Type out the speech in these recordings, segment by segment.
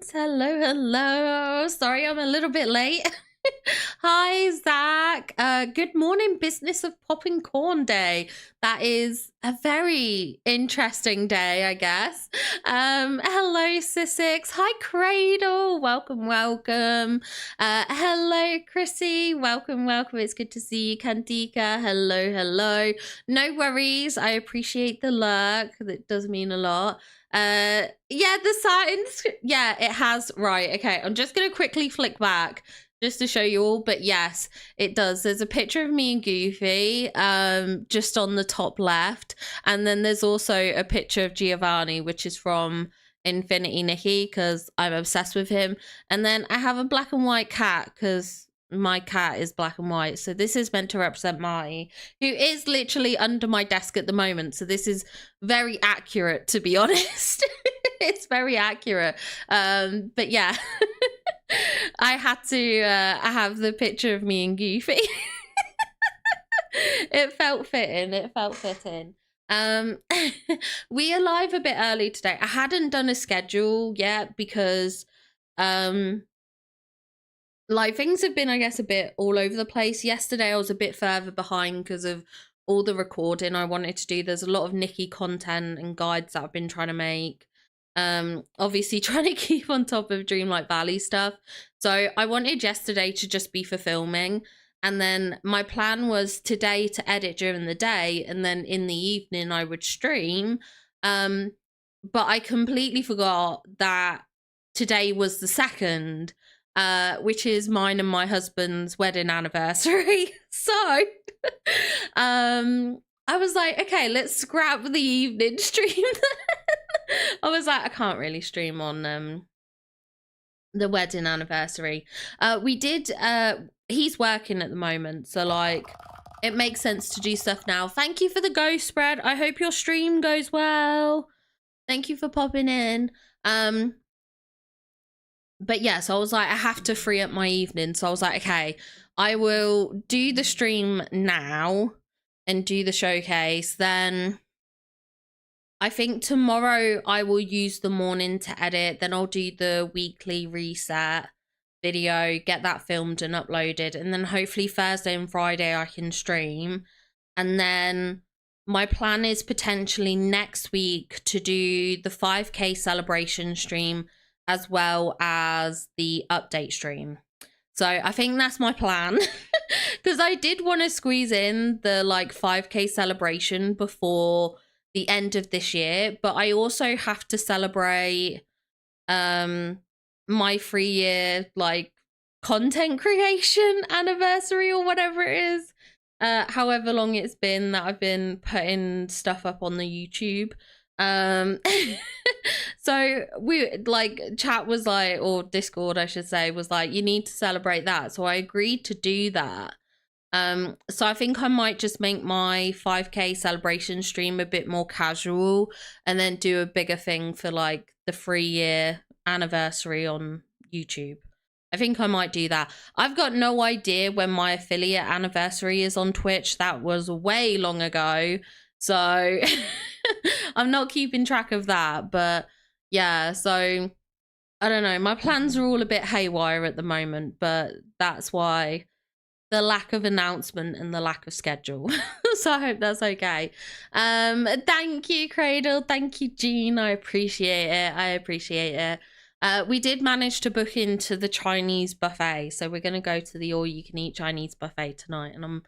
friends. Hello, hello. Sorry I'm a little bit late. Hi, Zach. Good morning, Business of Popping Corn Day. That is a very interesting day, I guess. Hello, Sissix. Hi, Cradle. Welcome, welcome. Hello, Chrissy. Welcome, welcome. It's good to see you, Kantika. Hello, hello. No worries. I appreciate the lurk. That does mean a lot. Yeah, the signs. Yeah, it has. Right. Okay. I'm just going to quickly flick back just to show you all, but yes, it does. There's a picture of me and Goofy just on the top left, and then there's also a picture of Giovanni, which is from Infinity Nikki, because I'm obsessed with him. And then I have a black and white cat, because my cat is black and white, so this is meant to represent Marty, who is literally under my desk at the moment, so this is very accurate, to be honest. It's very accurate. But yeah. I had to have the picture of me and Goofy. It felt fitting. It felt fitting. We are live a bit early today. I hadn't done a schedule yet because like things have been, I guess, a bit all over the place. Yesterday I was a bit further behind because of all the recording I wanted to do. There's a lot of Nikki content and guides that I've been trying to make. Obviously trying to keep on top of Dreamlight Valley stuff. So I wanted yesterday to just be for filming, and then my plan was today to edit during the day, and then in the evening I would stream. But I completely forgot that today was the 2nd, which is mine and my husband's wedding anniversary. So I was like, okay, let's scrap the evening stream. I was like, I can't really stream on the wedding anniversary. We did he's working at the moment, so like it makes sense to do stuff now. Thank you for the ghost spread. I hope your stream goes well. Thank you for popping in. But yeah, so I was like, I have to free up my evening. So I was like, okay, I will do the stream now and do the showcase. Then I think tomorrow I will use the morning to edit. Then I'll do the weekly reset video, get that filmed and uploaded. And then hopefully Thursday and Friday I can stream. And then my plan is potentially next week to do the 5K celebration stream as well as the update stream. So I think that's my plan, because I did want to squeeze in the like 5K celebration before the end of this year, but I also have to celebrate my 3-year like content creation anniversary or whatever it is, however long it's been that I've been putting stuff up on the YouTube. So we like chat was like, or Discord I should say, was like, you need to celebrate that, so I agreed to do that. So I think I might just make my 5K celebration stream a bit more casual and then do a bigger thing for like the 3-year anniversary on YouTube. I think I might do that. I've got no idea when my affiliate anniversary is on Twitch. That was way long ago, so I'm not keeping track of that. But yeah, so I don't know. My plans are all a bit haywire at the moment, but that's why the lack of announcement and the lack of schedule. So I hope that's okay. Thank you, Cradle. Thank you, Jean. I appreciate it. I appreciate it. We did manage to book into the Chinese buffet, so we're gonna go to the all-you-can-eat Chinese buffet tonight, and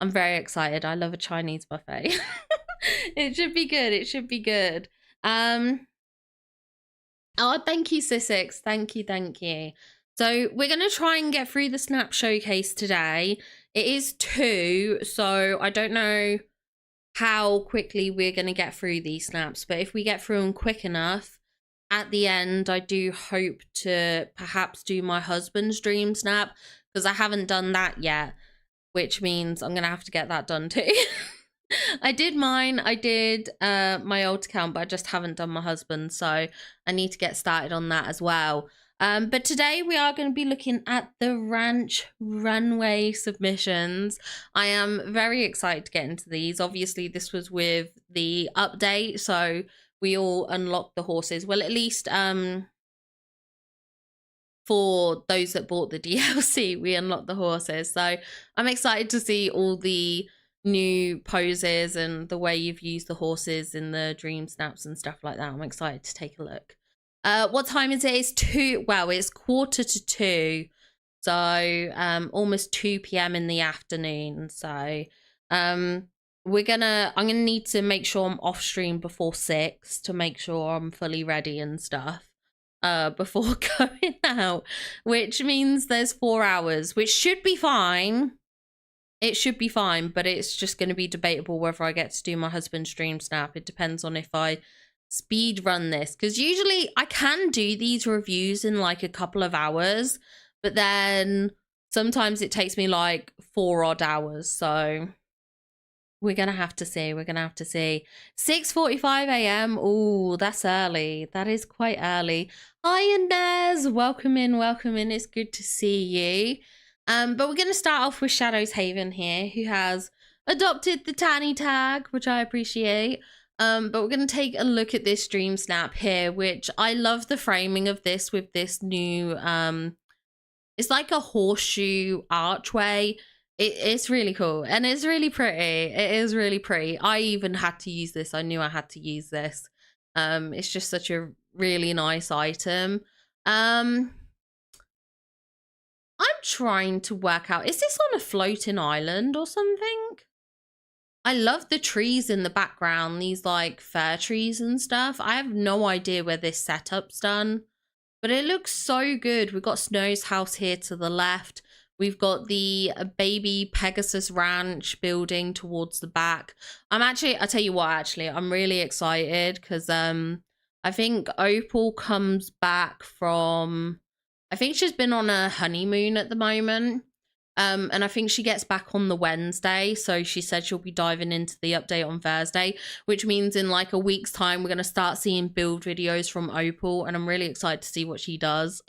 I'm very excited. I love a Chinese buffet. It should be good. It should be good. Oh, thank you, Sissix. Thank you, thank you. So we're going to try and get through the Snap Showcase today. It is 2, so I don't know how quickly we're going to get through these snaps, but if we get through them quick enough, at the end, I do hope to perhaps do my husband's dream snap, because I haven't done that yet, which means I'm going to have to get that done too. I did mine. I did my old account, but I just haven't done my husband, so I need to get started on that as well. But today we are going to be looking at the ranch runway submissions. I am very excited to get into these. Obviously, this was with the update, so we all unlocked the horses. Well, at least for those that bought the DLC, we unlocked the horses. So I'm excited to see all the new poses and the way you've used the horses in the dream snaps and stuff like that. I'm excited to take a look. What time is it? It's 2. Well, it's 1:45. So almost 2 p.m. in the afternoon. So I'm gonna need to make sure I'm off stream before 6 to make sure I'm fully ready and stuff before going out, which means there's 4 hours, which should be fine. It should be fine, but it's just going to be debatable whether I get to do my husband's stream snap. It depends on if I speed run this, because usually I can do these reviews in like a couple of hours, but then sometimes it takes me like 4 odd hours. So we're gonna have to see. 6:45 a.m. Oh, that's early. That is quite early. Hi, Inez. Welcome in. It's good to see you. But we're gonna start off with Shadow's Haven here, who has adopted the Tanny tag, which I appreciate. But we're gonna take a look at this stream snap here, which I love the framing of this with this new it's like a horseshoe archway. It's really cool and it's really pretty. It is really pretty. I even had to use this. I knew I had to use this. It's just such a really nice item. I'm trying to work out, is this on a floating island or something? I love the trees in the background, these like fir trees and stuff. I have no idea where this setup's done, but it looks so good. We've got Snow's house here to the left. We've got the baby Pegasus Ranch building towards the back. I'll tell you what, actually, I'm really excited because I think Opal comes back from, I think she's been on a honeymoon at the moment. And I think she gets back on the Wednesday. So she said she'll be diving into the update on Thursday, which means in like a week's time, we're going to start seeing build videos from Opal. And I'm really excited to see what she does.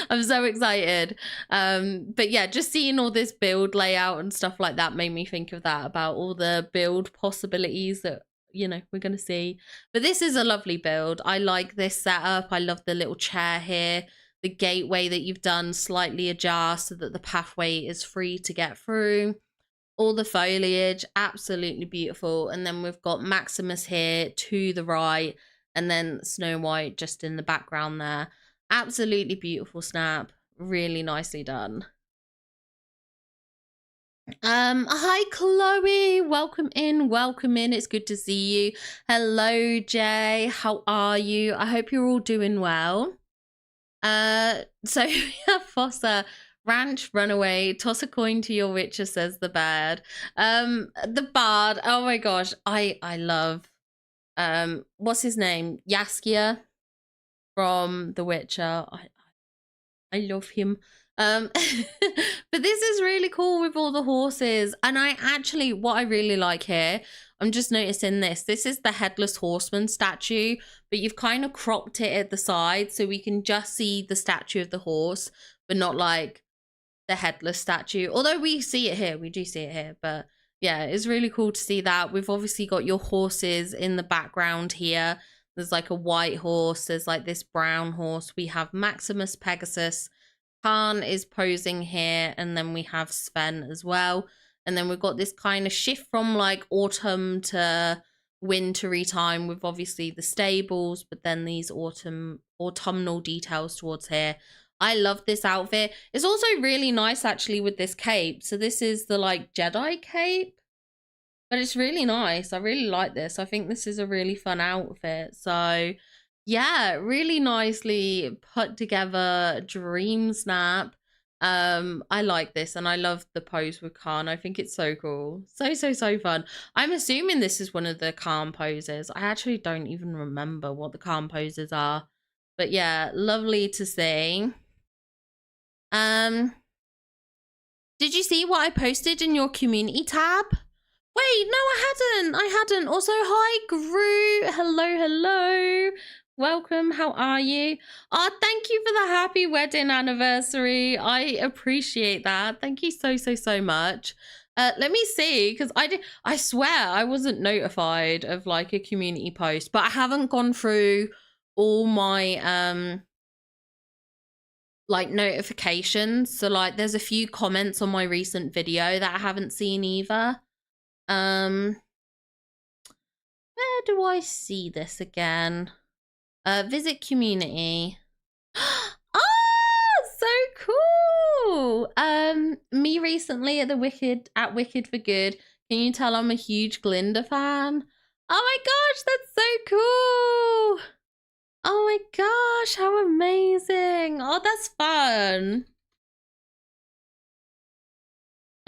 I'm so excited. But yeah, just seeing all this build layout and stuff like that made me think of that, about all the build possibilities that, you know, we're going to see. But this is a lovely build. I like this setup. I love the little chair here. The gateway that you've done slightly ajar so that the pathway is free to get through. All the foliage, absolutely beautiful. And then we've got Maximus here to the right, and then Snow White just in the background there. Absolutely beautiful snap. Really nicely done. Hi Chloe, welcome in. It's good to see you. Hello Jay, how are you? I hope you're all doing well. So we have Fossa, Ranch, Runaway, toss a coin to your Witcher, says the bard. The bard, oh my gosh, I love, what's his name? Yaskia from The Witcher. I love him. But this is really cool with all the horses. And what I really like here, I'm just noticing this is the headless horseman statue, but you've kind of cropped it at the side so we can just see the statue of the horse, but not like the headless statue. Although we see it here, we do see it here, but yeah, it's really cool to see that. We've obviously got your horses in the background here. There's like a white horse, there's like this brown horse. We have Maximus, Pegasus, Khan is posing here, and then we have Sven as well. And then we've got this kind of shift from like autumn to wintry time with obviously the stables, but then these autumnal details towards here. I love this outfit. It's also really nice actually with this cape. So this is the like Jedi cape, but it's really nice. I really like this. I think this is a really fun outfit. So yeah, really nicely put together dream snap. I like this, and I love the pose with Khan. I think it's so cool. So fun. I'm assuming this is one of the Khan poses. I actually don't even remember what the Khan poses are. But yeah, lovely to see. Did you see what I posted in your community tab? Wait, no, I hadn't. Also, hi, Gru. Hello. Welcome, how are you? Oh, thank you for the happy wedding anniversary. I appreciate that. Thank you so much. Let me see, because I swear I wasn't notified of like a community post, but I haven't gone through all my like notifications. So like there's a few comments on my recent video that I haven't seen either. Where do I see this again? Visit community. Oh, so cool. Me recently at Wicked for Good. Can you tell I'm a huge Glinda fan? Oh my gosh, that's so cool. Oh my gosh, how amazing. Oh, that's fun.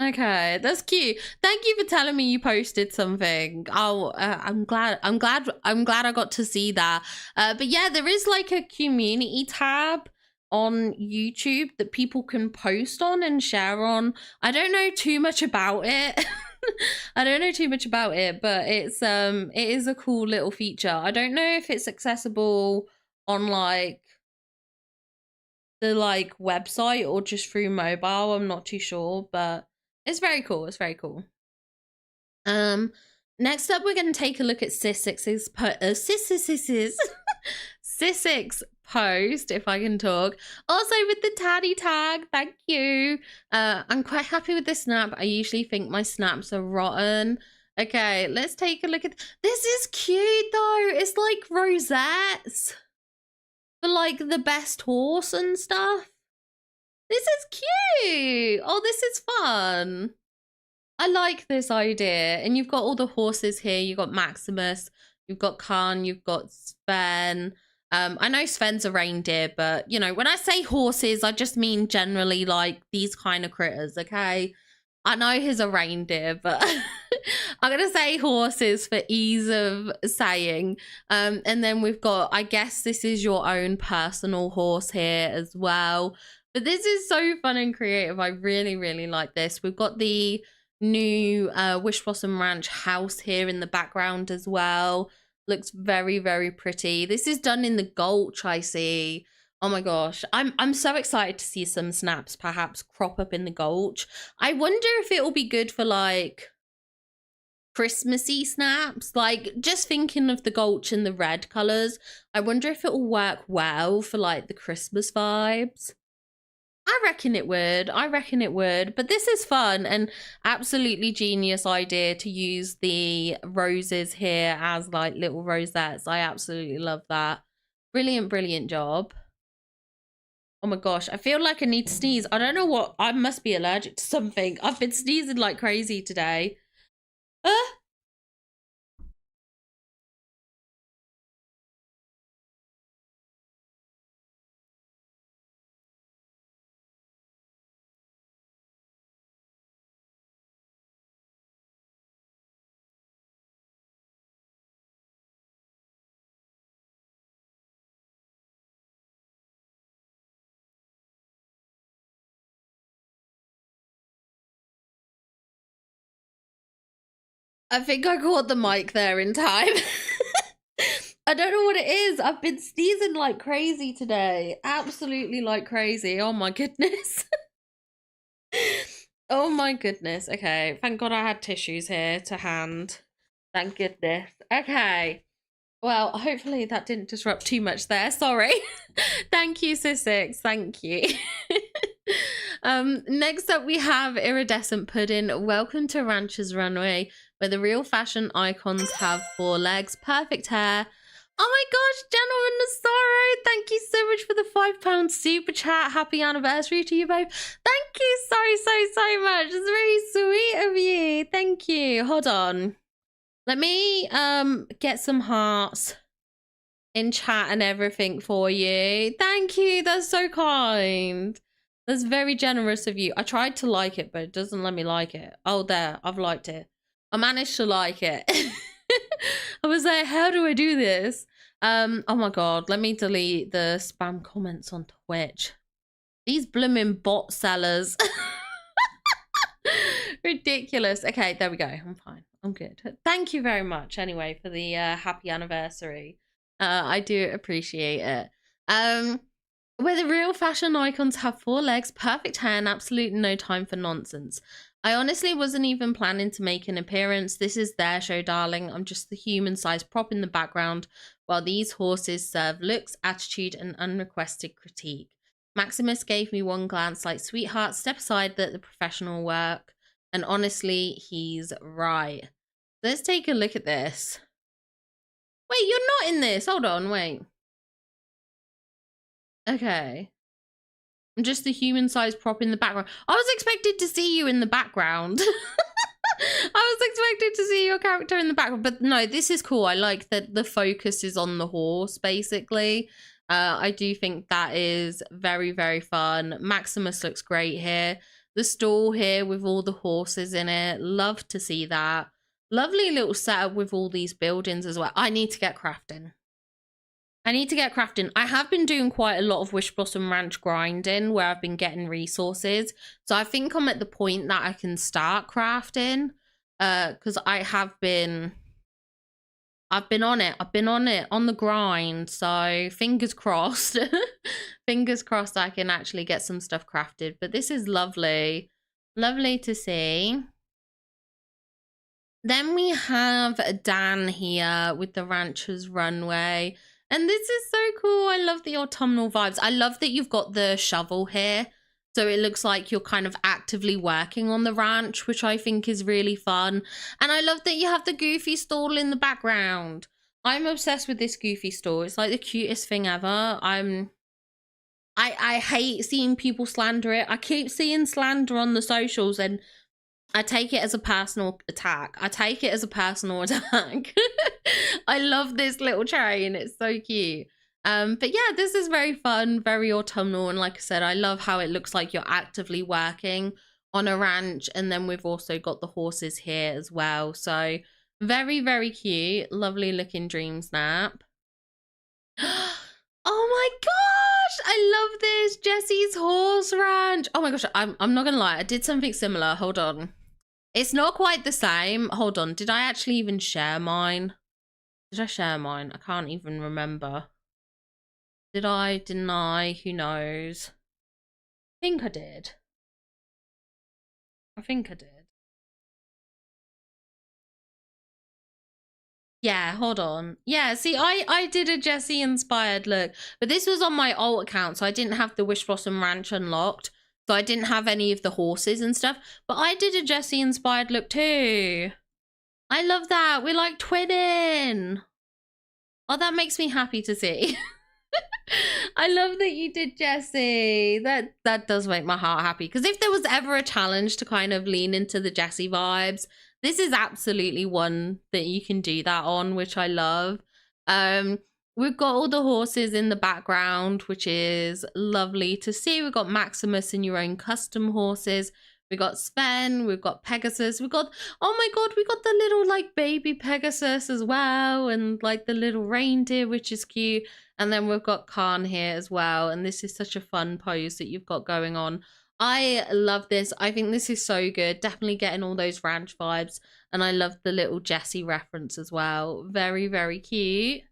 Okay, that's cute. Thank you for telling me you posted something. Oh, I'm glad I got to see that. But yeah, there is like a community tab on YouTube that people can post on and share on. I don't know too much about it. I don't know too much about it, but it is a cool little feature. I don't know if it's accessible on like the like website or just through mobile. I'm not too sure, but it's very cool. It's very cool. Next up, we're going to take a look at Sissix's Sissix post, if I can talk. Also with the Taddy tag, thank you. I'm quite happy with this snap. I usually think my snaps are rotten. Okay, let's take a look at this. Is cute though. It's like rosettes for like the best horse and stuff. This is cute. Oh, this is fun. I like this idea. And you've got all the horses here. You've got Maximus, you've got Khan, you've got Sven. I know Sven's a reindeer, but, you know, when I say horses, I just mean generally like these kind of critters, okay? I know he's a reindeer, but I'm going to say horses for ease of saying. And then we've got, I guess this is your own personal horse here as well. But this is so fun and creative. I really, really like this. We've got the new Wish Blossom Ranch house here in the background as well. Looks very, very pretty. This is done in the Gulch, I see. Oh my gosh, I'm so excited to see some snaps perhaps crop up in the Gulch. I wonder if it will be good for like Christmassy snaps. Like just thinking of the Gulch and the red colors, I wonder if it will work well for like the Christmas vibes. I reckon it would. I reckon it would. But this is fun and absolutely genius idea to use the roses here as like little rosettes. I absolutely love that. Brilliant, brilliant job. Oh my gosh, I feel like I need to sneeze. I don't know what. I must be allergic to something. I've been sneezing like crazy today. I think I caught the mic there in time. I don't know what it is. I've been sneezing like crazy today. Absolutely like crazy. Oh my goodness. Oh my goodness. Okay. Thank God I had tissues here to hand. Thank goodness. Okay. Well, hopefully that didn't disrupt too much there. Sorry. Thank you, Sissix. Thank you. Next up we have Iridescent Pudding. Welcome to Rancher's Runway, where the real fashion icons have 4 legs, perfect hair. Oh my gosh, gentleman Nasaro, thank you so much for the £5 super chat. Happy anniversary to you both. Thank you so much. It's very sweet of you. Thank you. Hold on. Let me get some hearts in chat and everything for you. Thank you. That's so kind. That's very generous of you. I tried to like it, but it doesn't let me like it. Oh, there. I've liked it. I managed to like it. I was like, how do I do this? Oh my God. Let me delete the spam comments on Twitch. These blooming bot sellers. Ridiculous. Okay, there we go. I'm fine. I'm good. Thank you very much anyway for the happy anniversary. I do appreciate it. Where the real fashion icons have 4 legs, perfect hair, and absolutely no time for nonsense. I honestly wasn't even planning to make an appearance. This is their show, darling. I'm just the human-sized prop in the background while these horses serve looks, attitude, and unrequested critique. Maximus gave me one glance like, sweetheart, step aside, let the professional work. And honestly, he's right. Let's take a look at this. Wait, you're not in this. Hold on, wait. Okay. I'm just the human-sized prop in the background. I was expected to see you in the background. I was expected to see your character in the background, but no, this is cool. I like that the focus is on the horse, basically. I do think that is very, very fun. Maximus looks great here. The stall here with all the horses in it. Love to see that. Lovely little setup with all these buildings as well. I need to get crafting. I have been doing quite a lot of Wish Blossom Ranch grinding where I've been getting resources. So I think I'm at the point that I can start crafting. Because I've been on it. I've been on it, on the grind. So fingers crossed. Fingers crossed I can actually get some stuff crafted. But this is lovely. Lovely to see. Then we have Dan here with the Rancher's Runway. And this is so cool. I love the autumnal vibes. I love that you've got the shovel here. So it looks like you're kind of actively working on the ranch, which I think is really fun. And I love that you have the Goofy stall in the background. I'm obsessed with this Goofy stall. It's like the cutest thing ever. I hate seeing people slander it. I keep seeing slander on the socials and I take it as a personal attack. I love this little train. It's so cute. But yeah, this is very fun, very autumnal. And like I said, I love how it looks like you're actively working on a ranch. And then we've also got the horses here as well. So very, very cute. Lovely looking dream snap. Oh my gosh, I love this. Jesse's horse ranch. Oh my gosh, I'm not gonna lie. I did something similar. Hold on. It's not quite the same. Hold on. Did I actually even share mine? Did I share mine? I can't even remember. Did I? Didn't I? Who knows? I think I did. Yeah, hold on. Yeah, see, I did a Jesse inspired look, but this was on my alt account, so I didn't have the Wish Blossom Ranch unlocked. So I didn't have any of the horses and stuff, but I did a Jesse inspired look too. I love that. We're like twinning. Oh, that makes me happy to see. I love that you did Jessie. That does make my heart happy. Because if there was ever a challenge to kind of lean into the Jessie vibes, this is absolutely one that you can do that on, which I love. We've got all the horses in the background, which is lovely to see. We've got Maximus and your own custom horses. We got Sven, we've got Pegasus, we've got, oh my god, we got the little like baby Pegasus as well, and like the little reindeer, which is cute. And then we've got Khan here as well, and this is such a fun pose that you've got going on. I love this. I think this is so good. Definitely getting all those ranch vibes, and I love the little Jessie reference as well. Very, very cute.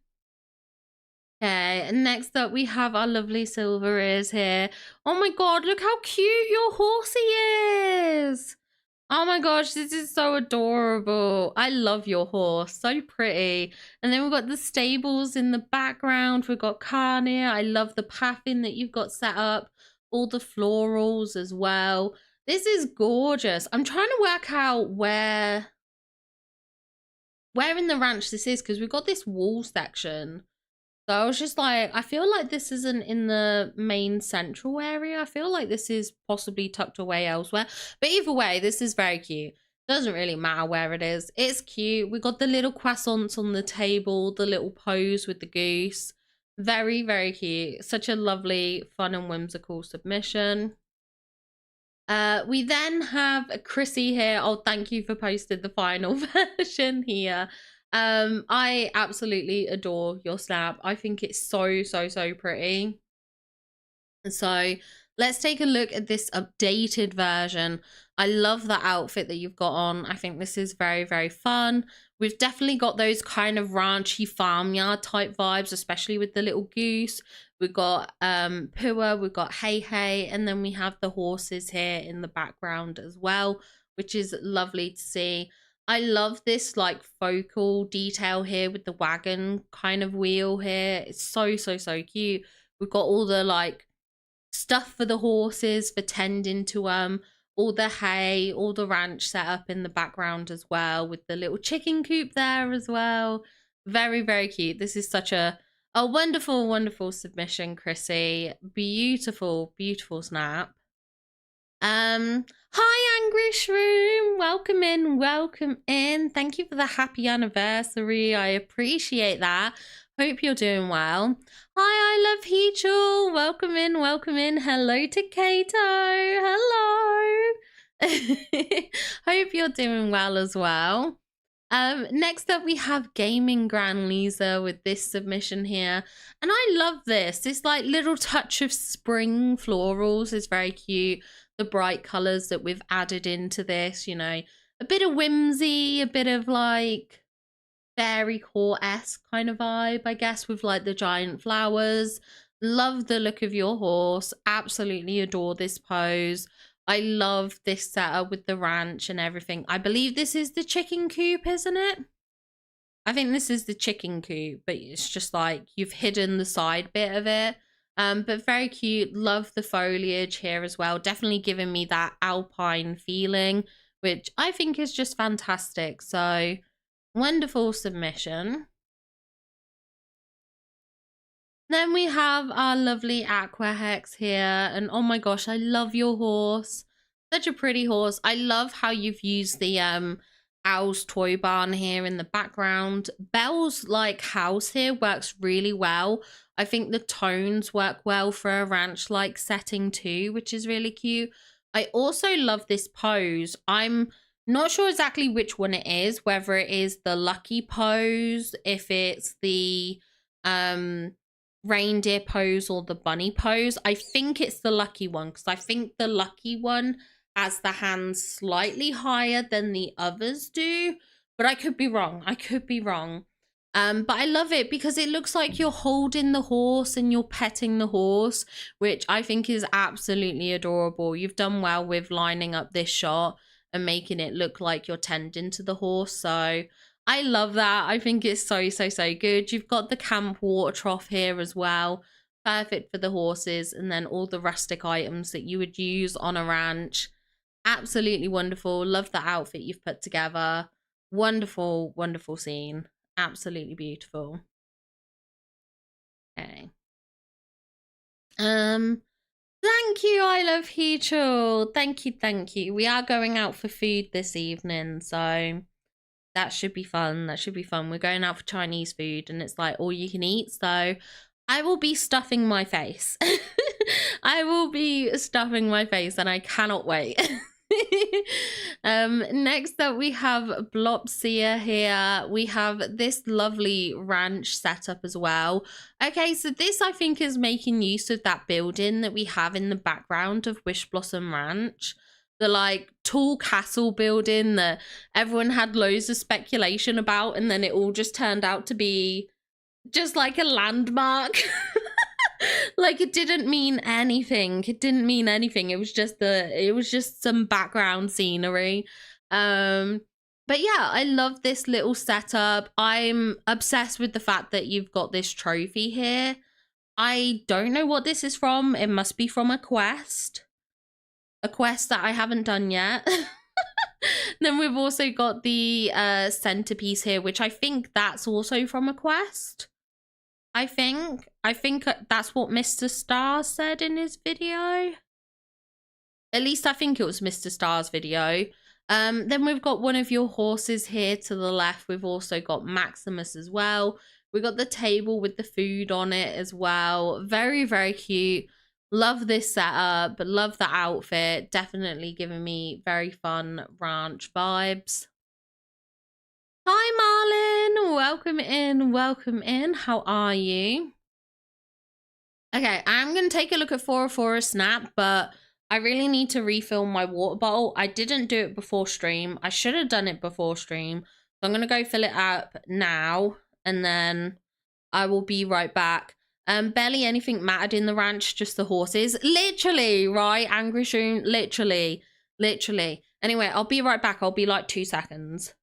Okay, and next up we have our lovely Silver Ears here. Oh my god, look how cute your horsey is! Oh my gosh, this is so adorable. I love your horse, so pretty. And then we've got the stables in the background. We've got Carnia. I love the pathing that you've got set up. All the florals as well. This is gorgeous. I'm trying to work out where in the ranch this is, because we've got this wall section. So I was just like, I feel like this isn't in the main central area. I feel like this is possibly tucked away elsewhere. But either way, this is very cute. Doesn't really matter where it is. It's cute. We got the little croissants on the table, the little pose with the goose. Very, very cute. Such a lovely, fun and whimsical submission. We then have Chrissy here. Oh, thank you for posting the final version here. I absolutely adore your snap. I think it's so pretty. And so let's take a look at this updated version. I love the outfit that you've got on. I think this is very, very fun. We've definitely got those kind of ranchy farmyard type vibes, especially with the little goose. We've got Pua, we've got Hey Hey, and then we have the horses here in the background as well, which is lovely to see. I love this like focal detail here with the wagon kind of wheel here. It's so cute. We've got all the like stuff for the horses for tending to all the hay, all the ranch set up in the background as well, with the little chicken coop there as well. Very, very cute. This is such a wonderful, wonderful submission, Chrissy. Beautiful, beautiful snap. Hi Angry Shroom, welcome in, welcome in. Thank you for the happy anniversary. I appreciate that. Hope you're doing well. Hi, I love Heechul. Welcome in, welcome in. Hello to Kato. Hello. Hope you're doing well as well. Next up we have Gaming Grand Lisa with this submission here, and I love this. This like little touch of spring florals is very cute. The bright colors that we've added into this, you know, a bit of whimsy, a bit of like fairy core-esque kind of vibe, I guess, with like the giant flowers. Love the look of your horse. Absolutely adore this pose. I love this setup with the ranch and everything. I believe this is the chicken coop, isn't it? I think this is the chicken coop, but it's just like you've hidden the side bit of it. But very cute. Love the foliage here as well. Definitely giving me that alpine feeling, which I think is just fantastic. So wonderful submission. Then we have our lovely Aqua Hex here. And oh my gosh, I love your horse. Such a pretty horse. I love how you've used the Owl's toy barn here in the background. Belle's like house here works really well. I think the tones work well for a ranch like setting too, which is really cute. I also love this pose. I'm not sure exactly which one it is, whether it is the lucky pose, if it's the reindeer pose or the bunny pose. I think it's the lucky one, because I think the lucky one has the hands slightly higher than the others do, but I could be wrong. I could be wrong. But I love it because it looks like you're holding the horse and you're petting the horse, which I think is absolutely adorable. You've done well with lining up this shot and making it look like you're tending to the horse. So I love that. I think it's so, so, so good. You've got the camp water trough here as well. Perfect for the horses. And then all the rustic items that you would use on a ranch. Absolutely wonderful. Love the outfit you've put together. Wonderful, wonderful scene. Absolutely beautiful. Okay. Thank you, I love Heechul. Thank you, thank you. We are going out for food this evening, so that should be fun. That should be fun. We're going out for Chinese food and it's like all you can eat. So I will be stuffing my face. I will be stuffing my face and I cannot wait. Next up we have Blopsia here. We have this lovely ranch setup as well. Okay, so this I think is making use of that building that we have in the background of Wish Blossom Ranch. The like tall castle building that everyone had loads of speculation about, and then it all just turned out to be just like a landmark. Like it didn't mean anything. It didn't mean anything. It was just some background scenery. But yeah, I love this little setup. I'm obsessed with the fact that you've got this trophy here. I don't know what this is from. It must be from a quest. A quest that I haven't done yet. Then we've also got the centerpiece here, which I think that's also from a quest. I think that's what Mr. Star said in his video. At least I think it was Mr. Star's video. Then we've got one of your horses here to the left. We've also got Maximus as well. We've got the table with the food on it as well. Very, very cute. Love this setup. Love the outfit. Definitely giving me very fun ranch vibes. Hi, Marlon. Welcome in. Welcome in. How are you? Okay, I'm going to take a look at 404 snap, but I really need to refill my water bottle. I didn't do it before stream. I should have done it before stream. So I'm going to go fill it up now, and then I will be right back. Barely anything mattered in the ranch, just the horses. Literally, right? Angry Shroom, literally. Anyway, I'll be right back. I'll be like 2 seconds.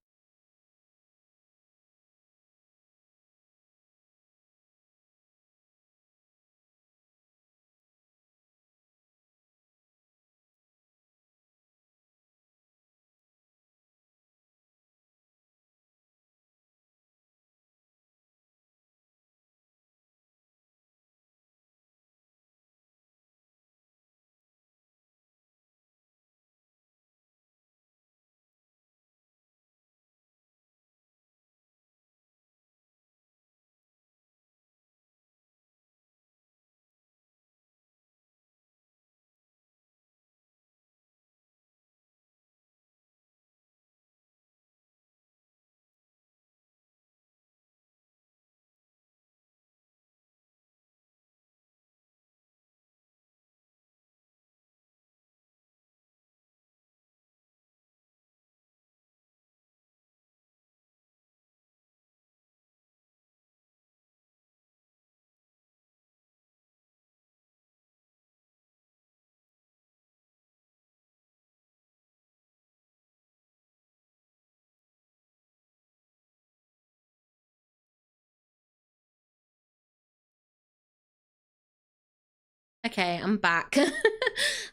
Okay, I'm back.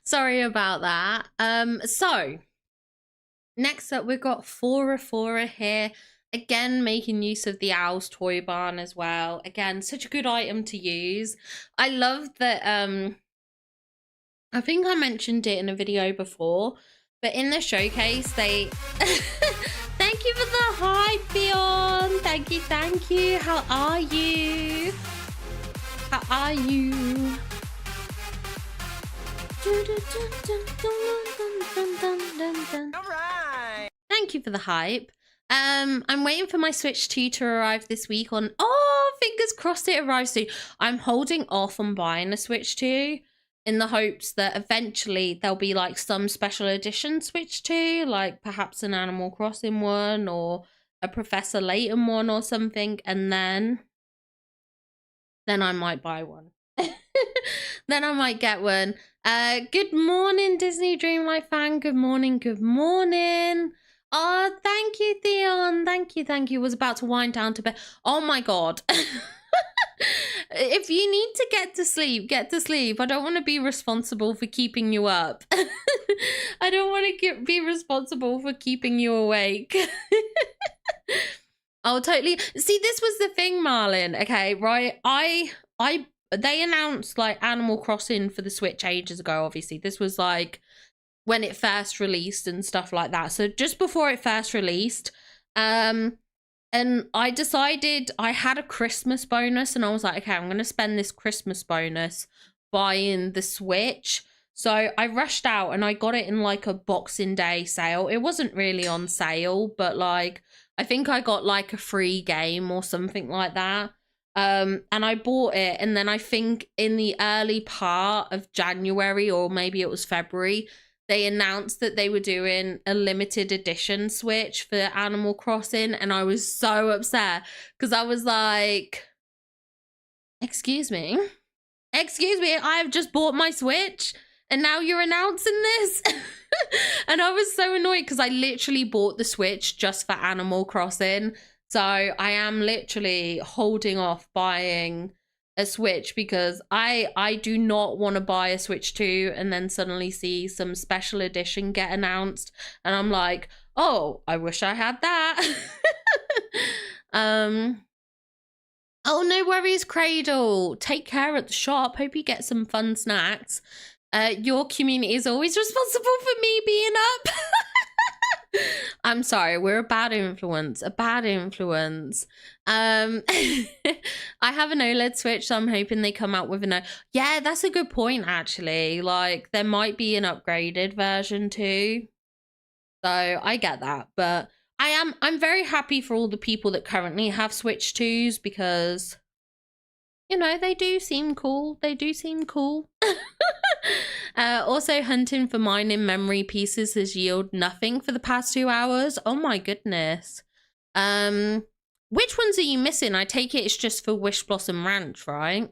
Sorry about that. So next up we've got Fora here. Again, making use of the Owl's Toy Barn as well. Again, such a good item to use. I love that, I think I mentioned it in a video before, but in the showcase, they... Thank you for the hype, Beyond. Thank you. How are you? How are you? All right. Thank you for the hype. I'm waiting for my Switch 2 to arrive this week on... Oh, fingers crossed it arrives soon. I'm holding off on buying a Switch 2 in the hopes that eventually there'll be like some special edition Switch 2, like perhaps an Animal Crossing one or a Professor Layton one or something, and then I might buy one. Then I might get one. Good morning, Disney Dreamlight fan. Good morning, good morning. Oh, thank you, Theon. Thank you. Was about to wind down to bed. Oh my god. If you need to get to sleep, get to sleep. I don't want to be responsible for keeping you up. I don't want to be responsible for keeping you awake. Oh, totally. See, this was the thing, Marlon. Okay, right. They announced like Animal Crossing for the Switch ages ago. Obviously, this was like when it first released and stuff like that. So just before it first released, and I decided I had a Christmas bonus and I was like, okay, I'm going to spend this Christmas bonus buying the Switch. So I rushed out and I got it in like a Boxing Day sale. It wasn't really on sale, but like, I think I got like a free game or something like that. And I bought it, and then I think in the early part of January, or maybe it was February, they announced that they were doing a limited edition Switch for Animal Crossing, and I was so upset because I was like, excuse me, I've just bought my Switch and now you're announcing this. And I was so annoyed because I literally bought the Switch just for Animal Crossing. So I am literally holding off buying a Switch because I do not want to buy a Switch 2 and then suddenly see some special edition get announced and I'm like, oh, I wish I had that. Oh, no worries, Cradle. Take care at the shop. Hope you get some fun snacks. Your community is always responsible for me being up. I'm sorry, we're a bad influence. I have an OLED Switch, so I'm hoping they come out with an... Yeah, that's a good point, actually. Like, there might be an upgraded version too. So I get that, but I'm very happy for all the people that currently have Switch 2s because, you know, they do seem cool. Also, hunting for mining memory pieces has yielded nothing for the past 2 hours. Oh my goodness. Which ones are you missing? I take it it's just for Wish Blossom Ranch, right?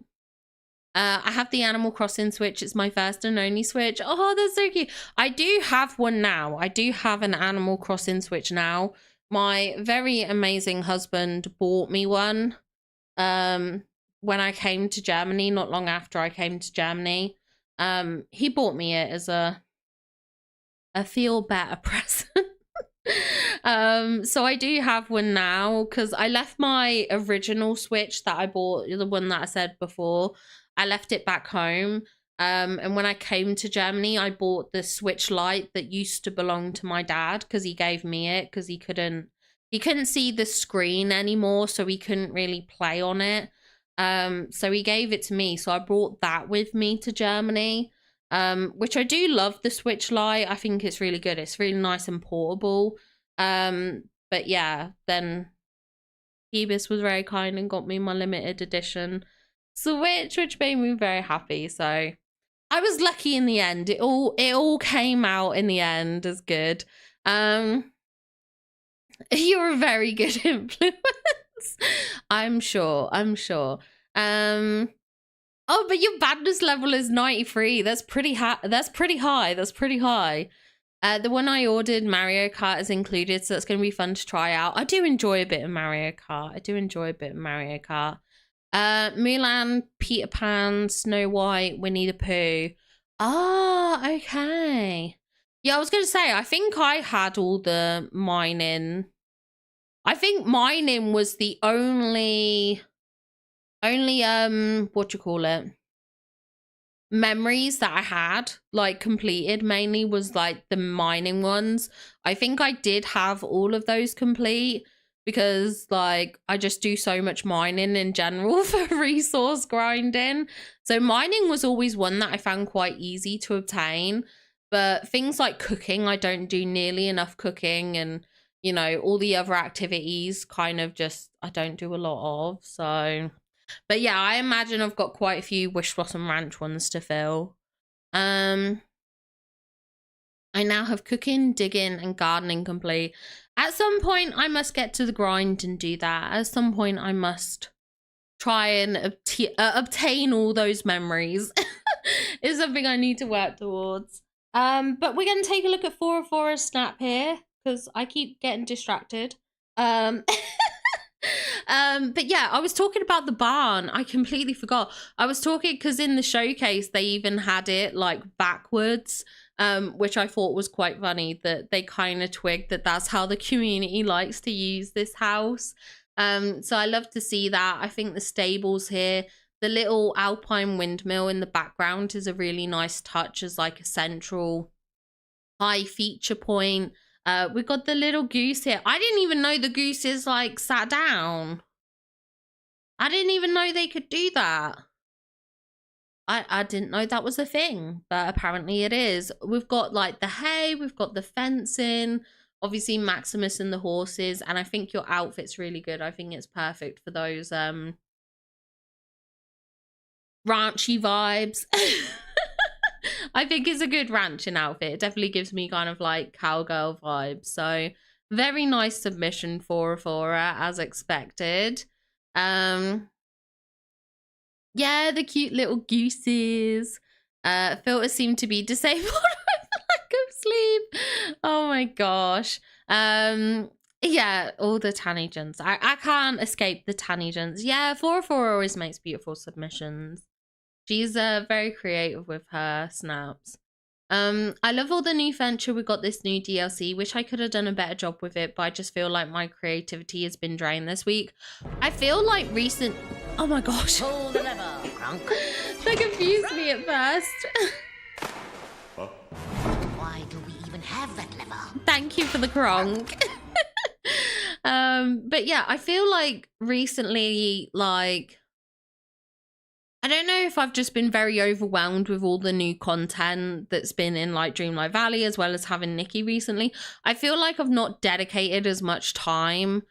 I have the Animal Crossing Switch. It's my first and only Switch. Oh, that's so cute. I do have one now. I do have an Animal Crossing Switch now. My very amazing husband bought me one when I came to Germany, not long after I came to Germany. He bought me it as a feel better present. So I do have one now because I left my original Switch that I bought, the one that I said before, I left it back home. And when I came to Germany, I bought the Switch Lite that used to belong to my dad because he gave me it because he couldn't see the screen anymore, so he couldn't really play on it. So he gave it to me, so I brought that with me to Germany, which I do love the Switch Lite. I think it's really good. It's really nice and portable. But yeah, then Phoebus was very kind and got me my limited edition Switch, which made me very happy. So I was lucky in the end. It all came out in the end as good. You're a very good influence. I'm sure. Oh, but your badness level is 93. That's pretty high. That's pretty high. The one I ordered, Mario Kart, is included, so that's going to be fun to try out. I do enjoy a bit of Mario Kart. Mulan, Peter Pan, Snow White, Winnie the Pooh. Ah, okay. Yeah, I was going to say, I think I had all the mining. I think mining was the only what do you call it, memories that I had like completed, mainly was like the mining ones. I think I did have all of those complete because like I just do so much mining in general for resource grinding. So mining was always one that I found quite easy to obtain, but things like cooking, I don't do nearly enough cooking, and you know, all the other activities kind of just I don't do a lot of. So but yeah, I imagine I've got quite a few Wish Blossom Ranch ones to fill. I now have cooking, digging, and gardening complete. At some point, I must get to the grind and do that. At some point, I must try and obtain all those memories. Is something I need to work towards. But we're going to take a look at 404 snap here because I keep getting distracted. But yeah, I was talking about the barn. I completely forgot. I was talking because in the showcase they even had it like backwards, which I thought was quite funny that they kind of twigged that that's how the community likes to use this house. So I love to see that. I think the stables here, the little alpine windmill in the background is a really nice touch as like a central high feature point. We got the little goose here. I didn't even know the gooses like sat down. I didn't even know they could do that. I didn't know that was a thing, but apparently it is. We've got like the hay, we've got the fencing, obviously Maximus and the horses, and I think your outfit's really good. I think it's perfect for those ranchy vibes. I think it's a good ranching outfit. It definitely gives me kind of like cowgirl vibes. So very nice submission for Aphora as expected. Yeah, the cute little gooses. Filters seem to be disabled with lack of sleep. Oh my gosh. Yeah, all the Tanagens. I can't escape the Tanagens. Yeah, 404 always makes beautiful submissions. She's very creative with her snaps. I love all the new furniture. We got this new DLC. Wish I could have done a better job with it, but I just feel like my creativity has been drained this week. I feel like recent... Oh my gosh. Pull the lever, kronk. That confused me at first. Why do we even have that lever? Thank you for the kronk. But yeah, I feel like recently, like... I don't know if I've just been very overwhelmed with all the new content that's been in like Dreamlight Valley, as well as having Nikki recently. I feel like I've not dedicated as much time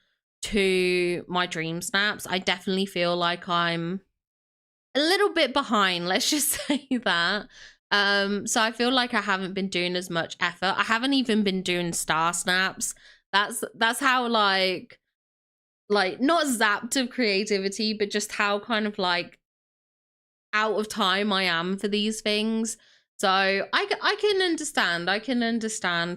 to my dream snaps. I definitely feel like I'm a little bit behind, let's just say that. So I feel like I haven't been doing as much effort. I haven't even been doing star snaps. That's how like not zapped of creativity, but just how kind of like out of time I am for these things. So I can understand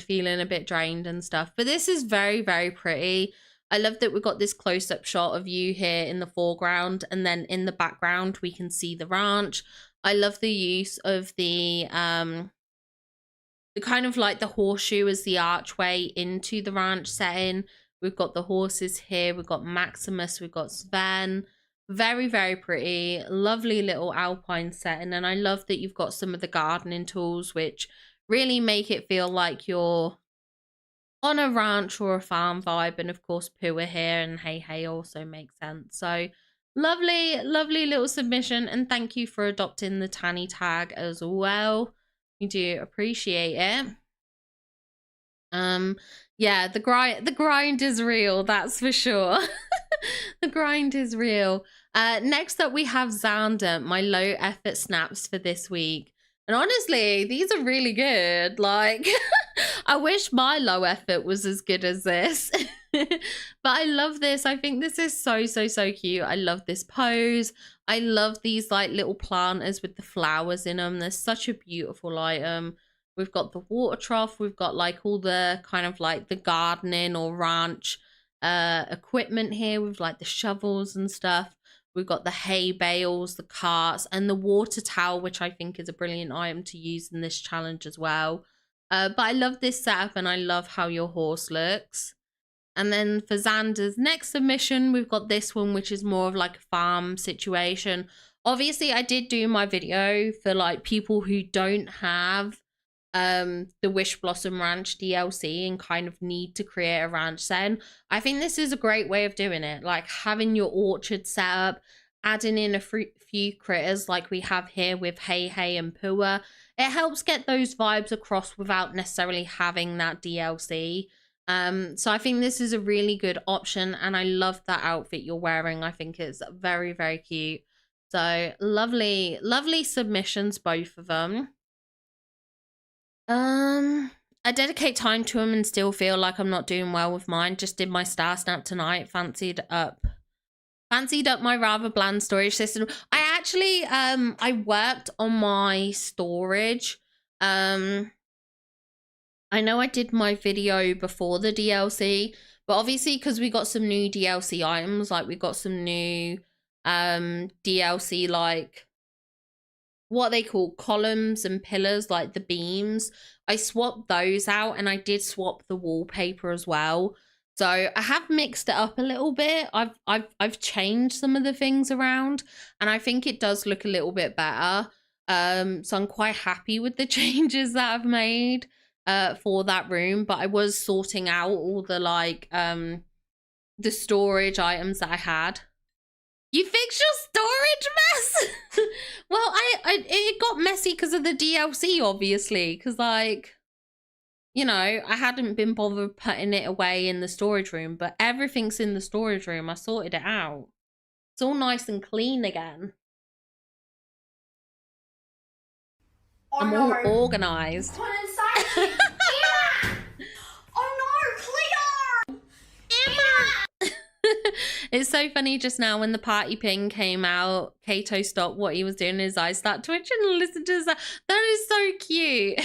feeling a bit drained and stuff, but this is very, very pretty. I love that we've got this close-up shot of you here in the foreground, and then in the background we can see the ranch. I love the use of the kind of like the horseshoe as the archway into the ranch setting. We've got the horses here, we've got Maximus, we've got Sven. Very, very pretty. Lovely little alpine setting. And I love that you've got some of the gardening tools, which really make it feel like you're on a ranch or a farm vibe. And of course, Pua here and Hey Hey also makes sense. So lovely, lovely little submission. And thank you for adopting the Tanny tag as well. We do appreciate it. Yeah, the grind is real, that's for sure. The grind is real. Next up we have Xander, my low effort snaps for this week. And honestly, these are really good. Like, I wish my low effort was as good as this. But I love this. I think this is so, so, so cute. I love this pose. I love these like little planters with the flowers in them. They're such a beautiful item. We've got the water trough. We've got like all the kind of like the gardening or ranch equipment here with like the shovels and stuff. We've got the hay bales, the carts, and the water tower, which I think is a brilliant item to use in this challenge as well. But I love this setup and I love how your horse looks. And then for Xander's next submission, we've got this one, which is more of like a farm situation. Obviously, I did do my video for like people who don't have the Wish Blossom Ranch DLC and kind of need to create a ranch then. I think this is a great way of doing it, like having your orchard set up, adding in a few critters like we have here with Hey Hey and Pua. It helps get those vibes across without necessarily having that DLC. So I think this is a really good option, and I love that outfit you're wearing. I think it's very, very cute. So lovely, lovely submissions, both of them. I dedicate time to them and still feel like I'm not doing well with mine. Just did my star snap tonight. Fancied up my rather bland storage system. I actually I worked on my storage. I know I did my video before the DLC, but obviously because we got some new DLC items, like we got some new DLC, like what they call columns and pillars, like the beams. I swapped those out, and I did swap the wallpaper as well. So I have mixed it up a little bit. I've changed some of the things around, and I think it does look a little bit better. So I'm quite happy with the changes that I've made for that room. But I was sorting out all the like the storage items that I had. You fixed your storage mess? Well, it got messy because of the DLC, obviously, because like, you know, I hadn't been bothered putting it away in the storage room, but everything's in the storage room. I sorted it out. It's all nice and clean again. Oh, I'm all organized. Put inside. Emma! Oh no, Clear! Emma! It's so funny just now when the party ping came out, Kato stopped what he was doing in his eyes, start twitching and listen to his. That is so cute.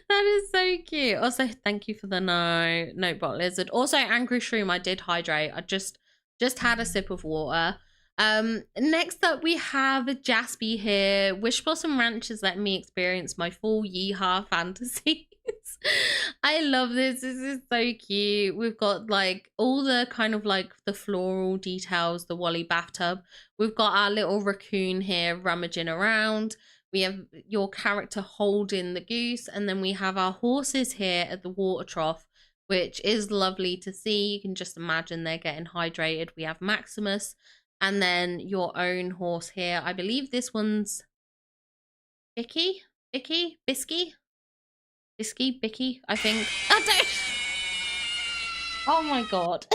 That is so cute. Also, thank you for the notebot lizard. Also, Angry Shroom, I did hydrate. I just had a sip of water. Next up we have Jaspy here. Wish Blossom Ranch has let me experience my full yeehaw fantasies. I love this. This is so cute. We've got like all the kind of like the floral details, the Wally bathtub. We've got our little raccoon here rummaging around. We have your character holding the goose, and then we have our horses here at the water trough, which is lovely to see. You can just imagine they're getting hydrated. We have Maximus, and then your own horse here. I believe this one's Bicky, Bisky, I think. Oh my god.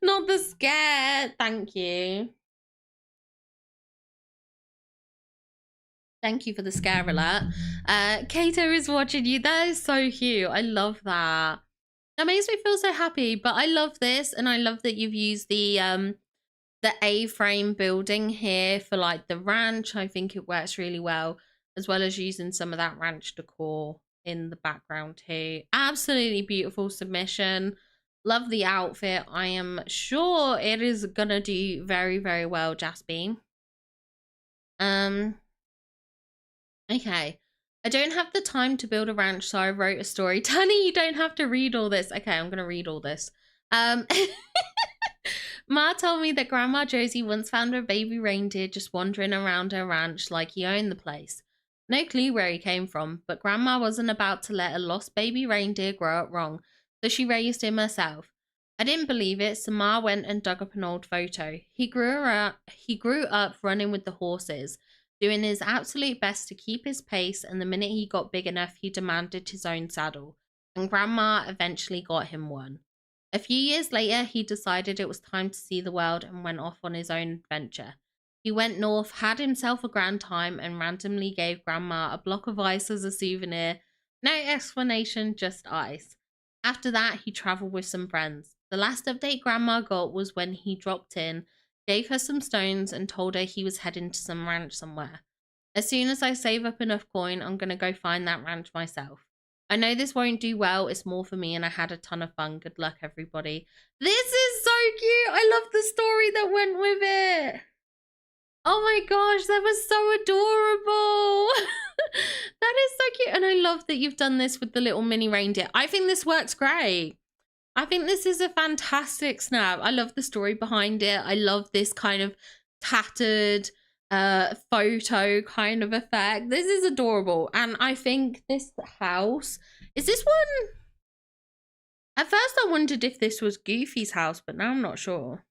Not the scare. Thank you. Thank you for the scare alert. Kato is watching you. That is so cute. I love that. That makes me feel so happy. But I love this, and I love that you've used the A-frame building here for like the ranch. I think it works really well, as well as using some of that ranch decor in the background too. Absolutely beautiful submission. Love the outfit. I am sure it is gonna do very, very well, Jaspy. Okay. I don't have the time to build a ranch, so I wrote a story. Tony, you don't have to read all this. Okay, I'm gonna read all this. Ma told me that Grandma Josie once found her baby reindeer just wandering around her ranch like he owned the place. No clue where he came from, but Grandma wasn't about to let a lost baby reindeer grow up wrong, so she raised him herself. I didn't believe it, so Ma went and dug up an old photo. He grew up running with the horses, doing his absolute best to keep his pace, and the minute he got big enough, he demanded his own saddle, and Grandma eventually got him one. A few years later, he decided it was time to see the world and went off on his own adventure. He went north, had himself a grand time, and randomly gave Grandma a block of ice as a souvenir. No explanation, just ice. After that, he travelled with some friends. The last update Grandma got was when he dropped in, gave her some stones, and told her he was heading to some ranch somewhere. As soon as I save up enough coin, I'm going to go find that ranch myself. I know this won't do well. It's more for me and I had a ton of fun. Good luck, everybody. This is so cute. I love the story that went with it. Oh my gosh, that was so adorable. That is so cute. And I love that you've done this with the little mini reindeer. I think this works great. I think this is a fantastic snap. I love the story behind it. I love this kind of tattered photo kind of effect. This is adorable. And I think this house, is this one? At first I wondered if this was Goofy's house, but now I'm not sure.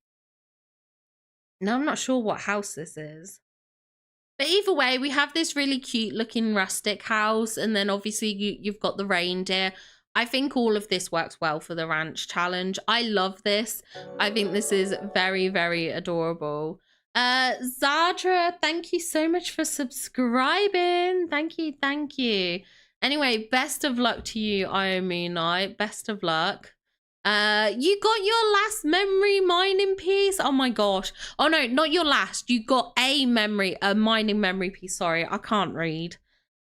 Now I'm not sure what house this is. But either way, we have this really cute looking rustic house. And then obviously you've got the reindeer. I think all of this works well for the ranch challenge. I love this. I think this is very, very adorable. Zadra, thank you so much for subscribing. Thank you, thank you. Anyway, best of luck to you, Iomuni. Best of luck. You got your last memory mining piece. Oh my gosh. Oh no, not your last. You got a mining memory piece. Sorry, I can't read.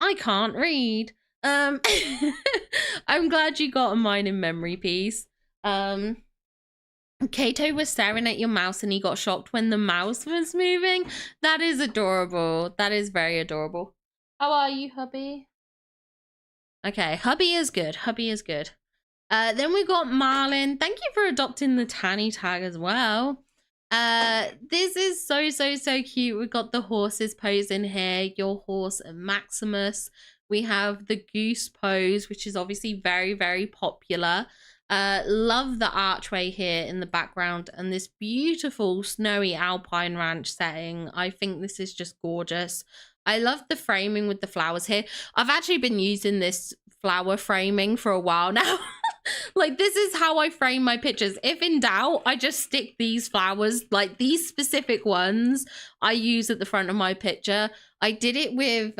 I can't read. I'm glad you got a mining memory piece. Kato was staring at your mouse and he got shocked when the mouse was moving. That is adorable. That is very adorable. How are you, hubby? Okay, hubby is good. Hubby is good. Then we got Marlin. Thank you for adopting the Tanny tag as well. This is so cute. We've got the horses posing here. Your horse and Maximus. We have the goose pose, which is obviously very, very popular. Love the archway here in the background and this beautiful snowy alpine ranch setting. I think this is just gorgeous. I love the framing with the flowers here. I've actually been using this flower framing for a while now. Like, this is how I frame my pictures. If in doubt, I just stick these flowers, like these specific ones I use at the front of my picture. I did it with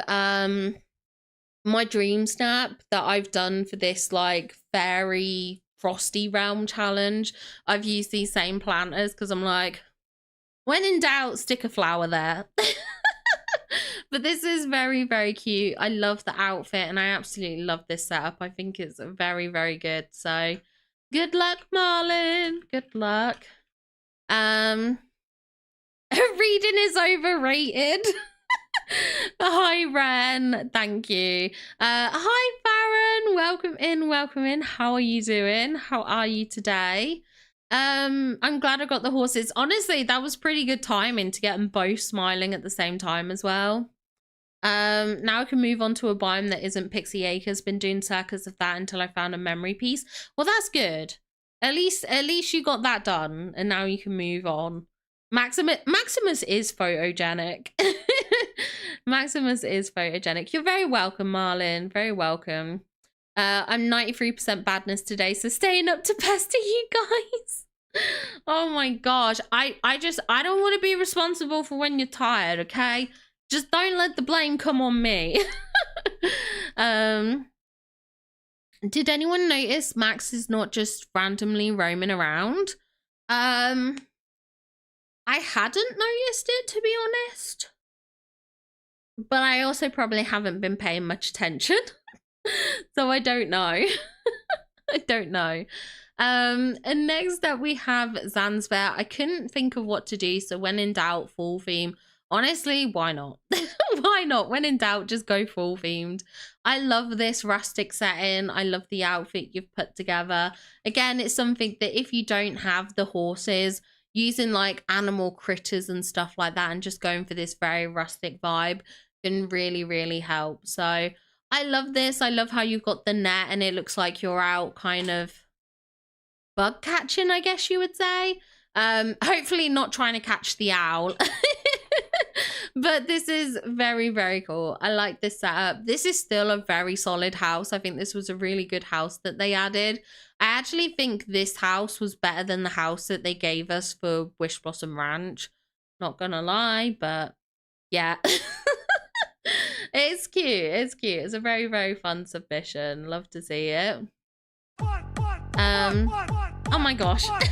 my dream snap that I've done for this like fairy frosty realm challenge. I've used these same planters because I'm like, when in doubt, stick a flower there. But this is very, very cute. I love the outfit and I absolutely love this setup. I think it's very, very good. So good luck, Marlin. Good luck. Reading is overrated. Hi, Ren. Thank you. Hi, Farron. Welcome in. Welcome in. How are you doing? How are you today? I'm glad I got the horses. Honestly, that was pretty good timing to get them both smiling at the same time as well. Now I can move on to a biome that isn't Pixie Acres. Been doing circus of that until I found a memory piece. Well, that's good. At least you got that done, and now you can move on. Maximus is photogenic. Maximus is photogenic. You're very welcome, Marlin. Very welcome. I'm 93% badness today, so staying up to pester you guys. Oh my gosh. I don't want to be responsible for when you're tired, okay? Just don't let the blame come on me. Did anyone notice Max is not just randomly roaming around? I hadn't noticed it, to be honest. But I also probably haven't been paying much attention. So I don't know. I don't know. And next up we have Zanzibar. I couldn't think of what to do, so when in doubt, full theme. Honestly, why not? Why not? When in doubt, just go full themed. I love this rustic setting. I love the outfit you've put together. Again, it's something that if you don't have the horses, using like animal critters and stuff like that and just going for this very rustic vibe can really, really help. So I love this. I love how you've got the net and it looks like you're out kind of bug catching, I guess you would say. Hopefully not trying to catch the owl. But this is very, very cool. I like this setup. This is still a very solid house. I think this was a really good house that they added. I actually think this house was better than the house that they gave us for Wish Blossom Ranch. Not gonna lie, but yeah. It's cute. It's cute. It's a very, very fun submission. Love to see it. Oh my gosh. What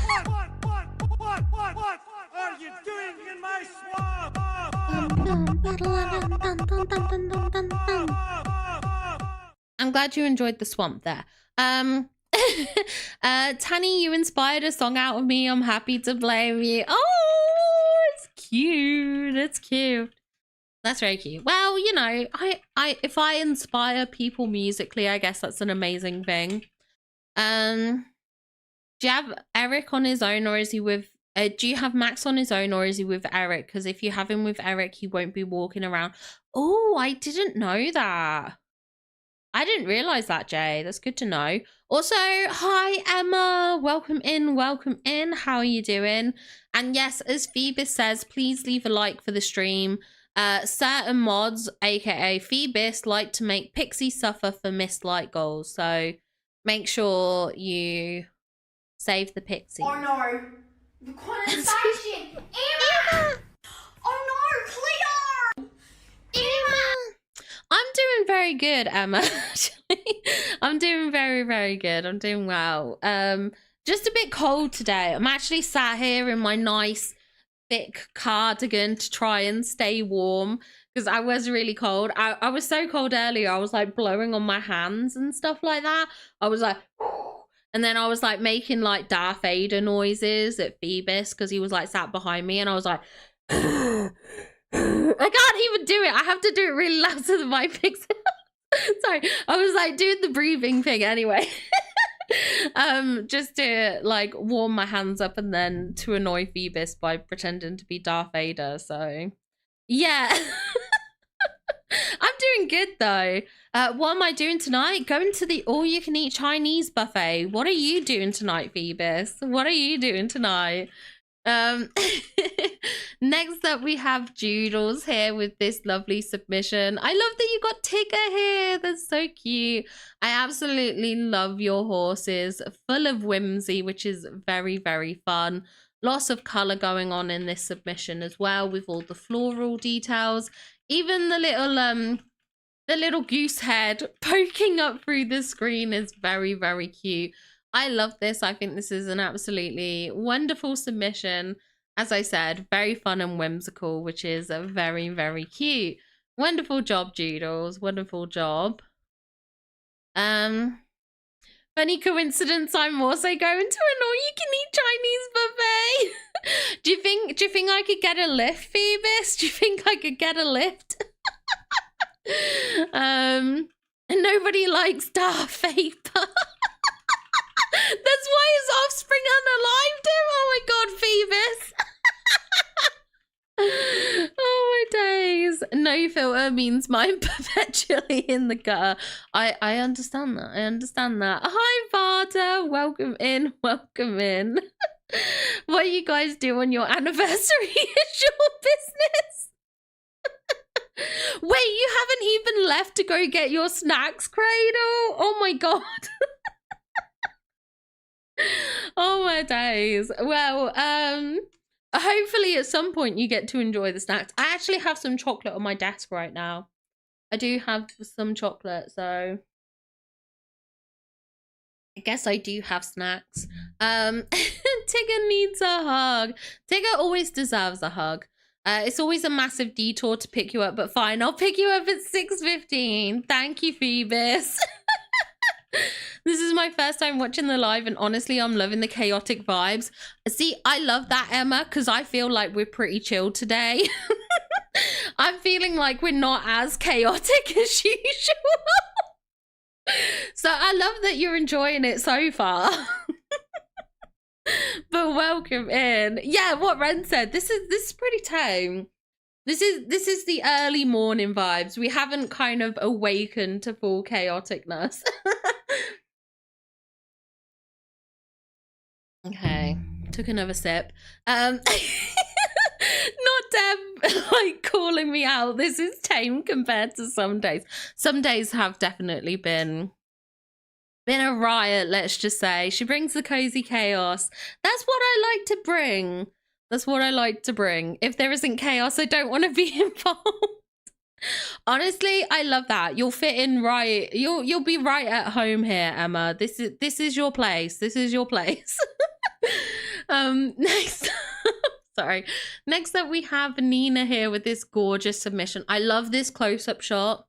are you doing in my swamp? I'm glad you enjoyed the swamp there. Tanny, you inspired a song out of me. I'm happy to blame you. Oh, it's cute. It's cute. That's very cute. Well, you know, if I inspire people musically, I guess that's an amazing thing. Do you have Eric on his own, or is he with do you have Max on his own, or is he with Eric? Because if you have him with Eric, he won't be walking around. Oh, I didn't know that. I didn't realize that, Jay. That's good to know. Also, hi, Emma. Welcome in. Welcome in. How are you doing? And yes, as Phoebus says, please leave a like for the stream. Certain mods, aka Phoebus, like to make Pixie suffer for missed like goals. So make sure you save the Pixie. Oh no! The condensation! Emma! Oh no! Clear! Emma! I'm doing very good, Emma. Actually, I'm doing very, very good. I'm doing well. Just a bit cold today. I'm actually sat here in my nice thick cardigan to try and stay warm because I was really cold. I was so cold earlier. I was like blowing on my hands and stuff like that. I was like, and then I was like making like Darth Vader noises at Phoebus because he was like sat behind me, and I was like, I can't even do it. I have to do it really loud so the mic picks it up. Sorry, I was like doing the breathing thing anyway. Just to like warm my hands up and then to annoy Phoebus by pretending to be Darth Vader. So yeah. I'm doing good though. What am I doing tonight? Going to the all-you-can-eat Chinese buffet. What are you doing tonight, Phoebus? What are you doing tonight? Next up we have Doodles here with this lovely submission. I love that you got Tigger here. That's so cute. I absolutely love your horses, full of whimsy, which is very, very fun. Lots of color going on in this submission as well, with all the floral details. Even the little goose head poking up through the screen is very, very cute. I love this. I think this is an absolutely wonderful submission. As I said, very fun and whimsical, which is very, very cute. Wonderful job, Doodles. Wonderful job. Funny coincidence, I'm also going to an all-you-can-eat Chinese buffet. Do you think I could get a lift, Phoebus? Do you think I could get a lift? And nobody likes Darth Vader. That's why his offspring unalived him. Oh my god, Phoebus. Oh my days. No filter means mine perpetually in the gutter. I understand that. I understand that. Hi, Varda. Welcome in. Welcome in. What do you guys do on your anniversary? It's your business. Wait, you haven't even left to go get your snacks, Cradle? Oh my god. Oh my days. Well, hopefully at some point you get to enjoy the snacks. I actually have some chocolate on my desk right now. I do have some chocolate, so I guess I do have snacks. Tigger needs a hug. Tigger always deserves a hug. It's always a massive detour to pick you up, but fine, I'll pick you up at 6:15. Thank you, Phoebus. This is my first time watching the live, and honestly, I'm loving the chaotic vibes. See, I love that, Emma, because I feel like we're pretty chill today. I'm feeling like we're not as chaotic as usual. So I love that you're enjoying it so far. But welcome in. Yeah, what Ren said. This is pretty tame. This is the early morning vibes. We haven't kind of awakened to full chaoticness. Okay, took another sip. Not Deb like calling me out. This is tame compared to some days. Some days have definitely been a riot, let's just say. She brings the cozy chaos. That's what I like to bring. That's what I like to bring. If there isn't chaos, I don't want to be involved. Honestly, I love that. You'll fit in right. You'll be right at home here, Emma. This is your place. This is your place. Next sorry. Next up we have Nina here with this gorgeous submission. I love this close-up shot.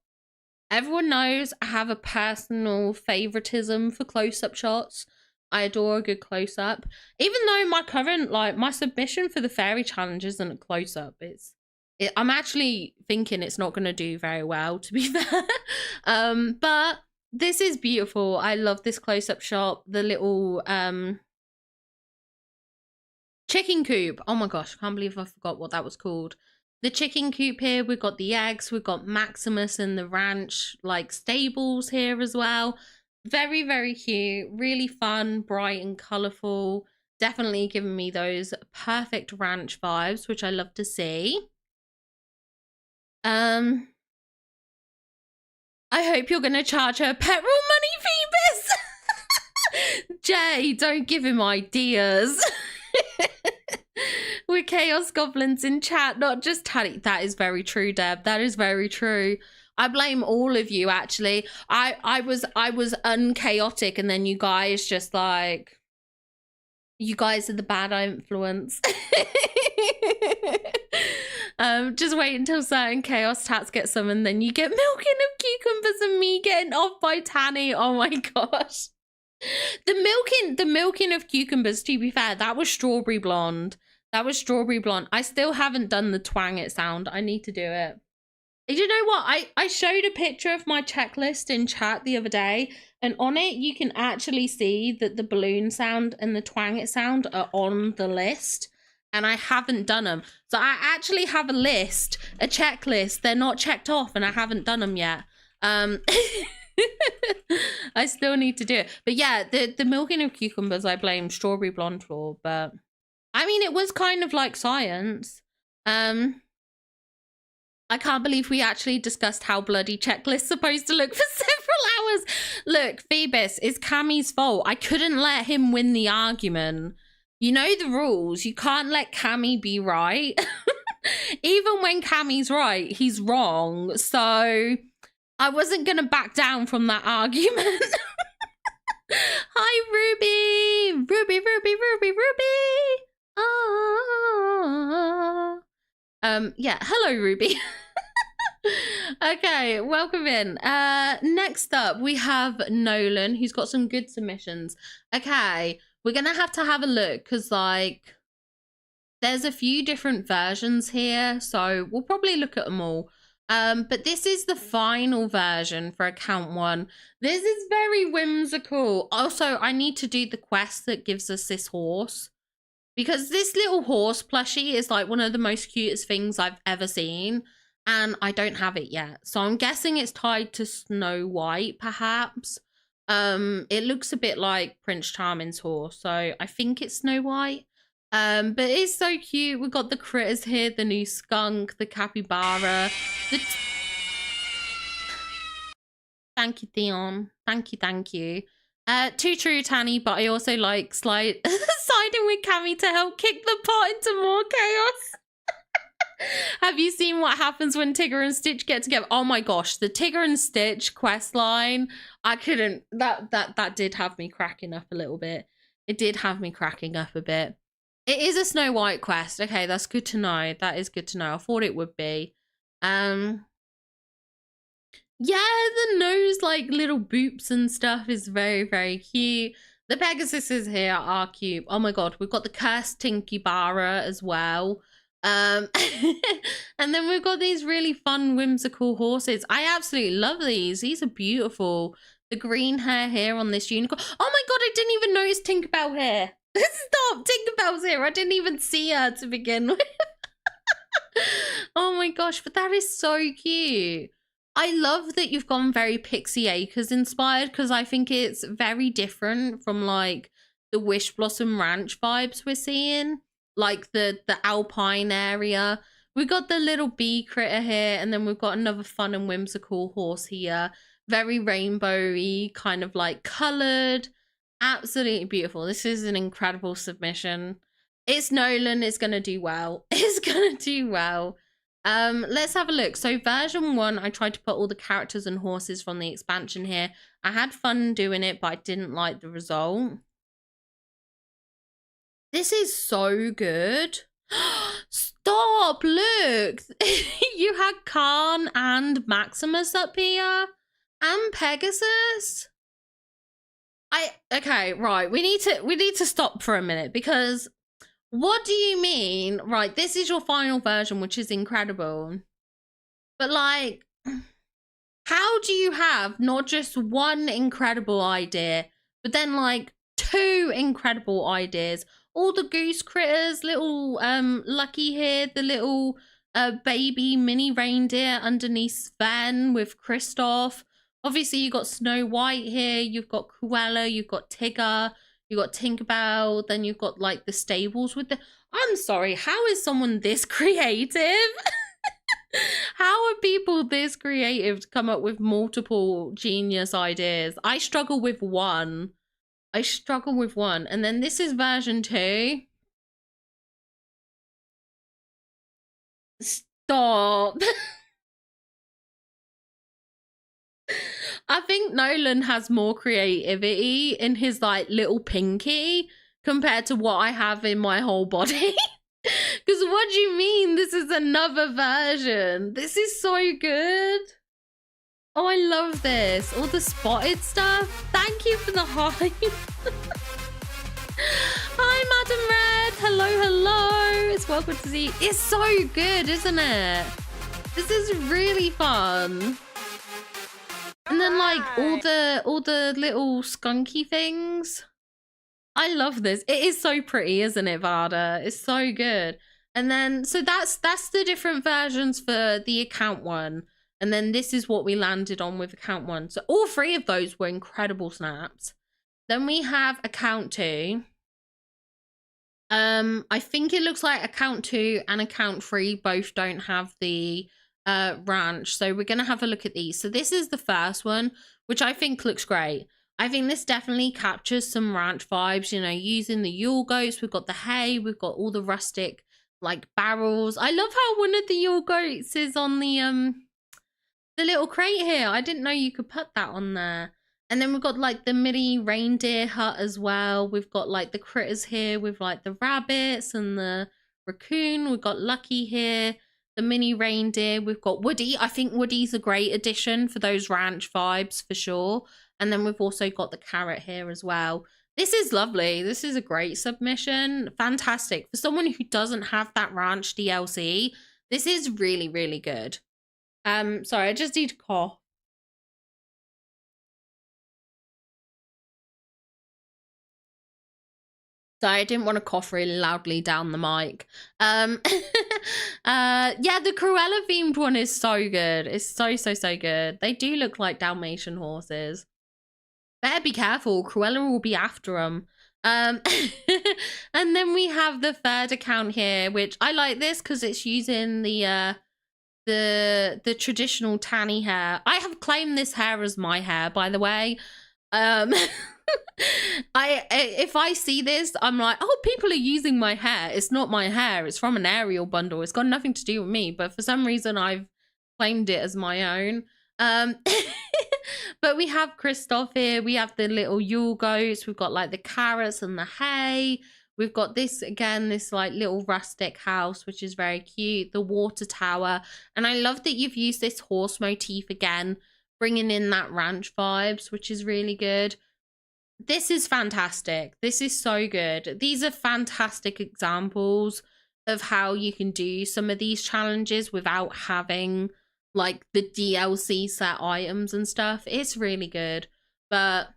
Everyone knows I have a personal favoritism for close-up shots. I adore a good close-up. Even though my current, like, my submission for the fairy challenge isn't a close-up. I'm actually thinking it's not going to do very well, to be fair. But this is beautiful. I love this close-up shot. The little chicken coop. Oh my gosh, I can't believe I forgot what that was called. The chicken coop here, we've got the eggs, we've got Maximus and the ranch like stables here as well. Very, very cute, really fun, bright and colourful. Definitely giving me those perfect ranch vibes, which I love to see. I hope you're gonna charge her petrol money, Phoebus. Jay, don't give him ideas. We're chaos goblins in chat, not just Taddy. That is very true, Deb. That is very true. I blame all of you, actually. I was unchaotic, and then you guys just like, you guys are the bad influence. Just wait until certain chaos tats get summoned, then you get milking of cucumbers and me getting off by Tanny. Oh my gosh. The milking of cucumbers, to be fair, that was strawberry blonde. That was strawberry blonde. I still haven't done the twang it sound. I need to do it. You know what? I showed a picture of my checklist in chat the other day, and on it you can actually see that the balloon sound and the twang it sound are on the list, and I haven't done them. So I actually have a list, a checklist. They're not checked off, and I haven't done them yet. I still need to do it. But yeah, the milking of cucumbers I blame strawberry blonde for, but I mean, it was kind of like science. I can't believe we actually discussed how bloody checklist's supposed to look for several hours. Look, Phoebus, it's Cammy's fault. I couldn't let him win the argument. You know the rules. You can't let Cammy be right. Even when Cammy's right, he's wrong. So I wasn't going to back down from that argument. Hi, Ruby. Ruby, Ruby, Ruby, Ruby. Oh. Yeah, hello, Ruby. Okay, welcome in. Next up, we have Nolan, who's got some good submissions. Okay, we're going to have a look, because, like, there's a few different versions here, so we'll probably look at them all. But this is the final version for account 1. This is very whimsical. Also, I need to do the quest that gives us this horse, because this little horse plushie is like one of the most cutest things I've ever seen, and I don't have it yet. So I'm guessing it's tied to Snow White, perhaps. It looks a bit like Prince Charming's horse, so I think it's Snow White. But it's so cute. We've got the critters here, the new skunk, the capybara. Thank you, Theon. Thank you. Too true, Tanny, but I also like siding with Cammy to help kick the pot into more chaos. Have you seen what happens when Tigger and Stitch get together? Oh my gosh, the Tigger and Stitch quest line. I couldn't, that did have me cracking up a little bit. It did have me cracking up a bit. It is a Snow White quest. Okay, that's good to know. That is good to know. I thought it would be. Yeah, the nose, like, little boops and stuff is very, very cute. The Pegasuses here are cute. Oh my god, we've got the cursed Tinkybara as well. And then we've got these really fun, whimsical horses. I absolutely love these. These are beautiful. The green hair here on this unicorn. Oh my god, I didn't even notice Tinkerbell here. Stop, Tinkerbell's here. I didn't even see her to begin with. Oh my gosh, but that is so cute. I love that you've gone very Pixie Acres inspired, because I think it's very different from like the Wish Blossom Ranch vibes we're seeing, like the alpine area. We've got the little bee critter here, and then we've got another fun and whimsical horse here. Very rainbowy, kind of like coloured. Absolutely beautiful. This is an incredible submission. It's Nolan. It's going to do well. It's going to do well. Let's have a look. So version 1, I tried to put all the characters and horses from the expansion here. I had fun doing it, but I didn't like the result. This is so good. Stop, look. You had Khan and Maximus up here. And Pegasus? Okay, right. We need to stop for a minute, because what do you mean? Right, this is your final version, which is incredible. But like, how do you have not just one incredible idea, but then like 2 incredible ideas? All the goose critters, little Lucky here, the little baby mini reindeer underneath Sven with Kristoff. Obviously, you got Snow White here, you've got Cruella, you've got Tigger, you've got Tinkerbell, then you've got like the stables with the... I'm sorry, how is someone this creative? How are people this creative to come up with multiple genius ideas? I struggle with one. And then this is version 2. Stop. I think Nolan has more creativity in his like little pinky compared to what I have in my whole body. Because what do you mean this is another version? This is so good. Oh, I love this. All the spotted stuff. Thank you for the hype. Hi, Madam Red. Hello, hello. It's welcome to see you. It's so good, isn't it? This is really fun. And then like all the little skunky things. I love this. It is so pretty, isn't it, Vada? It's so good. And then so that's the different versions for the account one. And then this is what we landed on with account 1. So all 3 of those were incredible snaps. Then we have account 2. I think it looks like account 2 and account 3 both don't have the ranch. So we're going to have a look at these. So this is the first one, which I think looks great. I think this definitely captures some ranch vibes, you know, using the Yule goats. We've got the hay. We've got all the rustic like barrels. I love how one of the Yule goats is on the little crate here. I didn't know you could put that on there. And then we've got like the mini reindeer hut as well. We've got like the critters here with like the rabbits and the raccoon. We've got Lucky here, the mini reindeer. We've got Woody. I think Woody's a great addition for those ranch vibes for sure. And then we've also got the carrot here as well. This is lovely. This is a great submission. Fantastic. For someone who doesn't have that ranch DLC, this is really, really good. Sorry, I just need to cough. Sorry, I didn't want to cough really loudly down the mic. Yeah, the Cruella themed one is so good. It's so good. They do look like Dalmatian horses. Better be careful. Cruella will be after them. And then we have the third account here, which I like this because it's using the traditional tanny hair. I have claimed this hair as my hair, by the way. If I see this, I'm like, oh, people are using my hair. It's not my hair. It's from an Ariel bundle. It's got nothing to do with me. But for some reason, I've claimed it as my own. But we have Kristoff here. We have the little Yule goats. We've got like the carrots and the hay. We've got this, again, this like little rustic house, which is very cute. The water tower. And I love that you've used this horse motif again, bringing in that ranch vibes, which is really good. This is fantastic. This is so good. These are fantastic examples of how you can do some of these challenges without having like the DLC set items and stuff. It's really good. But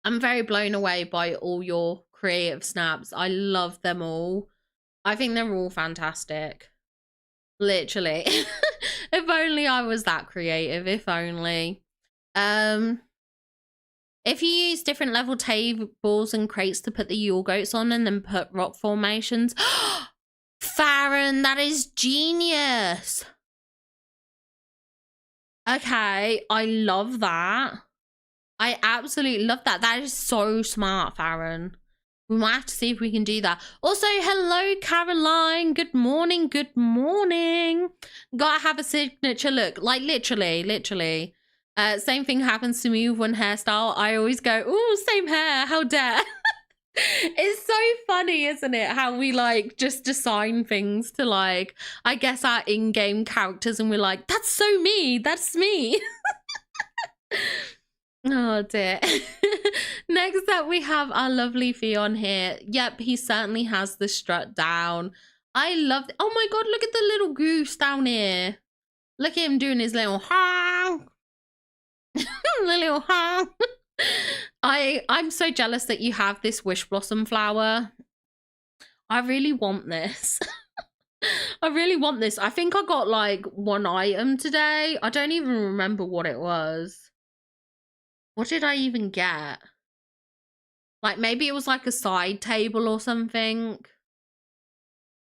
I'm very blown away by all your creative snaps. I love them all. I think they're all fantastic. Literally. If only I was that creative. If only. If you use different level tables and crates to put the Yule goats on and then put rock formations. Farron, that is genius. Okay, I love that. I absolutely love that. That is so smart, Farron. We might have to see if we can do that. Also, hello, Caroline. Good morning. Good morning. Gotta have a signature look. Like, literally. Same thing happens to me with one hairstyle. I always go, ooh, same hair. How dare. It's so funny, isn't it? How we, like, just assign things to, like, I guess our in-game characters. And we're like, that's so me. That's me. Oh dear. Next up, we have our lovely Fion here. Yep, he certainly has the strut down. I love it. Oh my god, look at the little goose down here. Look at him doing his little honk. The little honk. I'm so jealous that you have this wish blossom flower. I really want this. I really want this. I think I got like one item today. I don't even remember what it was. What did I even get? Like maybe it was like a side table or something.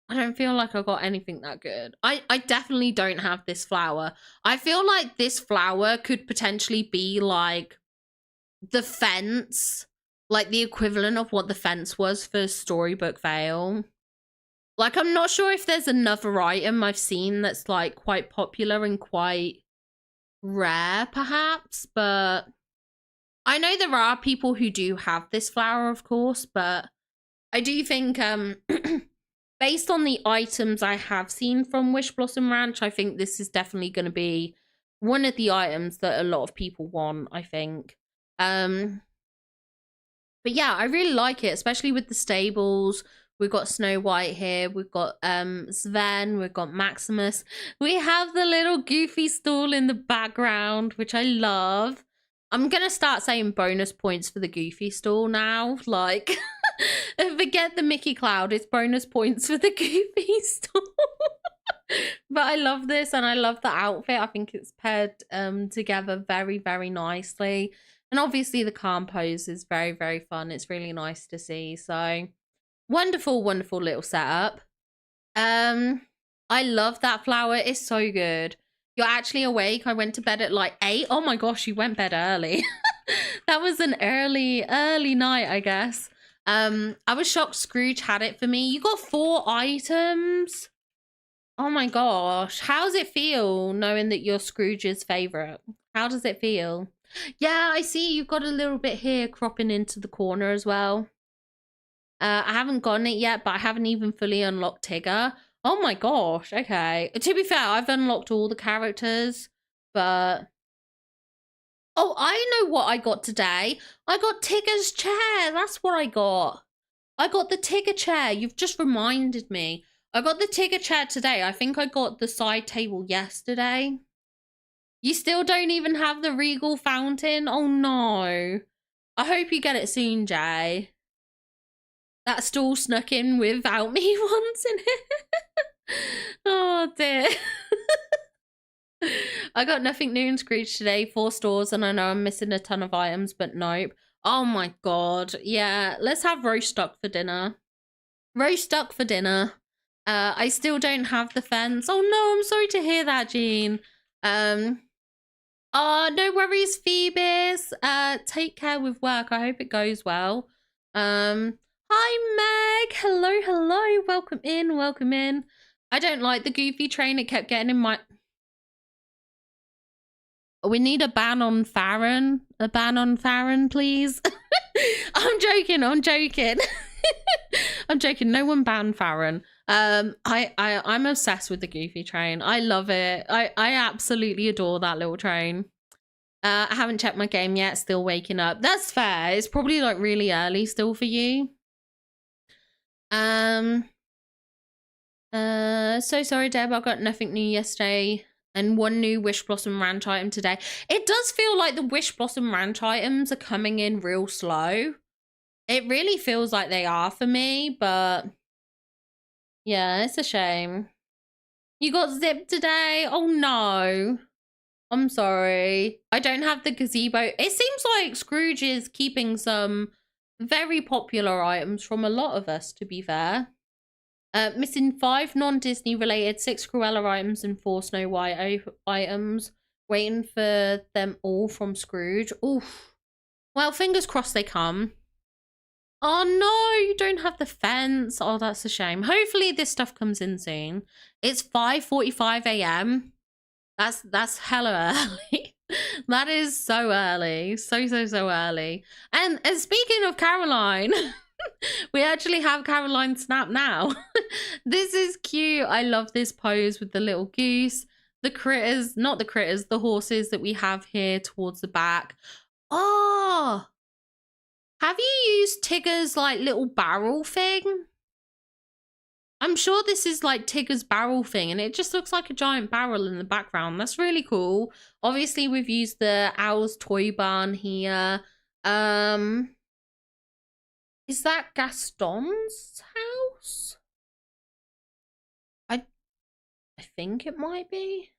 I don't feel like I got anything that good. I definitely don't have this flower. I feel like this flower could potentially be like the fence. Like the equivalent of what the fence was for Storybook Vale. Like, I'm not sure if there's another item I've seen that's, like, quite popular and quite rare, perhaps. But I know there are people who do have this flower, of course. But I do think, based on the items I have seen from Wish Blossom Ranch, I think this is definitely going to be one of the items that a lot of people want, I think. But yeah, I really like it, especially with the stables. We've got Snow White here. We've got Sven. We've got Maximus. We have the little goofy stool in the background, which I love. I'm going to start saying bonus points for the goofy stool now. Like, forget the Mickey Cloud. It's bonus points for the goofy stool. But I love this and I love the outfit. I think it's paired together very, very nicely. And obviously the calm pose is very, very fun. It's really nice to see. So... wonderful, wonderful little setup. I love that flower. It's so good. You're actually awake. I went to bed at like 8. Oh my gosh, you went bed early. That was an early night, I guess. I was shocked Scrooge had it for me. You got 4 items. Oh my gosh. How does it feel knowing that you're Scrooge's favorite? How does it feel? Yeah, I see you've got a little bit here cropping into the corner as well. I haven't gotten it yet, but I haven't even fully unlocked Tigger. Oh my gosh, okay. To be fair, I've unlocked all the characters, but... oh, I know what I got today. I got Tigger's chair. That's what I got. I got the Tigger chair. You've just reminded me. I got the Tigger chair today. I think I got the side table yesterday. You still don't even have the Regal fountain? Oh no. I hope you get it soon, Jay. That stool snuck in without me once in it. Oh dear. I got nothing new in Scrooge today. 4 stores and I know I'm missing a ton of items, but nope. Oh my god. Yeah, let's have roast duck for dinner. Roast duck for dinner. I still don't have the fence. Oh no, I'm sorry to hear that, Jean. Oh, no worries, Phoebus. Take care with work. I hope it goes well. Hi, Meg. Hello, hello. Welcome in, welcome in. I don't like the goofy train. It kept getting in my... we need a ban on Farron. A ban on Farron, please. I'm joking, I'm joking. I'm joking. No one ban Farron. I'm obsessed with the goofy train. I love it. I absolutely adore that little train. I haven't checked my game yet. Still waking up. That's fair. It's probably like really early still for you. So sorry, Deb. I got nothing new yesterday and 1 new Wish Blossom Ranch item today. It does feel like the Wish Blossom Ranch items are coming in real slow. It really feels like they are for me, but yeah, it's a shame. You got zipped today? Oh no. I'm sorry. I don't have the gazebo. It seems like Scrooge is keeping some very popular items from a lot of us, to be fair. Missing 5 non-Disney related, 6 Cruella items and 4 Snow White items. Waiting for them all from Scrooge. Oof. Well, fingers crossed they come. Oh no, you don't have the fence. Oh, that's a shame. Hopefully this stuff comes in soon. It's 5:45 a.m. That's hella early. That is so early. So early. And speaking of Caroline, we actually have Caroline Snap now. This is cute. I love this pose with the little goose. the critters, not the critters, the horses that we have here towards the back. Oh, have you used Tigger's like little barrel thing? I'm sure this is like Tigger's barrel thing, and it just looks like a giant barrel in the background. That's really cool. Obviously, we've used the Owl's Toy Barn here. Is that Gaston's house? I think it might be.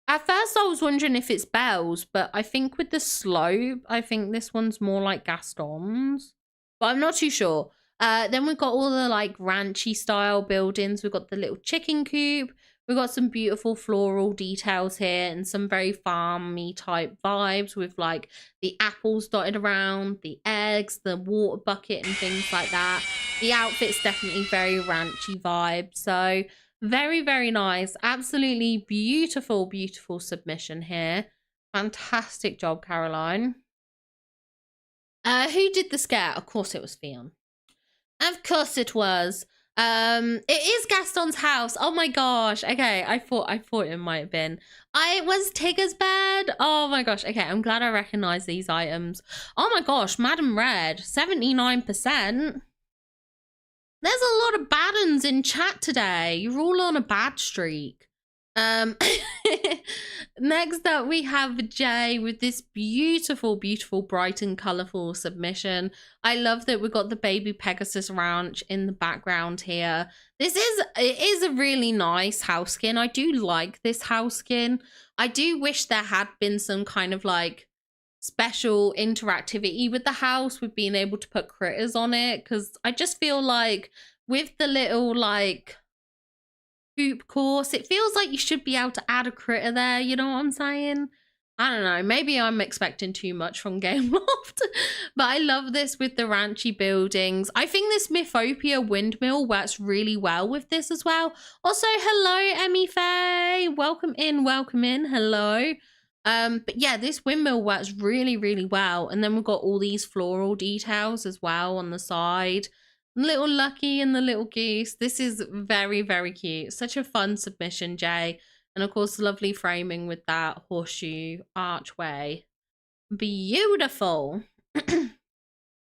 At first, I was wondering if it's Belle's, but I think with the slope, I think this one's more like Gaston's. But I'm not too sure. Then we've got all the like ranchy style buildings. We've got the little chicken coop. We've got some beautiful floral details here and some very farmy type vibes with like the apples dotted around, the eggs, the water bucket and things like that. The outfit's definitely very ranchy vibe. So very, very nice. Absolutely beautiful, beautiful submission here. Fantastic job, Caroline. Who did the scare? Of course it was Fion. Of course it was. It is Gaston's house. Oh my gosh. Okay, I thought it might have been. It was Tigger's bed. Oh my gosh. Okay, I'm glad I recognize these items. Oh my gosh, Madam Red, 79%. There's a lot of bad uns in chat today. You're all on a bad streak. Next up we have Jay with this beautiful, beautiful, bright and colorful submission. I love that we've got the baby Pegasus Ranch in the background here. It is a really nice house skin. I do like this house skin. I do wish there had been some kind of like special interactivity with the house, with being able to put critters on it, because I just feel like with the little like coop course, it feels like you should be able to add a critter there, you know what I'm saying? I don't know, maybe I'm expecting too much from Gameloft, but I love this with the ranchy buildings. I think this Mythopia windmill works really well with this as well. Also, hello Emmy Faye, welcome in, hello. But yeah, this windmill works really, really well. And then we've got all these floral details as well on the side. Little Lucky and the little goose. This is very, very cute. Such a fun submission, Jay. And of course, lovely framing with that horseshoe archway. Beautiful.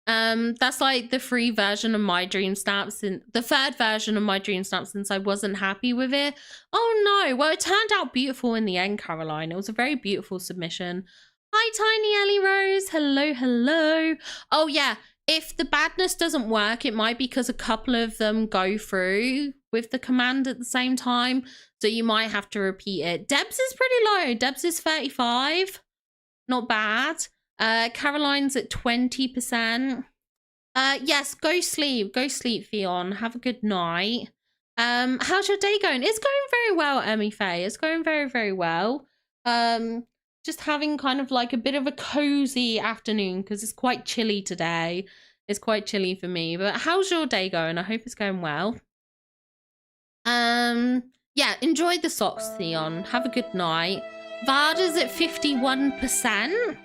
That's like the free version of my dream snaps, and the third version of my dream snap since I wasn't happy with it. Oh no, well it turned out beautiful in the end, Caroline. It was a very beautiful submission. Hi Tiny Ellie Rose, hello. Oh yeah, if the badness doesn't work, it might be because a couple of them go through with the command at the same time, so you might have to repeat it. Debs is pretty low. Debs is 35, not bad. Caroline's at 20%. Yes, go sleep, Fion. Have a good night. How's your day going? It's going very well, Emmy Faye. It's going very, very well. Just having kind of like a bit of a cozy afternoon because it's quite chilly today. It's quite chilly for me. But how's your day going? I hope it's going well. Yeah, enjoy the socks, Theon. Have a good night. Varda's at 51%.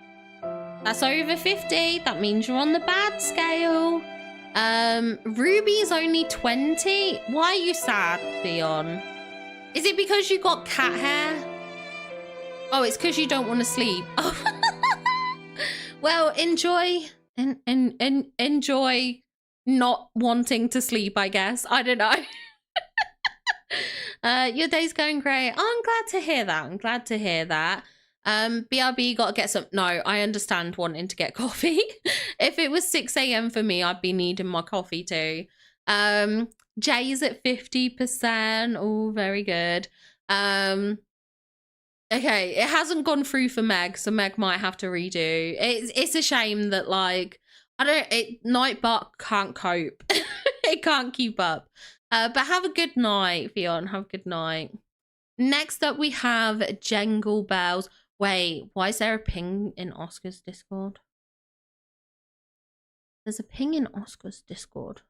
That's over 50. That means you're on the bad scale. Ruby's only 20. Why are you sad, Theon? Is it because you got cat hair? Oh, it's because you don't want to sleep. Oh. Well, enjoy enjoy not wanting to sleep, I guess. I don't know. Your day's going great. Oh, I'm glad to hear that. I'm glad to hear that. BRB, got to get some. No, I understand wanting to get coffee. If it was 6 a.m. for me, I'd be needing my coffee too. Jay's at 50%. Oh, very good. Okay, it hasn't gone through for Meg, so Meg might have to redo. It's a shame that like Nightbot can't cope. It can't keep up. But have a good night, Fion. Have a good night. Next up, we have Jingle Bells. Wait, why is there a ping in Oscar's Discord? There's a ping in Oscar's Discord.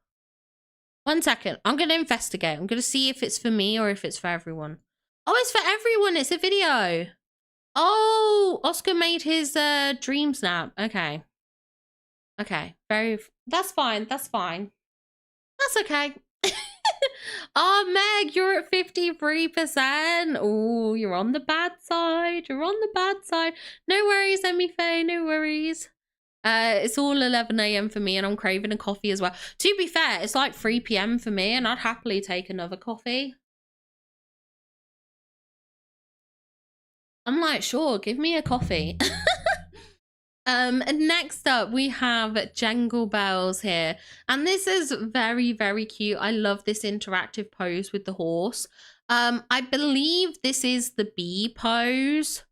1 second. I'm going to investigate. I'm going to see if it's for me or if it's for everyone. Oh, it's for everyone. It's a video. Oh, Oscar made his dream snap. Okay. Okay. That's fine. That's fine. That's okay. Oh, Meg, you're at 53%. Oh, you're on the bad side. You're on the bad side. No worries, Emmy Faye, no worries. It's all 11 a.m. for me and I'm craving a coffee as well. To be fair, it's like 3 p.m. for me and I'd happily take another coffee. I'm like, sure, give me a coffee. And next up we have Jangle Bells here. And this is very, very cute. I love this interactive pose with the horse. I believe this is the bee pose.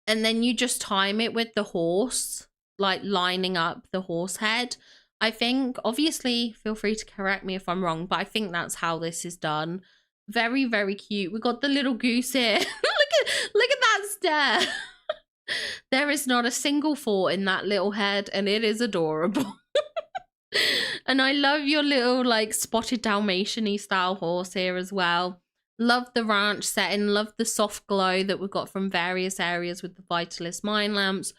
And then you just time it with the horse, like lining up the horse head. I think, obviously, feel free to correct me if I'm wrong, but I think that's how this is done. Very, very cute. We got the little goose here. look at that stare. There is not a single fault in that little head, and it is adorable. And I love your little, like, spotted Dalmatian-y style horse here as well. Love the ranch setting. Love the soft glow that we've got from various areas with the Vitalist mine lamps.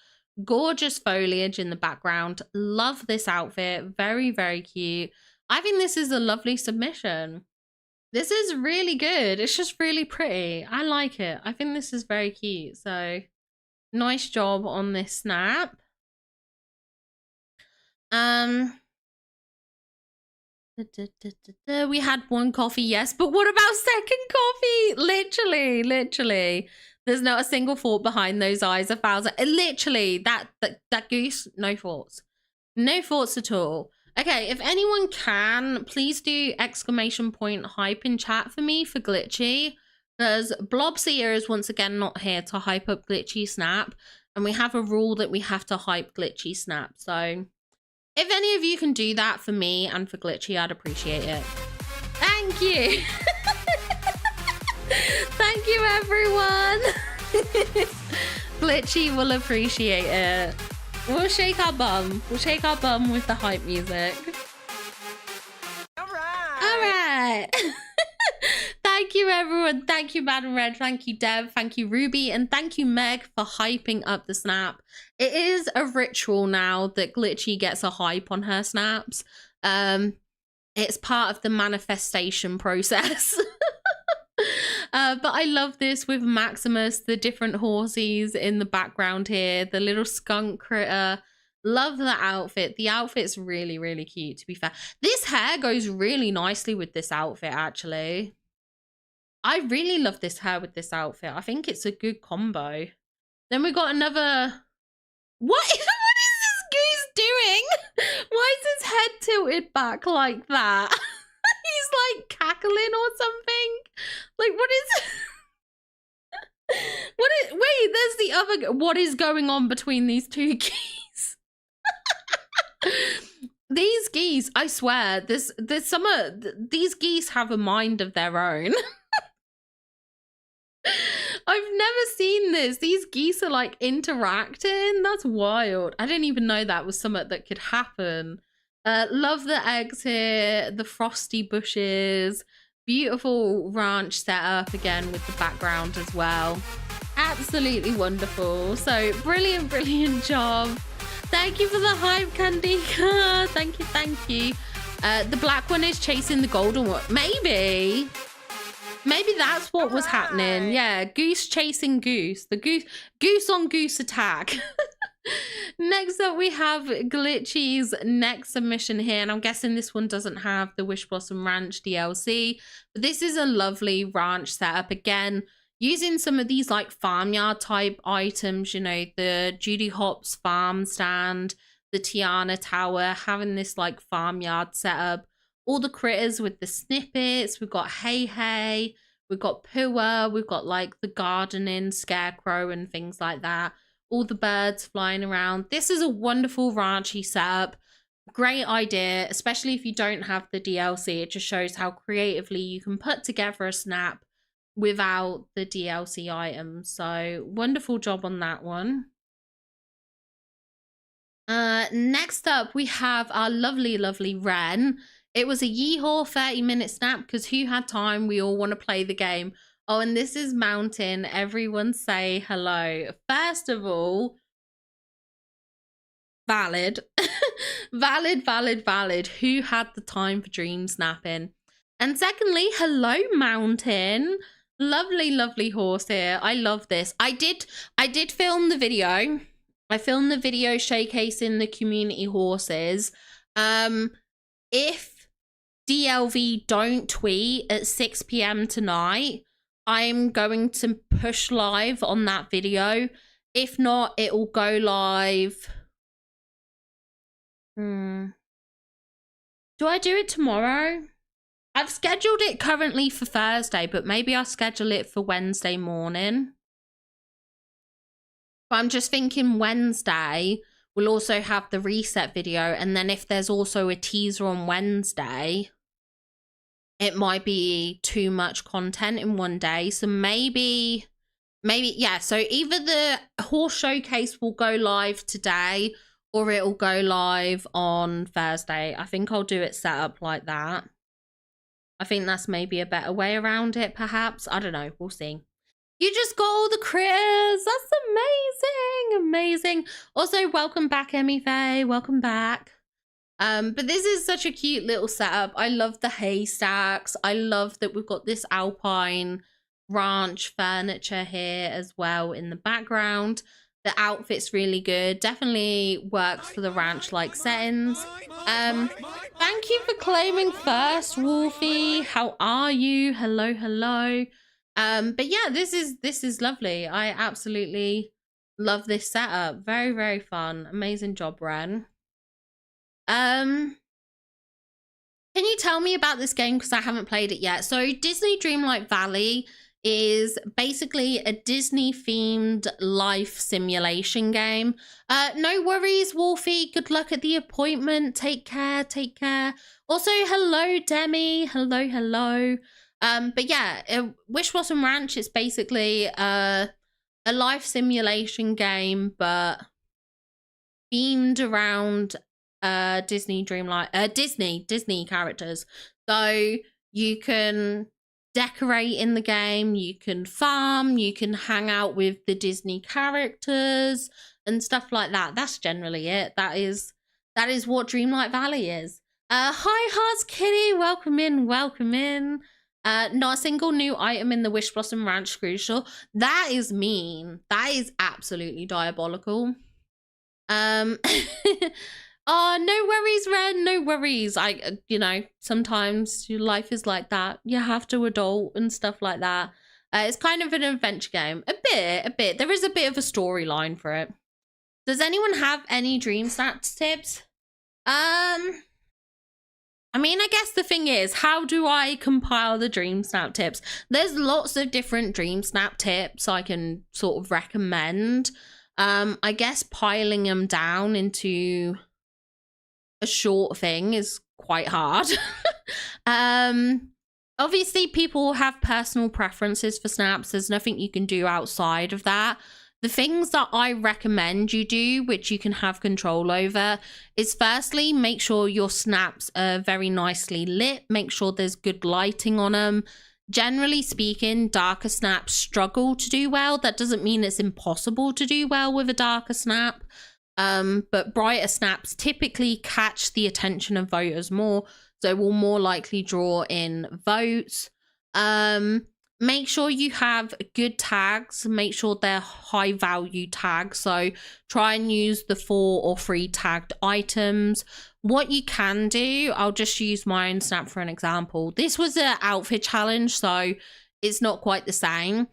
Gorgeous foliage in the background. Love this outfit. Very, very cute. I think this is a lovely submission. This is really good. It's just really pretty. I like it. I think this is very cute. So nice job on this snap. We had one coffee, yes, but what about second coffee? Literally. There's not a single fault behind those eyes. 1,000. Literally, that goose, no faults. No faults at all. Okay, if anyone can, please do exclamation point hype in chat for me for Glitchy. Because Blobseer is once again not here to hype up Glitchy Snap. And we have a rule that we have to hype Glitchy Snap. So if any of you can do that for me and for Glitchy, I'd appreciate it. Thank you. Thank you, everyone. Glitchy will appreciate it. We'll shake our bum. We'll shake our bum with the hype music. All right. Thank you, everyone. Thank you, Madam Red. Thank you, Dev. Thank you, Ruby. And thank you, Meg, for hyping up the snap. It is a ritual now that Glitchy gets a hype on her snaps. It's part of the manifestation process. But I love this with Maximus, the different horsies in the background here, the little skunk critter. Love the outfit. The outfit's really, really cute, to be fair. This hair goes really nicely with this outfit, actually. I really love this hair with this outfit. I think it's a good combo. Then we got another... What is this goose doing? Why is his head tilted back like that? He's like cackling or something. Like, what is... Wait, there's the other... What is going on between these two geese? These geese, I swear, there's these geese have a mind of their own. I've never seen this. These geese are like interacting. That's wild. I didn't even know that was something that could happen. Love the eggs here, the frosty bushes, beautiful ranch setup again with the background as well. Absolutely wonderful. So brilliant job. Thank you for the hype, Candika. Thank you. The black one is chasing the golden one. Maybe that's what was happening. Yeah, goose chasing goose. The goose on goose attack. Next up, we have Glitchy's next submission here. And I'm guessing this one doesn't have the Wish Blossom Ranch DLC. But this is a lovely ranch setup. Again, using some of these like farmyard type items, you know, the Judy Hopps farm stand, the Tiana Tower, having this like farmyard setup. All the critters with the snippets. We've got Hey, we've got Pua, we've got like the gardening scarecrow and things like that. All the birds flying around. This is a wonderful ranchy setup. Great idea, especially if you don't have the DLC. It just shows how creatively you can put together a snap without the DLC items. So wonderful job on that one. Next up, we have our lovely Wren. It was a yeehaw 30-minute snap because who had time? We all want to play the game. Oh, and this is Mountain. Everyone say hello. First of all, valid. valid. Who had the time for dream snapping? And secondly, hello, Mountain. Lovely, lovely horse here. I love this. I did film the video. I filmed the video showcasing the community horses. If DLV don't tweet at 6 p.m. tonight, I'm going to push live on that video. If not, it will go live. Do I do it tomorrow? I've scheduled it currently for Thursday, but maybe I'll schedule it for Wednesday morning. But I'm just thinking Wednesday, we'll also have the reset video. And then if there's also a teaser on Wednesday, it might be too much content in one day. So maybe, yeah. So either the horse showcase will go live today or it'll go live on Thursday. I think I'll do it set up like that. I think that's maybe a better way around it, perhaps. I don't know. We'll see. You just got all the critters. That's amazing. Amazing. Also, welcome back, Emmy Faye. Welcome back. But this is such a cute little setup. I love the haystacks. I love that we've got this alpine ranch furniture here as well in the background. The outfit's really good. Definitely works for the ranch-like settings. Thank you for claiming first, Wolfie. How are you? Hello, hello. But yeah, this is lovely. I absolutely love this setup. Very, very fun. Amazing job, Ren. Can you tell me about this game, because I haven't played it yet? So Disney Dreamlight Valley is basically a Disney themed life simulation game. No worries, Wolfie. Good luck at the appointment. Take care. Take care. Also, hello, Demi. Hello, hello. But yeah, Wish Blossom Ranch is basically a life simulation game, but themed around Disney Dreamlight, Disney characters. So you can decorate in the game, you can farm, you can hang out with the Disney characters and stuff like that. That's generally it. That is what Dreamlight Valley is. Hi Hearts Kitty, welcome in, welcome in. Not a single new item in the Wish Blossom Ranch crucial. That is mean. That is absolutely diabolical. Oh, no worries, Ren. No worries. You know, sometimes your life is like that. You have to adult and stuff like that. It's kind of an adventure game. A bit. There is a bit of a storyline for it. Does anyone have any Dream Snaps tips? I mean, I guess the thing is, how do I compile the Dream Snap tips? There's lots of different Dream Snap tips I can sort of recommend. I guess piling them down into a short thing is quite hard. Obviously people have personal preferences for snaps. There's nothing you can do outside of that. The things that I recommend you do, which you can have control over, is firstly, make sure your snaps are very nicely lit. Make sure there's good lighting on them. Generally speaking, darker snaps struggle to do well. That doesn't mean it's impossible to do well with a darker snap. But brighter snaps typically catch the attention of voters more, so will more likely draw in votes. Make sure you have good tags. Make sure they're high value tags. So try and use the 4 or 3 tagged items. What you can do, I'll just use my own snap for an example. This was an outfit challenge, so it's not quite the same.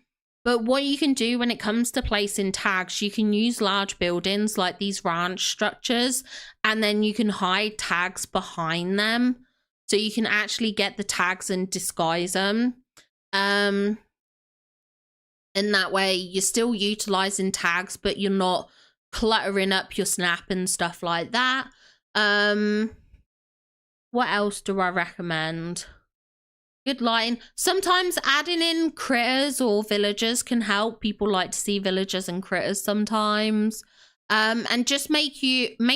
But what you can do when it comes to placing tags, you can use large buildings like these ranch structures, and then you can hide tags behind them. So you can actually get the tags and disguise them. And that way you're still utilizing tags, but you're not cluttering up your snap and stuff like that. What else do I recommend? Good lighting. Sometimes adding in critters or villagers can help. People like to see villagers and critters sometimes. And just make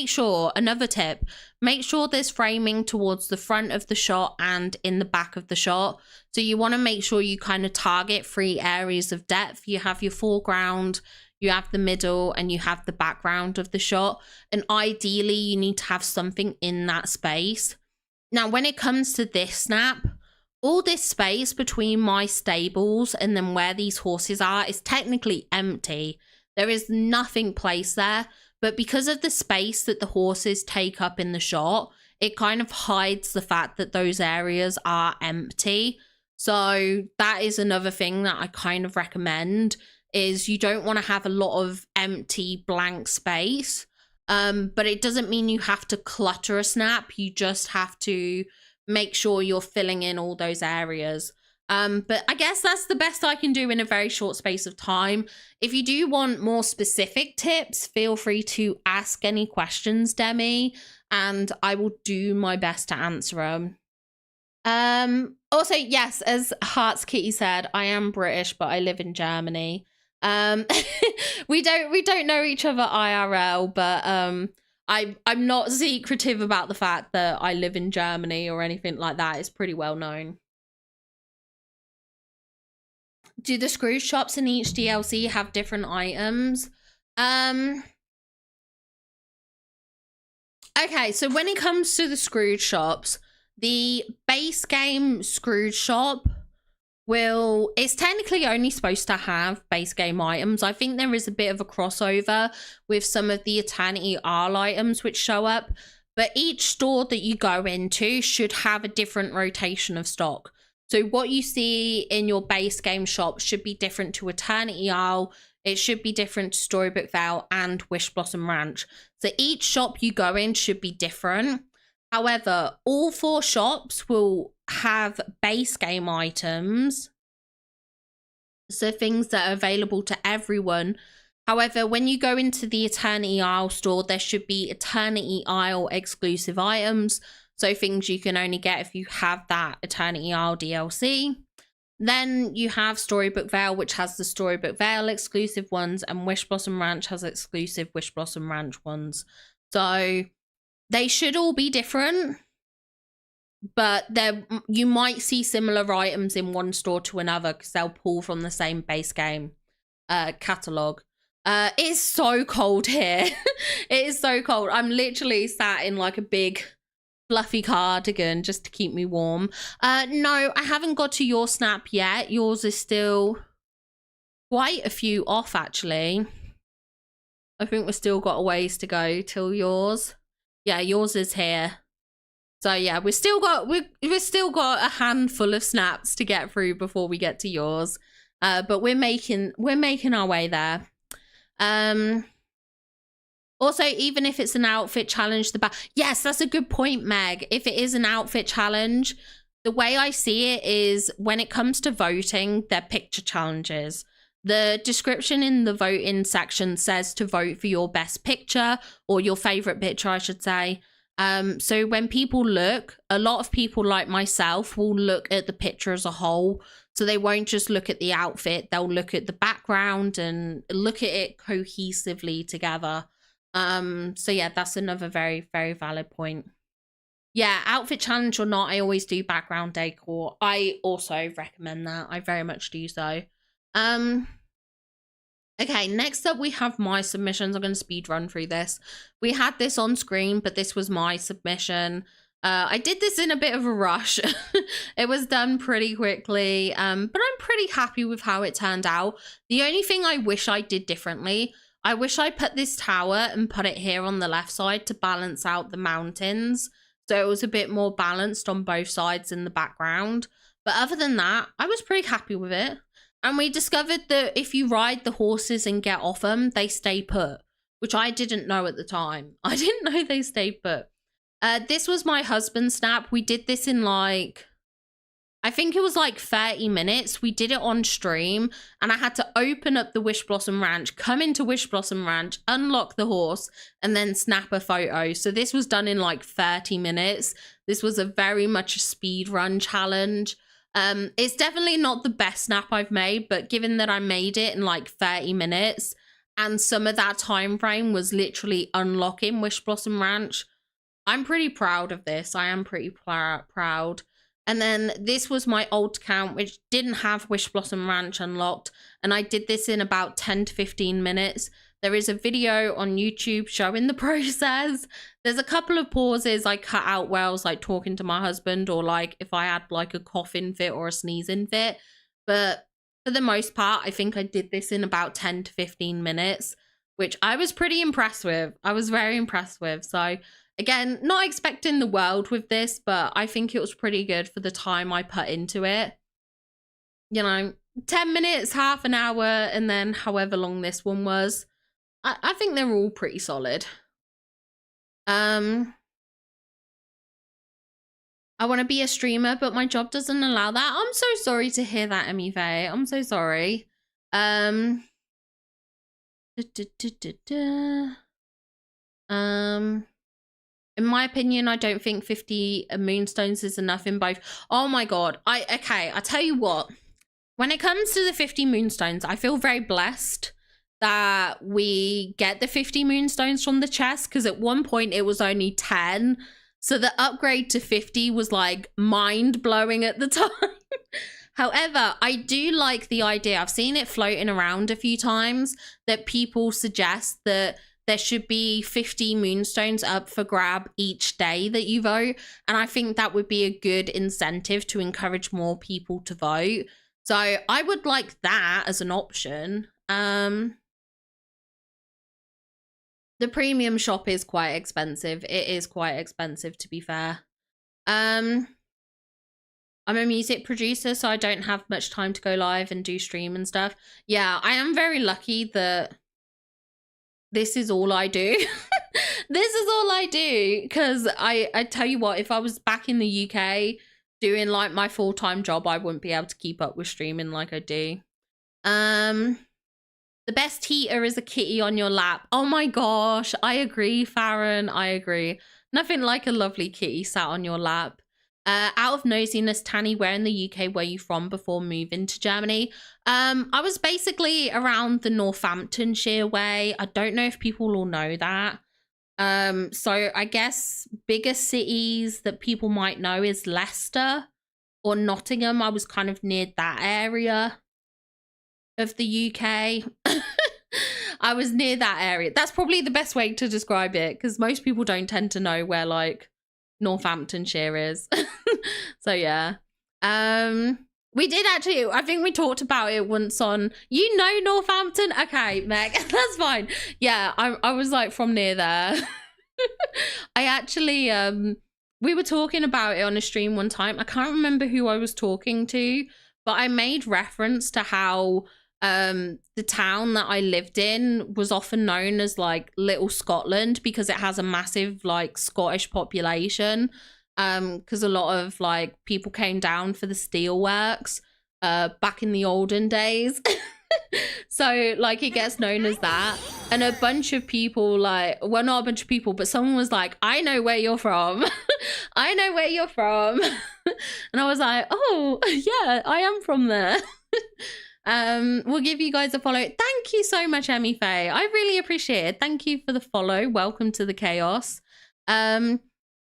sure, another tip, make sure there's framing towards the front of the shot and in the back of the shot. So you want to make sure you kind of target 3 areas of depth. You have your foreground, you have the middle, and you have the background of the shot. And ideally, you need to have something in that space. Now, when it comes to this snap, all this space between my stables and then where these horses are is technically empty. There is nothing placed there, but because of the space that the horses take up in the shot, it kind of hides the fact that those areas are empty. So that is another thing that I kind of recommend, is you don't want to have a lot of empty blank space. But it doesn't mean you have to clutter a snap. You just have to make sure you're filling in all those areas. But I guess that's the best I can do in a very short space of time. If you do want more specific tips, feel free to ask any questions, Demi, and I will do my best to answer them. Also, yes, as Hearts Kitty said, I am British, but I live in Germany. We don't know each other IRL, but I'm not secretive about the fact that I live in Germany or anything like that. It's pretty well known. Do the Scrooge shops in each DLC have different items? Okay, so when it comes to the Scrooge shops, the base game Scrooge shop it's technically only supposed to have base game items. I think there is a bit of a crossover with some of the Eternity Isle items which show up, but each store that you go into should have a different rotation of stock. So what you see in your base game shop should be different to Eternity Isle. It should be different to Storybook Vale and Wish Blossom Ranch. So each shop you go in should be different. However, all 4 shops will have base game items, so things that are available to everyone. However, when you go into the Eternity Isle store, there should be Eternity Isle exclusive items, so things you can only get if you have that Eternity Isle DLC. Then you have Storybook Vale, which has the Storybook Vale exclusive ones, and Wish Blossom Ranch has exclusive Wish Blossom Ranch ones. So they should all be different, but you might see similar items in one store to another because they'll pull from the same base game catalog. It's so cold here. It is so cold. I'm literally sat in like a big fluffy cardigan just to keep me warm. No, I haven't got to your snap yet. Yours is still quite a few off, actually. I think we've still got a ways to go till yours. Yeah, yours is here. So yeah, we've still got a handful of snaps to get through before we get to yours. But we're making our way there. Also, even if it's an outfit challenge, yes, that's a good point, Meg. If it is an outfit challenge, the way I see it is when it comes to voting, they're picture challenges. The description in the voting section says to vote for your best picture, or your favorite picture, I should say. So when people look, a lot of people like myself will look at the picture as a whole. So they won't just look at the outfit, they'll look at the background and look at it cohesively together. So yeah, that's another very, very valid point. Yeah, outfit challenge or not, I always do background decor. I also recommend that. I very much do so. Okay, next up we have my submissions. I'm going to speed run through this. We had this on screen, but this was my submission. I did this in a bit of a rush. It was done pretty quickly, but I'm pretty happy with how it turned out. The only thing I wish I did differently, I wish I put this tower and put it here on the left side to balance out the mountains. So it was a bit more balanced on both sides in the background. But other than that, I was pretty happy with it. And we discovered that if you ride the horses and get off them, they stay put, which I didn't know at the time. I didn't know they stayed put. This was my husband's snap. We did this in like, I think it was like 30 minutes. We did it on stream and I had to open up the Wish Blossom Ranch, come into Wish Blossom Ranch, unlock the horse, and then snap a photo. So this was done in like 30 minutes. This was a very much a speed run challenge. It's definitely not the best snap I've made, but given that I made it in like 30 minutes and some of that time frame was literally unlocking Wish Blossom Ranch, I'm pretty proud of this. I am pretty proud. And then this was my old account, which didn't have Wish Blossom Ranch unlocked. And I did this in about 10 to 15 minutes. There is a video on YouTube showing the process. There's a couple of pauses I cut out where I was like talking to my husband, or like if I had like a coughing fit or a sneezing fit. But for the most part, I think I did this in about 10 to 15 minutes, which I was pretty impressed with. I was very impressed with. So again, not expecting the world with this, but I think it was pretty good for the time I put into it. You know, 10 minutes, half an hour, and then however long this one was. I think they're all pretty solid. I want to be a streamer, but my job doesn't allow that. I'm so sorry to hear that, EmmiBouquet. I'm so sorry. In my opinion, I don't think 50 moonstones is enough in both. Oh my god. Okay, I tell you what. When it comes to the 50 moonstones, I feel very blessed that we get the 50 moonstones from the chest, because at one point it was only 10. So the upgrade to 50 was like mind-blowing at the time. However, I do like the idea. I've seen it floating around a few times that people suggest that there should be 50 moonstones up for grab each day that you vote. And I think that would be a good incentive to encourage more people to vote. So I would like that as an option. The premium shop is quite expensive. It is quite expensive, to be fair. I'm a music producer, so I don't have much time to go live and do stream and stuff. Yeah, I am very lucky that this is all I do. This is all I do, because I tell you what, if I was back in the UK doing like my full-time job, I wouldn't be able to keep up with streaming like I do. The best heater is a kitty on your lap. Oh my gosh, I agree, Farron. I agree. Nothing like a lovely kitty sat on your lap. Out of nosiness, Tanny, where in the UK were you from before moving to Germany? I was basically around the Northamptonshire way. I don't know if people all know that. So I guess bigger cities that people might know is Leicester or Nottingham. I was kind of near that area of the UK. I was near that area. That's probably the best way to describe it, because most people don't tend to know where like Northamptonshire is. So yeah. We did actually, I think we talked about it once on, you know, Northampton. Okay, Meg, that's fine. Yeah, I was like from near there. I actually we were talking about it on a stream one time. I can't remember who I was talking to, but I made reference to how the town that I lived in was often known as like Little Scotland, because it has a massive like Scottish population, because a lot of like people came down for the steelworks back in the olden days. So like it gets known as that, and a bunch of people, like, well, not a bunch of people, but someone was like, I know where you're from. I know where you're from. And I was like, oh yeah, I am from there. We'll give you guys a follow. Thank you so much, EmmiBouquet. I really appreciate it. Thank you for the follow. Welcome to the chaos.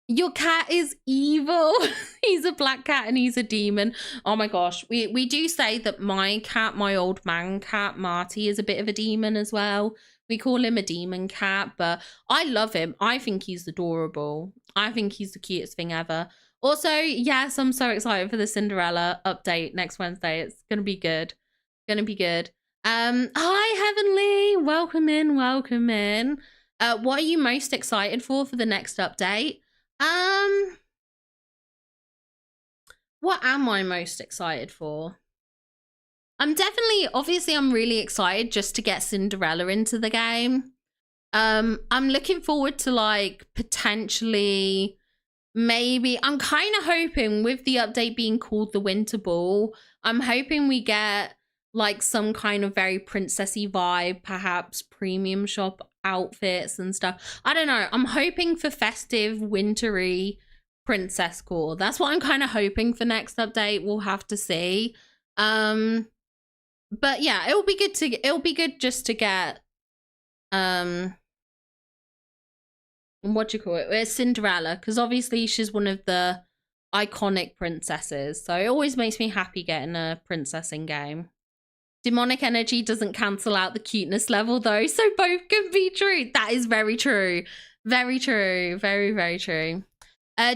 Your cat is evil. He's a black cat and he's a demon. Oh my gosh. We do say that my cat, my old man cat, Marty, is a bit of a demon as well. We call him a demon cat, but I love him. I think he's adorable. I think he's the cutest thing ever. Also, yes, I'm so excited for the Cinderella update next Wednesday. It's going to be good. Gonna be good. Hi Heavenly, welcome in, welcome in. What are you most excited for the next update? What am I most excited for? Obviously I'm really excited just to get Cinderella into the game. I'm looking forward to like potentially, maybe, I'm kind of hoping with the update being called the Winter Ball, I'm hoping we get like some kind of very princessy vibe, perhaps premium shop outfits and stuff. I don't know. I'm hoping for festive, wintry princess core. That's what I'm kind of hoping for next update. We'll have to see. But yeah, it'll be good just to get what do you call it? It's Cinderella, because obviously she's one of the iconic princesses. So it always makes me happy getting a princess in game. Demonic energy doesn't cancel out the cuteness level though, so both can be true. That is very true. Very true. Very, very true.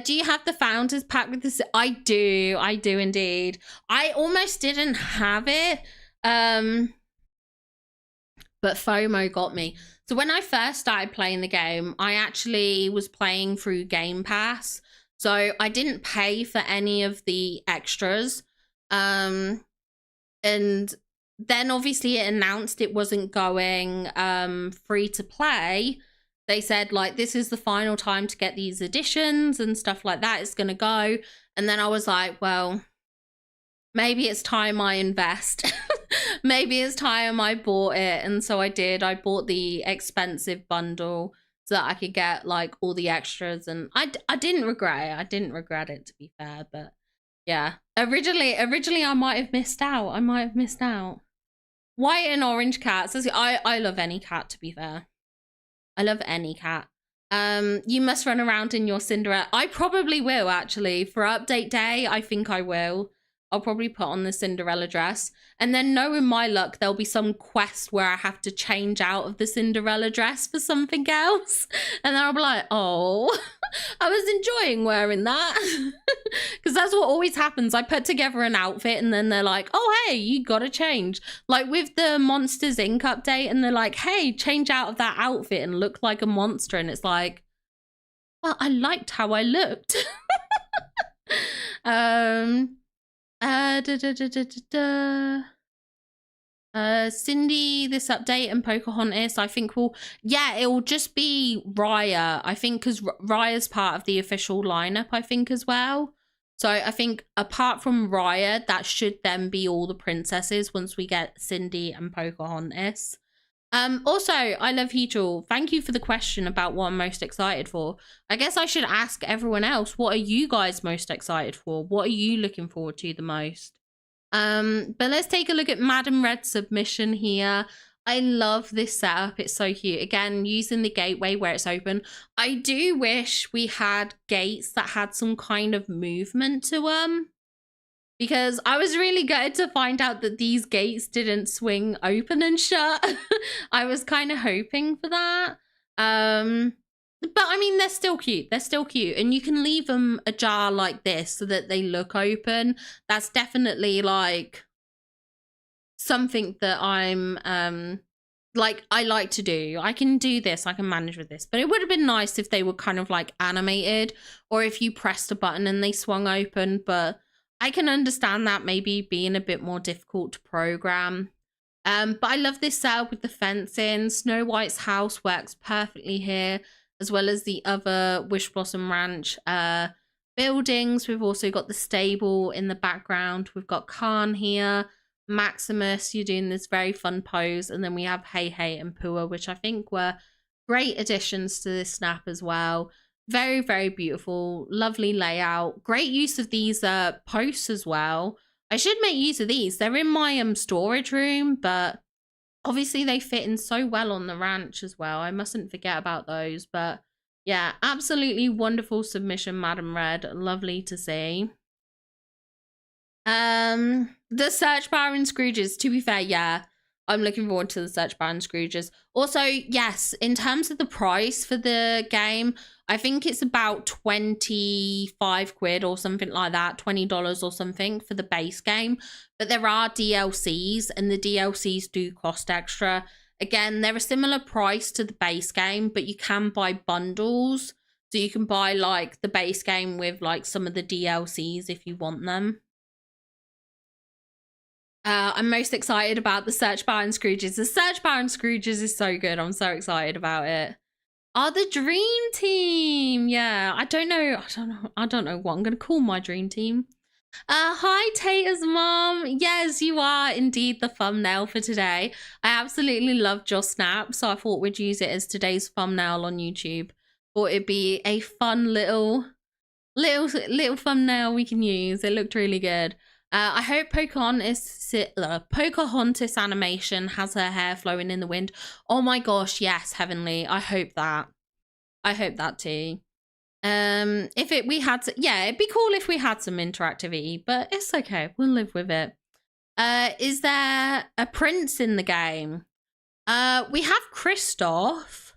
Do you have the founders pack with this? I do indeed. I almost didn't have it. But FOMO got me. So when I first started playing the game, I actually was playing through Game Pass. So I didn't pay for any of the extras. And then obviously it announced it wasn't going free to play. They said like, this is the final time to get these editions and stuff like that. It's going to go. And then I was like, well, maybe it's time I invest. Maybe it's time I bought it. And so I did. I bought the expensive bundle so that I could get like all the extras. And I didn't regret it. I didn't regret it, to be fair. But yeah, originally I might have missed out. White and orange cats. I love any cat, to be fair. I love any cat. You must run around in your Cinderella. I probably will, actually. For update day, I think I will. I'll probably put on the Cinderella dress. And then knowing my luck, there'll be some quest where I have to change out of the Cinderella dress for something else. And then I'll be like, oh, I was enjoying wearing that. Because that's what always happens. I put together an outfit and then they're like, oh, hey, you gotta change. Like with the Monsters Inc. update, and they're like, hey, change out of that outfit and look like a monster. And it's like, well, I liked how I looked. Cindy, this update, and Pocahontas, I think it will just be Raya, I think, because Raya's part of the official lineup, I think, as well. So I think apart from Raya, that should then be all the princesses once we get Cindy and Pocahontas. Also, I love Heechul. Thank you for the question about what I'm most excited for. I guess I should ask everyone else, what are you guys most excited for? What are you looking forward to the most? But let's take a look at Madam Red's submission here. I love this setup. It's so cute. Again, using the gateway where it's open. I do wish we had gates that had some kind of movement to them. Because I was really gutted to find out that these gates didn't swing open and shut. I was kind of hoping for that. But I mean, they're still cute. They're still cute. And you can leave them ajar like this so that they look open. That's definitely like something that I'm I like to do. I can do this. I can manage with this. But it would have been nice if they were kind of like animated, or if you pressed a button and they swung open. But I can understand that maybe being a bit more difficult to program. But I love this setup with the fencing. Snow White's house works perfectly here, as well as the other Wish Blossom Ranch buildings. We've also got the stable in the background. We've got Khan here. Maximus, you're doing this very fun pose. And then we have Hey Hey and Pua, which I think were great additions to this snap as well. Very, very beautiful. Lovely layout. Great use of these posts as well. I should make use of these. They're in my storage room, but obviously they fit in so well on the ranch as well. I mustn't forget about those. But yeah, absolutely wonderful submission, Madam Red. Lovely to see. The search bar and Scrooges, to be fair, yeah, I'm looking forward to the search bar and Scrooges. Also, yes, in terms of the price for the game, I think it's about 25 quid or something like that, $20 or something for the base game. But there are DLCs, and the DLCs do cost extra. Again, they're a similar price to the base game, but you can buy bundles. So you can buy like the base game with like some of the DLCs if you want them. I'm most excited about the search bar and Scrooges. The search bar and Scrooges is so good. I'm so excited about it. Oh, the dream team. Yeah, I don't know what I'm gonna call my dream team. Hi Tater's mom. Yes, you are indeed the thumbnail for today. I absolutely love your snap, so I thought we'd use it as today's thumbnail on YouTube. Thought it'd be a fun little thumbnail we can use. It looked really good. I hope Pocahontas animation has her hair flowing in the wind. Oh my gosh, yes, Heavenly. I hope that. I hope that too. It'd be cool if we had some interactivity, but it's okay. We'll live with it. Is there a prince in the game? We have Kristoff.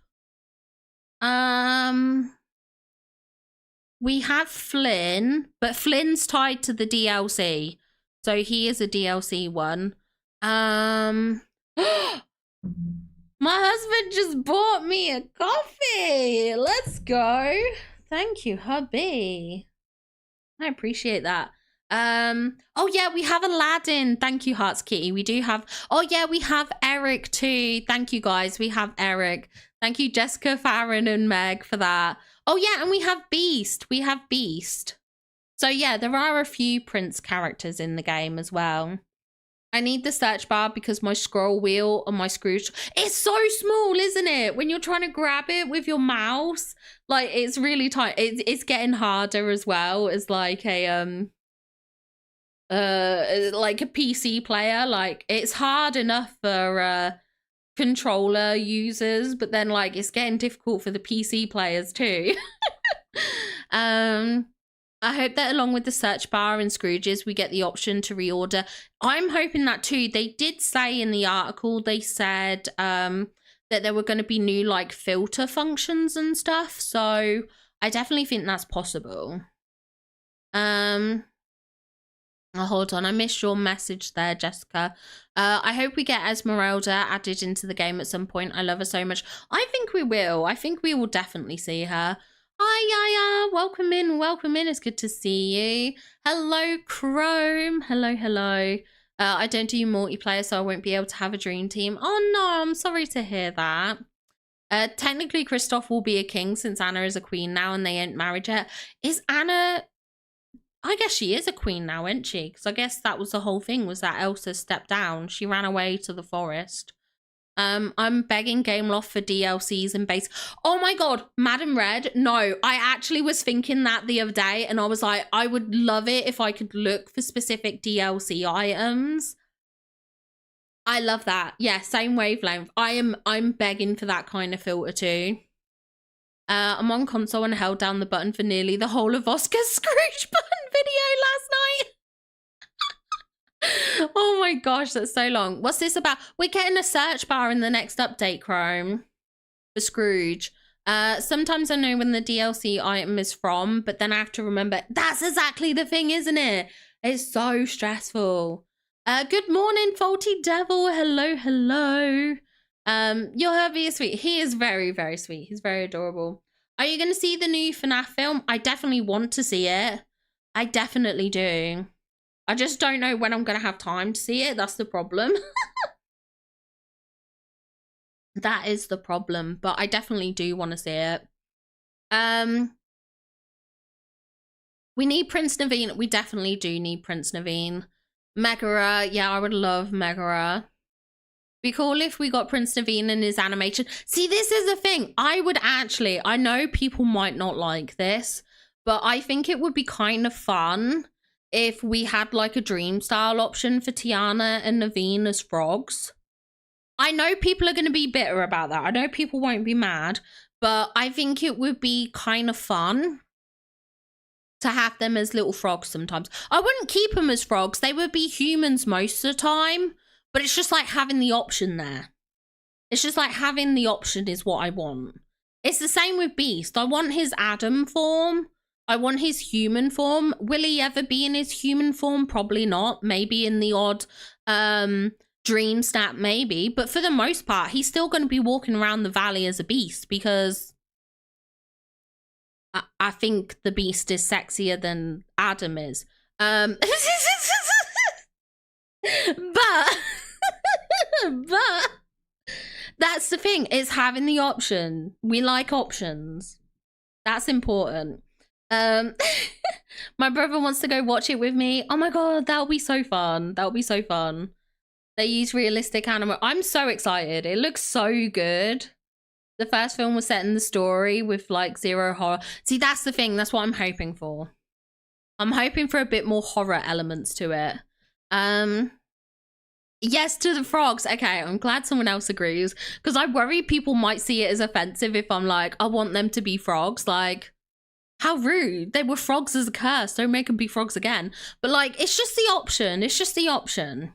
We have Flynn, but Flynn's tied to the DLC. So he is a DLC one. My husband just bought me a coffee. Let's go. Thank you, hubby. I appreciate that. Oh yeah, we have Aladdin. Thank you, Hearts Kitty. We do have, oh yeah, we have Eric too. Thank you guys. We have Eric. Thank you, Jessica, Farron, and Meg for that. Oh yeah, and we have Beast. We have Beast. So yeah, there are a few Prince characters in the game as well. I need the search bar because my scroll wheel on my Scrooge, it's so small, isn't it? When you're trying to grab it with your mouse, like it's really tight. It's getting harder as well as like a PC player. Like it's hard enough for controller users, but then like it's getting difficult for the PC players too. I hope that along with the search bar and Scrooges, we get the option to reorder. I'm hoping that too. They did say in the article, they said that there were going to be new like filter functions and stuff. So I definitely think that's possible. Oh, hold on, I missed your message there, Jessica. I hope we get Esmeralda added into the game at some point. I love her so much. I think we will. I think we will definitely see her. Hi, Yaya. Welcome in. Welcome in. It's good to see you. Hello, Chrome. Hello, hello. I don't do multiplayer, so I won't be able to have a dream team. Oh, no. I'm sorry to hear that. Technically, Kristoff will be a king since Anna is a queen now and they ain't married yet. Is Anna... I guess she is a queen now, isn't she? Because I guess that was the whole thing, was that Elsa stepped down. She ran away to the forest. I'm begging Gameloft for DLCs and base. Oh my god, Madam Red. No, I actually was thinking that the other day and I was like, I would love it if I could look for specific DLC items. I love that. Yeah, same wavelength. I'm begging for that kind of filter too. I'm on console and held down the button for nearly the whole of Oscar's Scrooge button video last night. Oh my gosh, that's so long. What's this about? We're getting a search bar in the next update, Chrome, for Scrooge. Sometimes I know when the DLC item is from, but then I have to remember. That's exactly the thing, isn't it? It's so stressful. Good morning, Faulty Devil. Hello, hello. Your hubby is sweet. He is very, very sweet. He's very adorable. Are you going to see the new FNAF film? I definitely want to see it. I definitely do. I just don't know when I'm going to have time to see it. That's the problem. That is the problem. But I definitely do want to see it. We need Prince Naveen. We definitely do need Prince Naveen. Megara. Yeah, I would love Megara. Be cool if we got Prince Naveen in his animation. See, this is the thing. I would actually, I know people might not like this, but I think it would be kind of fun if we had like a dream style option for Tiana and Naveen as frogs. I know people are going to be bitter about that. I know people won't be mad, but I think it would be kind of fun to have them as little frogs sometimes. I wouldn't keep them as frogs. They would be humans most of the time. But it's just like having the option there. It's just like having the option is what I want. It's the same with Beast. I want his Adam form. I want his human form. Will he ever be in his human form? Probably not. Maybe in the odd dream snap, maybe. But for the most part, he's still going to be walking around the valley as a beast because I think the Beast is sexier than Adam is. But that's the thing, is having the option. We like options. That's important. My brother wants to go watch it with me. Oh my god, that'll be so fun. That'll be so fun. They use realistic animal. I'm so excited. It looks so good. The first film was set in the story with like zero horror. See, that's the thing. That's what I'm hoping for. I'm hoping for a bit more horror elements to it. Yes to the frogs. Okay, I'm glad someone else agrees. Because I worry people might see it as offensive if I'm like, I want them to be frogs. Like, how rude. They were frogs as a curse. Don't make them be frogs again. But like, it's just the option. It's just the option.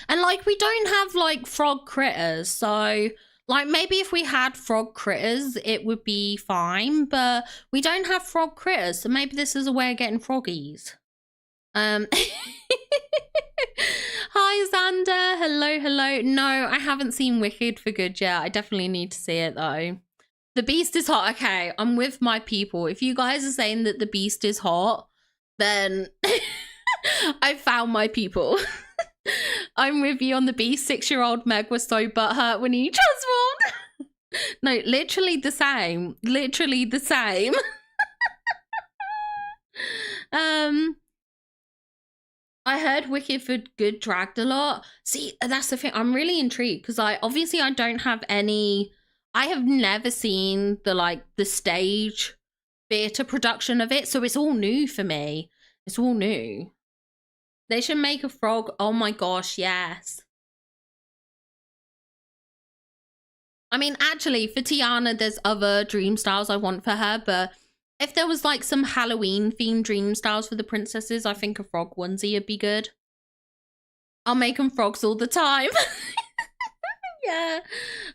And like, we don't have like frog critters, so like maybe if we had frog critters, it would be fine, but we don't have frog critters, so maybe this is a way of getting froggies. Hi Xander, hello, hello. No, I haven't seen Wicked for good yet. I definitely need to see it though. The Beast is hot. Okay, I'm with my people. If you guys are saying that the Beast is hot, then I found my people. I'm with you on the Beast. 6-year-old Meg was so butthurt when he transformed. No, literally the same. Literally the same. I heard Wicked for good dragged a lot. See, that's the thing. I'm really intrigued because I don't have any. I have never seen the stage theatre production of it, so it's all new for me. It's all new. They should make a frog. Oh my gosh, yes. I mean, actually, for Tiana, there's other dream styles I want for her, but if there was like some Halloween themed dream styles for the princesses, I think a frog onesie would be good. I'll make them frogs all the time. Yeah.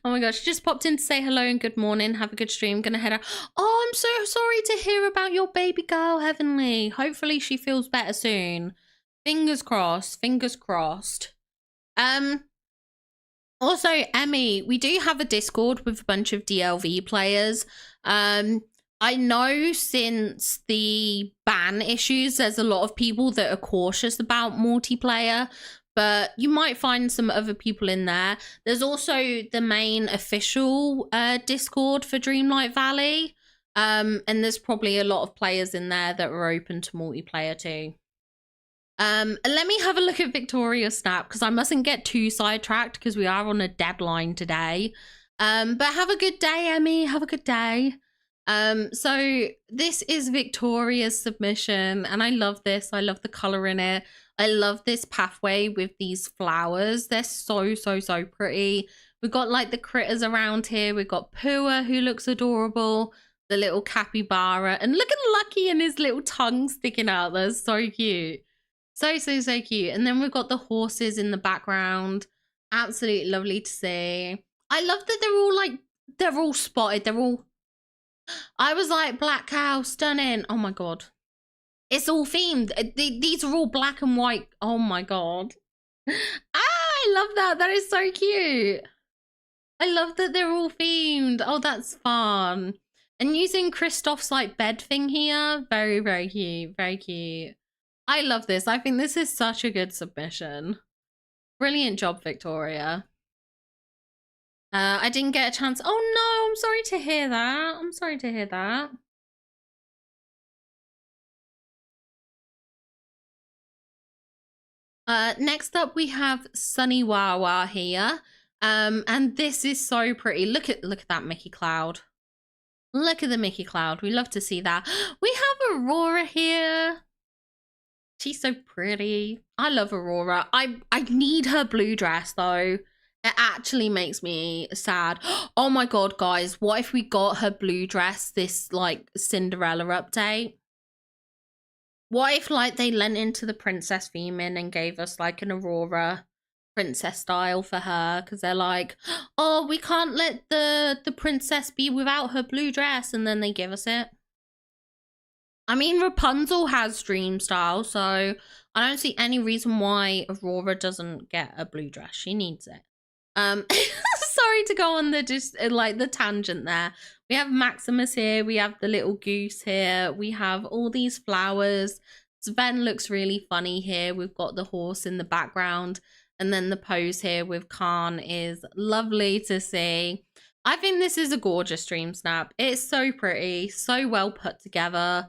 Oh my gosh, just popped in to say hello and good morning. Have a good stream. Gonna head out. Oh, I'm so sorry to hear about your baby girl, Heavenly. Hopefully she feels better soon. Fingers crossed. Fingers crossed. Also, Emmy, we do have a Discord with a bunch of DLV players. I know since the ban issues, there's a lot of people that are cautious about multiplayer, but you might find some other people in there. There's also the main official Discord for Dreamlight Valley, and there's probably a lot of players in there that are open to multiplayer too. Let me have a look at Victoria's snap because I mustn't get too sidetracked because we are on a deadline today. But have a good day, Emmy. Have a good day. So this is Victoria's submission and I love this. I love the color in it. I love this pathway with these flowers. They're so pretty. We've got like the critters around here. We've got Pua who looks adorable, the little capybara, and look at Lucky and his little tongue sticking out. That's so cute. So cute. And then we've got the horses in the background. Absolutely lovely to see. I love that they're all spotted. I was like, black cow, stunning. Oh my god. It's all themed. These are all black and white. Oh my god. I love that. That is so cute. I love that they're all themed. Oh, that's fun. And using Kristoff's like bed thing here. Very cute. Very cute. I love this. I think this is such a good submission. Brilliant job, Victoria. I didn't get a chance. Oh no, I'm sorry to hear that. I'm sorry to hear that. Next up we have Sunny Wawa here. And this is so pretty. Look at that Mickey Cloud. Look at the Mickey Cloud. We love to see that. We have Aurora here. She's so pretty. I love Aurora. I need her blue dress though. It actually makes me sad. Oh my god, guys. What if we got her blue dress this like Cinderella update? What if like they lent into the princess theme in and gave us like an Aurora princess style for her? Because they're like, oh, we can't let the princess be without her blue dress. And then they give us it. I mean, Rapunzel has dream style, so I don't see any reason why Aurora doesn't get a blue dress. She needs it. Sorry to go on the tangent there. We have Maximus here. We have the little goose here. We have all these flowers. Sven looks really funny here. We've got the horse in the background. And then the pose here with Khan is lovely to see. I think this is a gorgeous stream snap. It's so pretty, so well put together.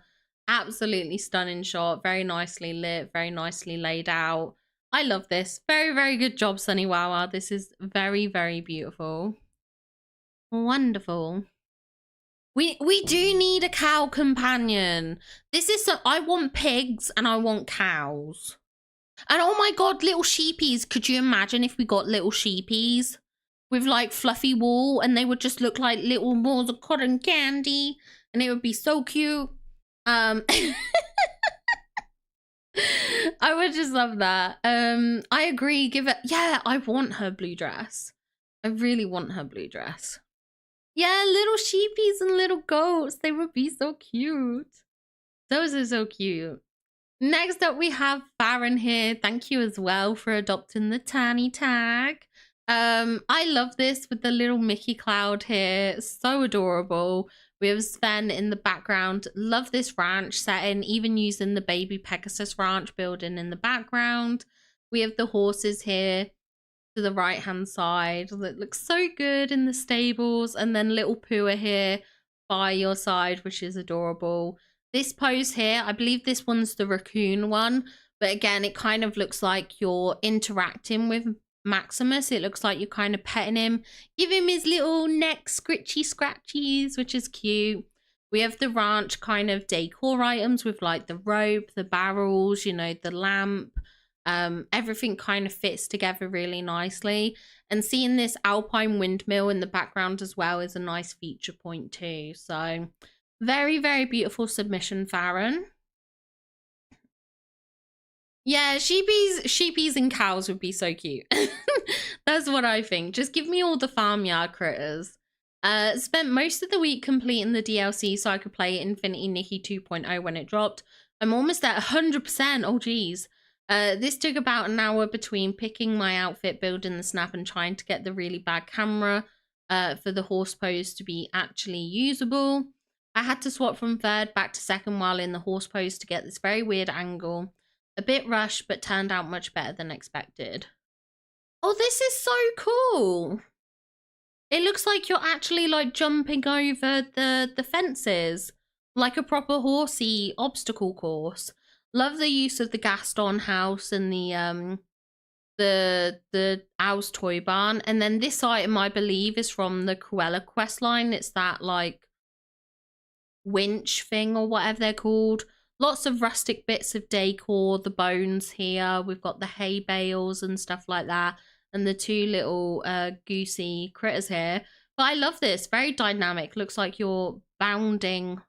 Absolutely stunning shot. Very nicely lit, very nicely laid out. I love this. Very good job, Sunny Wawa. This is very beautiful. Wonderful. We do need a cow companion. This is I want pigs and I want cows. And oh my god, little sheepies. Could you imagine if we got little sheepies with like fluffy wool and they would just look like little balls of cotton candy and it would be so cute. I would just love that. I agree. Give it. Yeah, I want her blue dress. I really want her blue dress. Yeah, little sheepies and little goats. They would be so cute. Those are so cute. Next up, we have Farron here. Thank you as well for adopting the Tanny tag. I love this with the little Mickey cloud here. So adorable. We have Sven in the background. Love this ranch setting, even using the baby Pegasus ranch building in the background. We have the horses here to the right hand side that looks so good in the stables, and then little Pua here by your side, which is adorable. This pose here, I believe this one's the raccoon one, but again, it kind of looks like you're interacting with Maximus. It looks like you're kind of petting him. Give him his little neck scritchy scratchies, which is cute. We have the ranch kind of decor items with like the rope, the barrels, you know, the lamp. Everything kind of fits together really nicely. And seeing this alpine windmill in the background as well is a nice feature point too. So very, very beautiful submission, Farron. Yeah, sheepies and cows would be so cute. That's what I think. Just give me all the farmyard critters. Spent most of the week completing the DLC so I could play Infinity Nikki 2.0 when it dropped. I'm almost at 100%. Oh, geez. This took about an hour between picking my outfit, building the snap, and trying to get the really bad camera for the horse pose to be actually usable. I had to swap from third back to second while in the horse pose to get this very weird angle. A bit rushed, but turned out much better than expected. Oh, this is so cool. It looks like you're actually like jumping over the fences, like a proper horsey obstacle course. Love the use of the Gaston house and the Owl's Toy Barn. And then this item, I believe, is from the Cruella quest line. It's that like winch thing or whatever they're called. Lots of rustic bits of decor, the bones here. We've got the hay bales and stuff like that. And the two little goosey critters here. But I love this. Very dynamic. Looks like you're bounding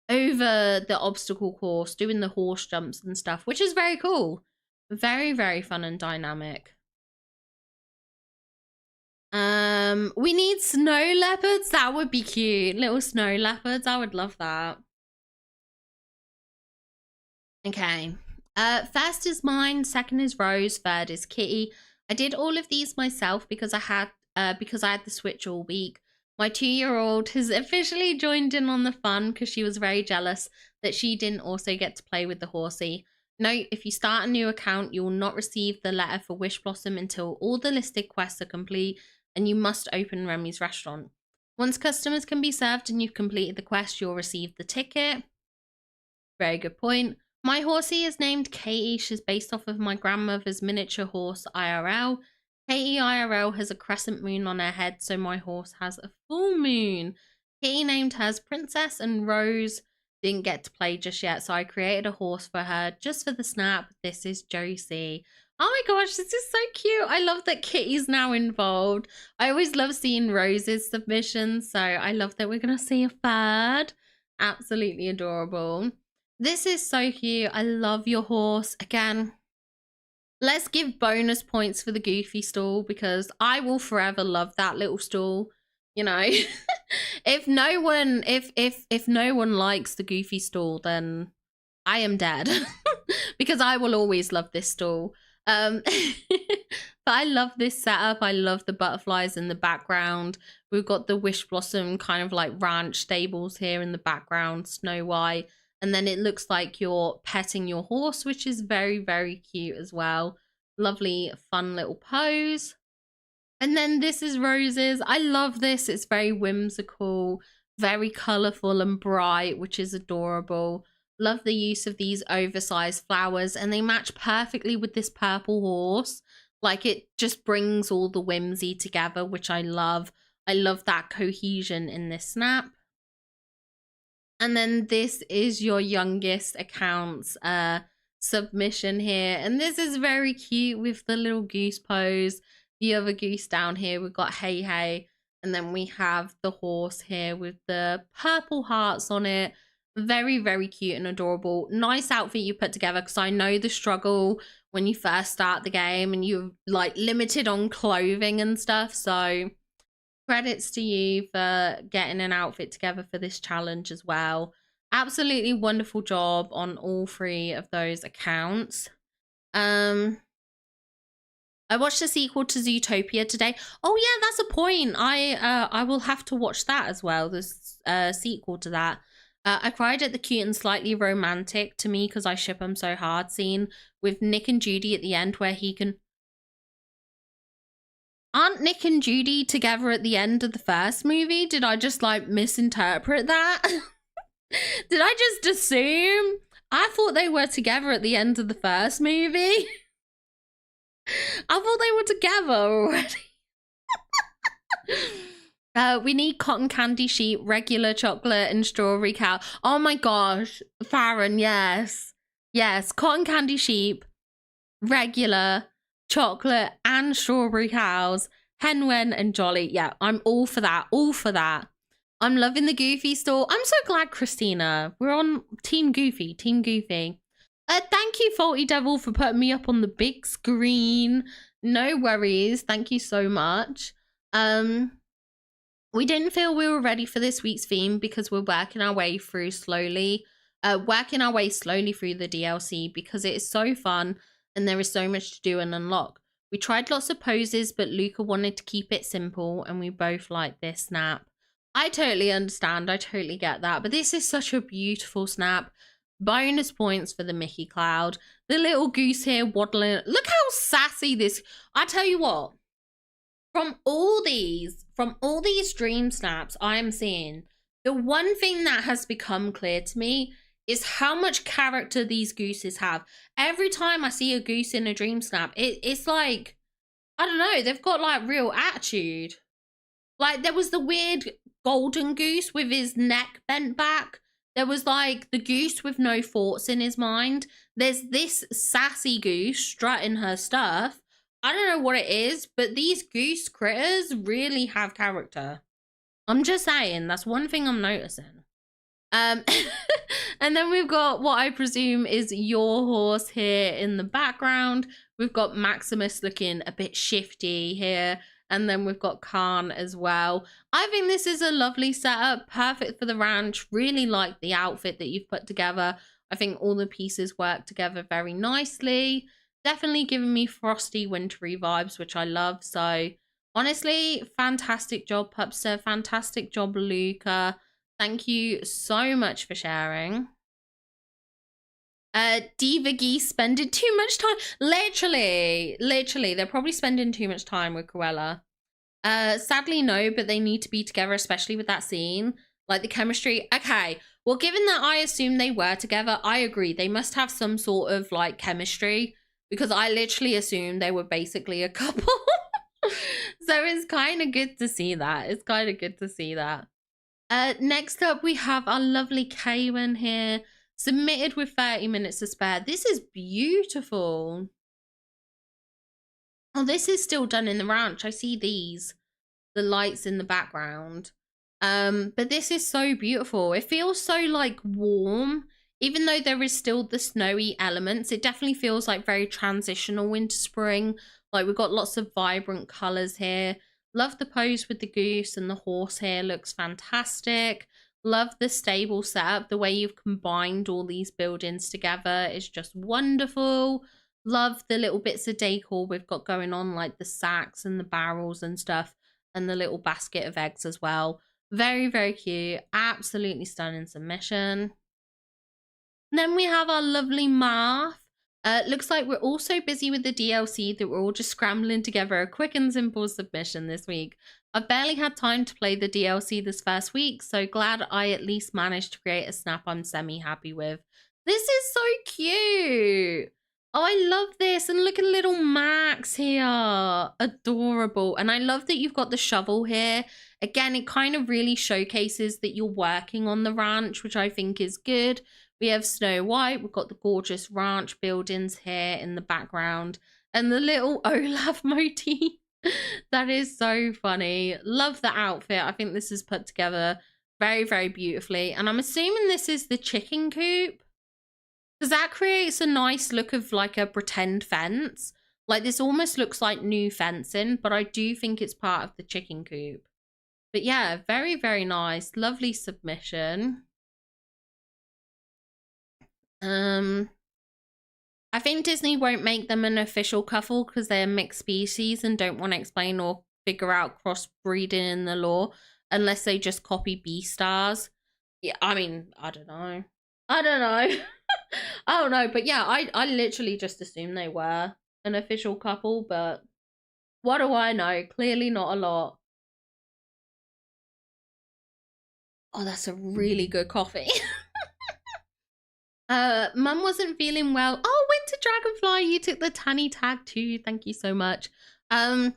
over the obstacle course, doing the horse jumps and stuff, which is very cool. Very, very fun and dynamic. We need snow leopards. That would be cute. Little snow leopards. I would love that. Okay. First is mine, second is Rose, third is Kitty. I did all of these myself because I had the Switch all week. My 2-year-old has officially joined in on the fun because she was very jealous that she didn't also get to play with the horsey. Note, if you start a new account, you will not receive the letter for Wish Blossom until all the listed quests are complete, and you must open Remy's restaurant. Once customers can be served and you've completed the quest, you'll receive the ticket. Very good point. My horsey is named Katie. She's based off of my grandmother's miniature horse, IRL. Katie IRL has a crescent moon on her head, so my horse has a full moon. Katie named hers Princess, and Rose didn't get to play just yet, so I created a horse for her just for the snap. This is Josie. Oh my gosh, this is so cute. I love that Kitty's now involved. I always love seeing Rose's submissions, so I love that we're going to see a third. Absolutely adorable. This is so cute. I love your horse. Again, let's give bonus points for the Goofy stall because I will forever love that little stall. You know, if no one likes the Goofy stall, then I am dead because I will always love this stall. But I love this setup. I love the butterflies in the background. We've got the Wish Blossom kind of like ranch stables here in the background, Snow White. And then it looks like you're petting your horse, which is very, very cute as well. Lovely, fun little pose. And then this is Rose's. I love this. It's very whimsical, very colourful and bright, which is adorable. Love the use of these oversized flowers, and they match perfectly with this purple horse. Like, it just brings all the whimsy together, which I love. I love that cohesion in this snap. And then this is your youngest account's submission here. And this is very cute with the little goose pose. The other goose down here, we've got Hey Hey. And then we have the horse here with the purple hearts on it. Very, very cute and adorable. Nice outfit you put together, because I know the struggle when you first start the game and you're like limited on clothing and stuff. So credits to you for getting an outfit together for this challenge as well. Absolutely wonderful job on all 3 of those accounts. I watched the sequel to Zootopia today. Oh yeah, that's a point. I will have to watch that as well. This sequel to that. I cried at the cute and slightly romantic, to me because I ship them so hard, scene with Nick and Judy at the end where he can... Aren't Nick and Judy together at the end of the first movie? Did I just like misinterpret that? Did I just assume? I thought they were together at the end of the first movie. I thought they were together already. We need cotton candy sheep, regular chocolate, and strawberry cow. Oh my gosh, Farron, yes. Yes, cotton candy sheep, regular chocolate, and strawberry cows, Henwen and Jolly. Yeah, I'm all for that, all for that. I'm loving the Goofy store. I'm so glad, Christina. We're on Team Goofy, Team Goofy. Thank you, Faulty Devil, for putting me up on the big screen. No worries. Thank you so much. We didn't feel we were ready for this week's theme because we're working our way through slowly. Working our way slowly through the DLC because it is so fun and there is so much to do and unlock. We tried lots of poses, but Luca wanted to keep it simple and we both like this snap. I totally understand. I totally get that. But this is such a beautiful snap. Bonus points for the Mickey Cloud. The little goose here waddling. Look how sassy this... I tell you what. From all these dream snaps I am seeing, the one thing that has become clear to me is how much character these gooses have. Every time I see a goose in a dream snap, it's like, I don't know, they've got like real attitude. Like there was the weird golden goose with his neck bent back. There was like the goose with no thoughts in his mind. There's this sassy goose strutting her stuff. I don't know what it is, but these goose critters really have character. I'm just saying, that's one thing I'm noticing. And then we've got what I presume is your horse here in the background. We've got Maximus looking a bit shifty here. And then we've got Khan as well. I think this is a lovely setup, perfect for the ranch. Really like the outfit that you've put together. I think all the pieces work together very nicely. Definitely giving me frosty, wintry vibes, which I love. So honestly, fantastic job, Pupster. Fantastic job, Luca. Thank you so much for sharing. Diva Geese spending too much time. Literally, they're probably spending too much time with Cruella. Sadly, no, but they need to be together, especially with that scene. Like the chemistry. Okay, well, given that I assume they were together, I agree. They must have some sort of like chemistry because I literally assumed they were basically a couple. So it's kind of good to see that. It's kind of good to see that. Next up, we have our lovely Kaywin here. Submitted with 30 minutes to spare. This is beautiful. Oh, this is still done in the ranch. I see these. The lights in the background. But this is so beautiful. It feels so like warm. Even though there is still the snowy elements, it definitely feels like very transitional winter spring. Like we've got lots of vibrant colors here. Love the pose with the goose and the horse here. Looks fantastic. Love the stable setup. The way you've combined all these buildings together is just wonderful. Love the little bits of decor we've got going on, like the sacks and the barrels and stuff, and the little basket of eggs as well. Very, very cute. Absolutely stunning submission. And then we have our lovely Marth. Looks like we're also busy with the DLC that we're all just scrambling together a quick and simple submission this week. I've barely had time to play the DLC this first week, so glad I at least managed to create a snap I'm semi-happy with. This is so cute. Oh, I love this. And look at little Max here. Adorable. And I love that you've got the shovel here. Again, it kind of really showcases that you're working on the ranch, which I think is good. We have Snow White. We've got the gorgeous ranch buildings here in the background. And the little Olaf motif. That is so funny. Love the outfit. I think this is put together very, very beautifully. And I'm assuming this is the chicken coop, because that creates a nice look of like a pretend fence. Like this almost looks like new fencing, but I do think it's part of the chicken coop. But yeah, very, very nice. Lovely submission. I think Disney won't make them an official couple because they're mixed species and don't want to explain or figure out crossbreeding in the law unless they just copy Beastars. Yeah, I mean, I don't know. I don't know. I don't know, but yeah, I literally just assumed they were an official couple, but what do I know? Clearly not a lot. Oh, that's a really good coffee. Mum wasn't feeling well. Oh, Winter Dragonfly, you took the Tanny tag too. Thank you so much. Mum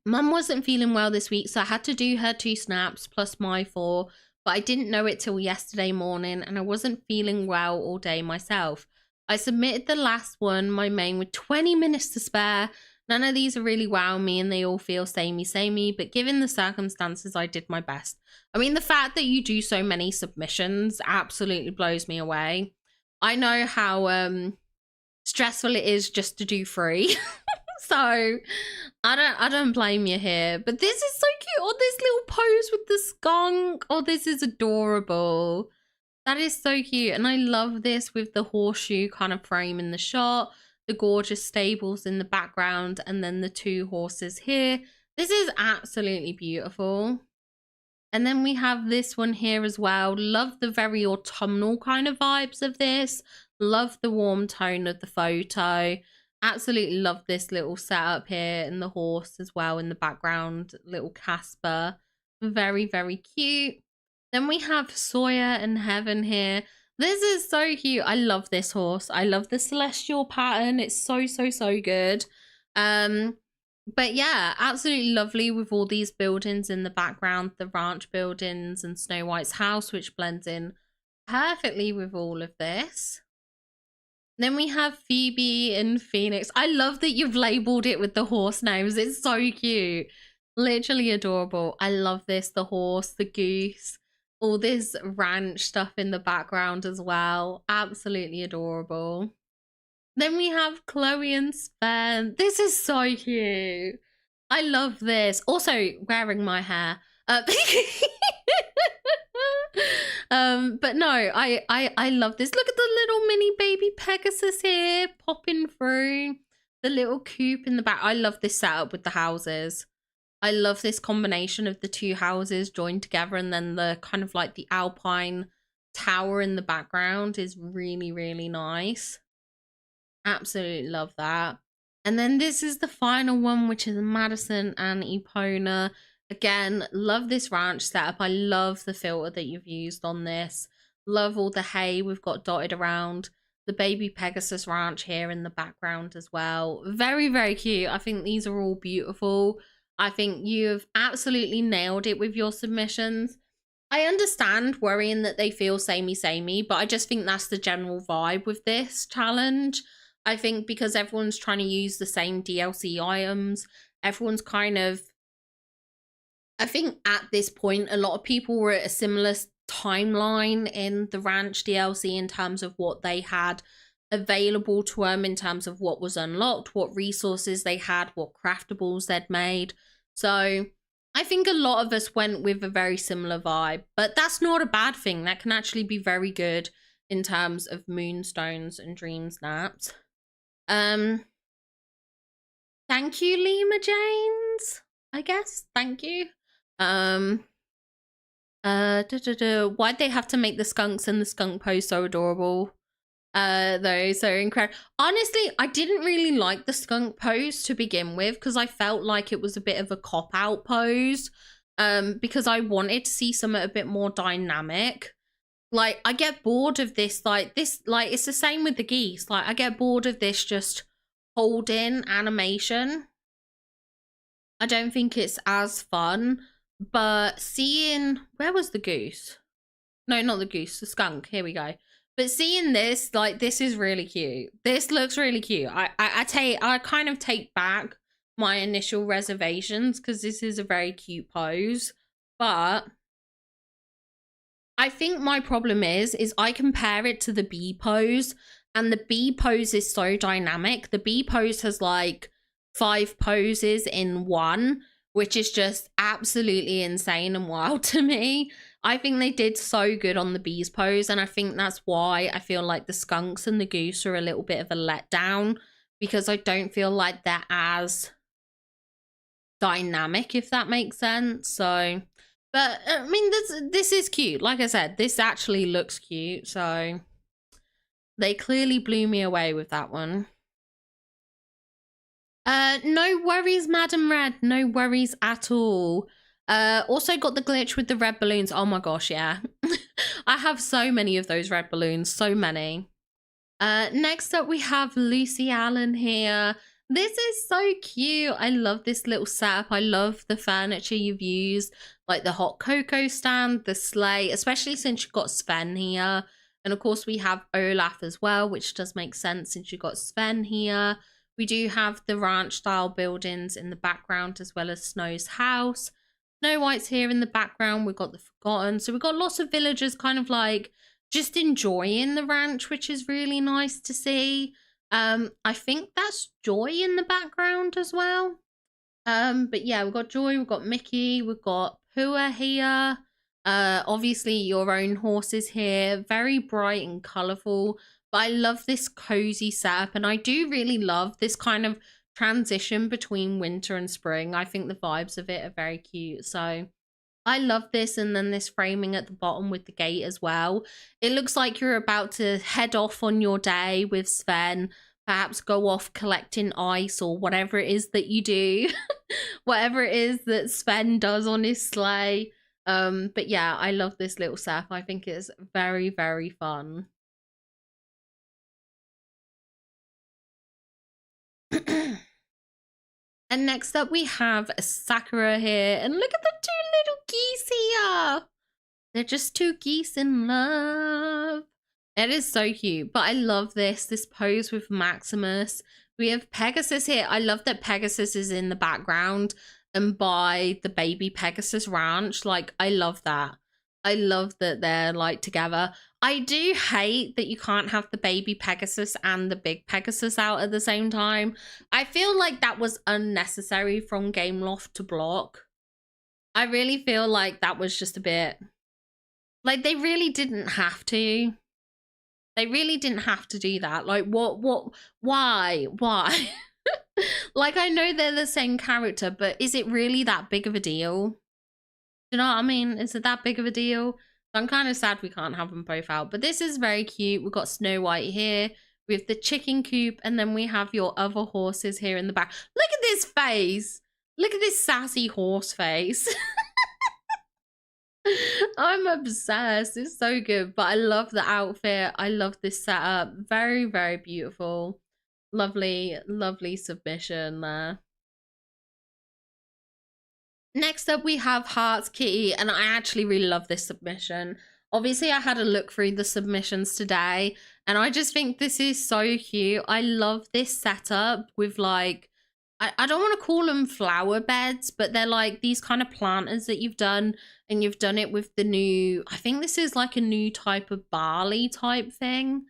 wasn't feeling well this week, so I had to do her 2 snaps plus my 4, but I didn't know it till yesterday morning, and I wasn't feeling well all day myself. I submitted the last one, my main, with 20 minutes to spare. None of these are really wowing me, and they all feel samey, but given the circumstances, I did my best. I mean, the fact that you do so many submissions absolutely blows me away. I know how stressful it is just to do 3. So I don't blame you here. But this is so cute. Oh, this little pose with the skunk. Oh, this is adorable. That is so cute. And I love this with the horseshoe kind of frame in the shot, the gorgeous stables in the background, and then the 2 horses here. This is absolutely beautiful. And then we have this one here as well. Love the very autumnal kind of vibes of this. Love the warm tone of the photo. Absolutely love this little setup here, and the horse as well in the background. Little Casper. Very, very cute. Then we have Sawyer and Heaven here. This is so cute. I love this horse. I love the celestial pattern. It's so, so, so good. But yeah, absolutely lovely with all these buildings in the background, the ranch buildings and Snow White's house, which blends in perfectly with all of this. Then we have Phoebe and Phoenix. I love that you've labeled it with the horse names. It's so cute. Literally adorable. I love this. The horse, the goose, all this ranch stuff in the background as well. Absolutely adorable. Then we have Chloe and Sven. This is so cute. I love this. Also wearing my hair. But no, I love this. Look at the little mini baby Pegasus here popping through the little coop in the back. I love this setup with the houses. I love this combination of the 2 houses joined together, and then the kind of like the alpine tower in the background is really, really nice. Absolutely love that. And then this is the final one, which is Madison and Epona. Again, love this ranch setup. I love the filter that you've used on this. Love all the hay we've got dotted around. The baby Pegasus ranch here in the background as well. Very, very cute. I think these are all beautiful. I think you've absolutely nailed it with your submissions. I understand worrying that they feel samey, but I just think that's the general vibe with this challenge. I think because everyone's trying to use the same DLC items, everyone's kind of, I think at this point, a lot of people were at a similar timeline in the Ranch DLC in terms of what they had available to them, in terms of what was unlocked, what resources they had, what craftables they'd made. So I think a lot of us went with a very similar vibe, but that's not a bad thing. That can actually be very good in terms of moonstones and dream snaps. Thank you, Lima Janes, I guess. Thank you. Why'd they have to make the skunks and the skunk pose so adorable? Though, so incredible. Honestly, I didn't really like the skunk pose to begin with, because I felt like it was a bit of a cop-out pose. Because I wanted to see something a bit more dynamic. Like, I get bored of this, like, it's the same with the geese. Like, I get bored of this just holding animation. I don't think it's as fun, but seeing, where was the goose? No, not the goose, the skunk, here we go. But seeing this, like, this is really cute. This looks really cute. I kind of take back my initial reservations, because this is a very cute pose, but I think my problem is I compare it to the B pose, and the B pose is so dynamic. The B pose has like 5 poses in one, which is just absolutely insane and wild to me. I think they did so good on the bees pose, and I think that's why I feel like the skunks and the goose are a little bit of a letdown, because I don't feel like they're as dynamic, if that makes sense. So, but I mean, this is cute. Like I said, this actually looks cute, so they clearly blew me away with that one. No worries, Madam Red. No worries at all. Also got the glitch with the red balloons. Oh my gosh, yeah. I have so many of those red balloons. So many. Next up, we have Lucy Allen here. This is so cute. I love this little setup. I love the furniture you've used, like the hot cocoa stand, the sleigh, especially since you've got Sven here. And of course, we have Olaf as well, which does make sense since you've got Sven here. We do have the ranch style buildings in the background, as well as Snow's house. Snow White's here in the background. We've got the Forgotten. So we've got lots of villagers kind of like just enjoying the ranch, which is really nice to see. I think that's Joy in the background as well. But yeah, we've got Joy, we've got Mickey, we've got Pua here. Obviously your own horses here, very bright and colourful. But I love this cozy setup, and I do really love this kind of transition between winter and spring. I think the vibes of it are very cute. So I love this, and then this framing at the bottom with the gate as well. It looks like you're about to head off on your day with Sven, perhaps go off collecting ice or whatever it is that you do. Whatever it is that Sven does on his sleigh. But yeah, I love this little setup. I think it's very, very fun. And next up we have Sakura here, and look at the 2 little geese here. They're just 2 geese in love. It is so cute, but I love this pose with Maximus. We have Pegasus here. I love that Pegasus is in the background and by the baby Pegasus ranch. Like, I love that. I love that they're like together. I do hate that you can't have the baby Pegasus and the big Pegasus out at the same time. I feel like that was unnecessary from Gameloft to block. I really feel like that was just a bit... like, they really didn't have to. They really didn't have to do that. Like, why? Like, I know they're the same character, but is it really that big of a deal? You know what I mean? Is it that big of a deal? I'm kind of sad we can't have them both out. But this is very cute. We've got Snow White here with the chicken coop. And then we have your other horses here in the back. Look at this face. Look at this sassy horse face. I'm obsessed. It's so good. But I love the outfit. I love this setup. Very, very beautiful. Lovely, lovely submission there. Next up, we have Hearts Kitty, and I actually really love this submission. Obviously, I had a look through the submissions today, and I just think this is so cute. I love this setup with like, I don't want to call them flower beds, but they're like these kind of planters that you've done, and you've done it with the new, I think this is like a new type of barley type thing.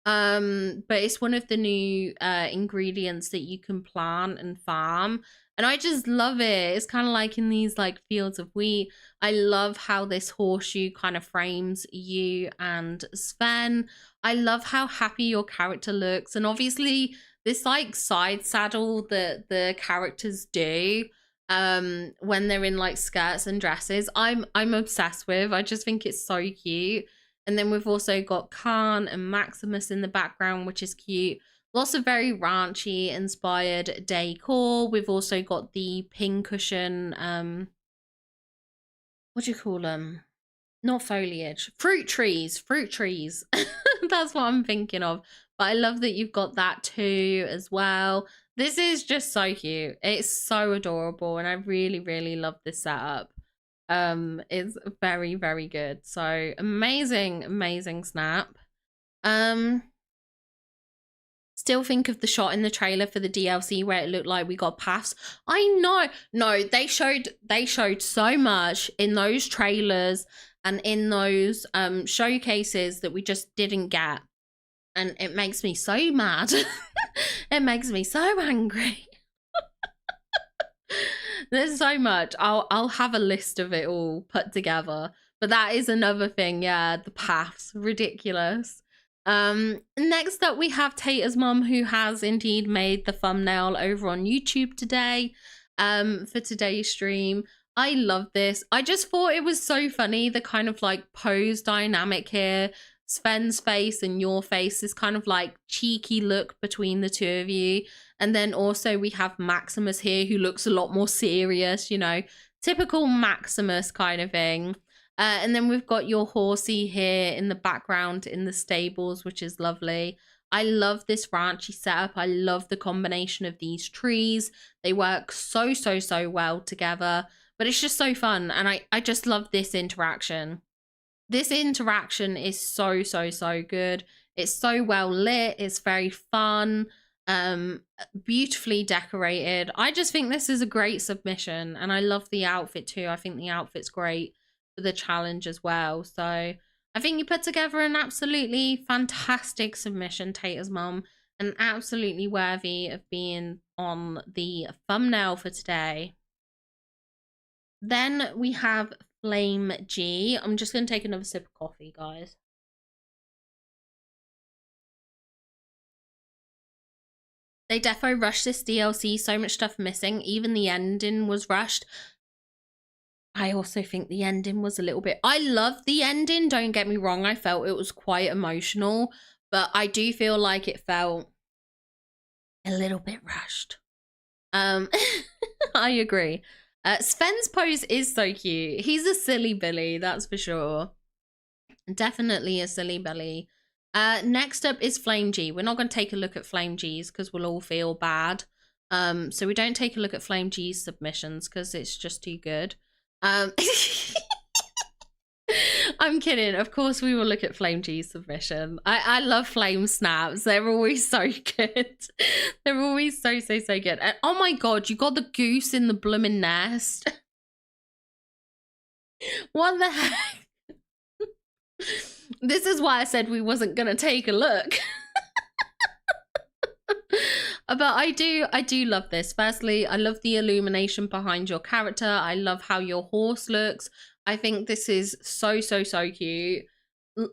But it's one of the new ingredients that you can plant and farm. And I just love it. It's kind of like in these like fields of wheat. I love how this horseshoe kind of frames you and Sven. I love how happy your character looks. And obviously this like side saddle that the characters do when they're in like skirts and dresses, I'm obsessed with. I just think it's so cute. And then we've also got Khan and Maximus in the background, which is cute. Lots of very ranchy inspired decor. We've also got the pincushion, what do you call them? Not foliage, fruit trees. That's what I'm thinking of. But I love that you've got that too as well. This is just so cute. It's so adorable, and I really, really love this setup. It's very, very good. So amazing snap. Still think of the shot in the trailer for the DLC where it looked like we got paths. I know. No, they showed so much in those trailers and in those showcases that we just didn't get. And it makes me so mad. It makes me so angry. There's so much. I'll have a list of it all put together. But that is another thing, yeah, the paths, ridiculous. Next up we have Tater's mum, who has indeed made the thumbnail over on YouTube today for today's stream. I love this. I just thought it was so funny, the kind of like pose dynamic here. Sven's face and your face, is kind of like cheeky look between the two of you. And then also we have Maximus here, who looks a lot more serious, you know, typical Maximus kind of thing. And then we've got your horsey here in the background in the stables, which is lovely. I love this ranchy setup. I love the combination of these trees. They work so well together, but it's just so fun. And I just love this interaction. This interaction is so good. It's so well lit. It's very fun, beautifully decorated. I just think this is a great submission, and I love the outfit too. I think the outfit's great for the challenge as well. So I think you put together an absolutely fantastic submission, Tater's mum, and absolutely worthy of being on the thumbnail for today. Then we have Flame G. I'm just going to take another sip of coffee, guys. They defo rushed this DLC, so much stuff missing. Even the ending was rushed. I also think the ending was a little bit... I love the ending, don't get me wrong. I felt it was quite emotional, but I do feel like it felt a little bit rushed. I agree. Sven's pose is so cute. He's a silly Billy, that's for sure. Definitely a silly Billy. Next up is Flame G. We're not going to take a look at Flame G's because we'll all feel bad. So we don't take a look at Flame G's submissions because it's just too good. I'm kidding. Of course we will look at Flame G's submission. I love Flame snaps. They're always so good. They're always so good. And oh my god, you got the goose in the blooming nest. What the heck? This is why I said we wasn't gonna take a look. But I do love this. Firstly, I love the illumination behind your character. I love how your horse looks. I think this is so cute.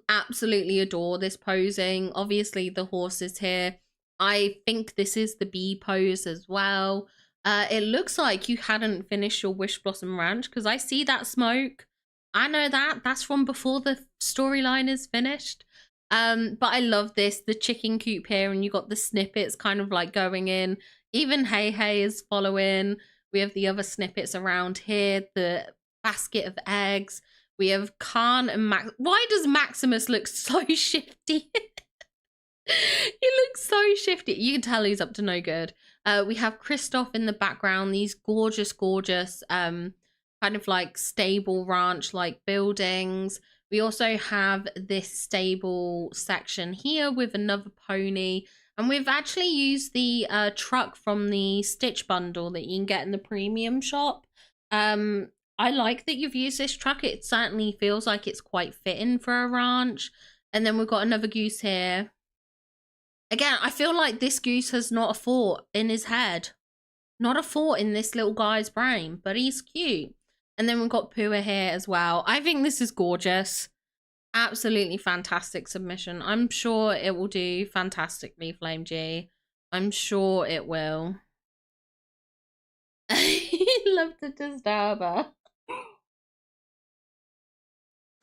Absolutely adore this posing. Obviously the horse is here. I think this is the bee pose as well. It looks like you hadn't finished your Wish Blossom Ranch because I see that smoke. I know that's from before the storyline is finished. But I love this, the chicken coop here, and you got the snippets kind of like going in. Even Hey is following. We have the other snippets around here, the basket of eggs. We have Khan and Max. Why does Maximus look so shifty? He looks so shifty. You can tell he's up to no good. We have Kristoff in the background, these gorgeous kind of like stable ranch like buildings. We also have this stable section here with another pony, and we've actually used the truck from the Stitch bundle that you can get in the premium shop. I like that you've used this truck. It certainly feels like it's quite fitting for a ranch. And then we've got another goose here. Again, I feel like this goose has not a thought in his head. Not a thought in this little guy's brain, but he's cute. And then we've got Pua here as well. I think this is gorgeous. Absolutely fantastic submission. I'm sure it will do fantastically, Flame G. I'm sure it will. Love the disturber.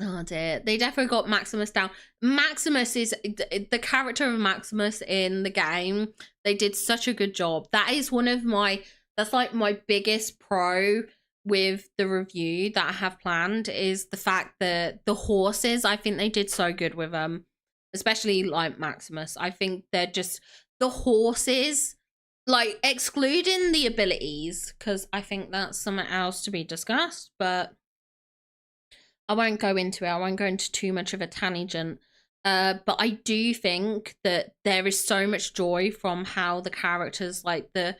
Oh dear. They definitely got Maximus down. Maximus is the character of Maximus in the game. They did such a good job. That is one of my, that's like my biggest pro with the review that I have planned, is the fact that the horses, I think they did so good with them, especially like Maximus. I think they're just, the horses, like excluding the abilities, because I think that's something else to be discussed, but I won't go into it. I won't go into too much of a tangent. But I do think that there is so much joy from how the characters, like the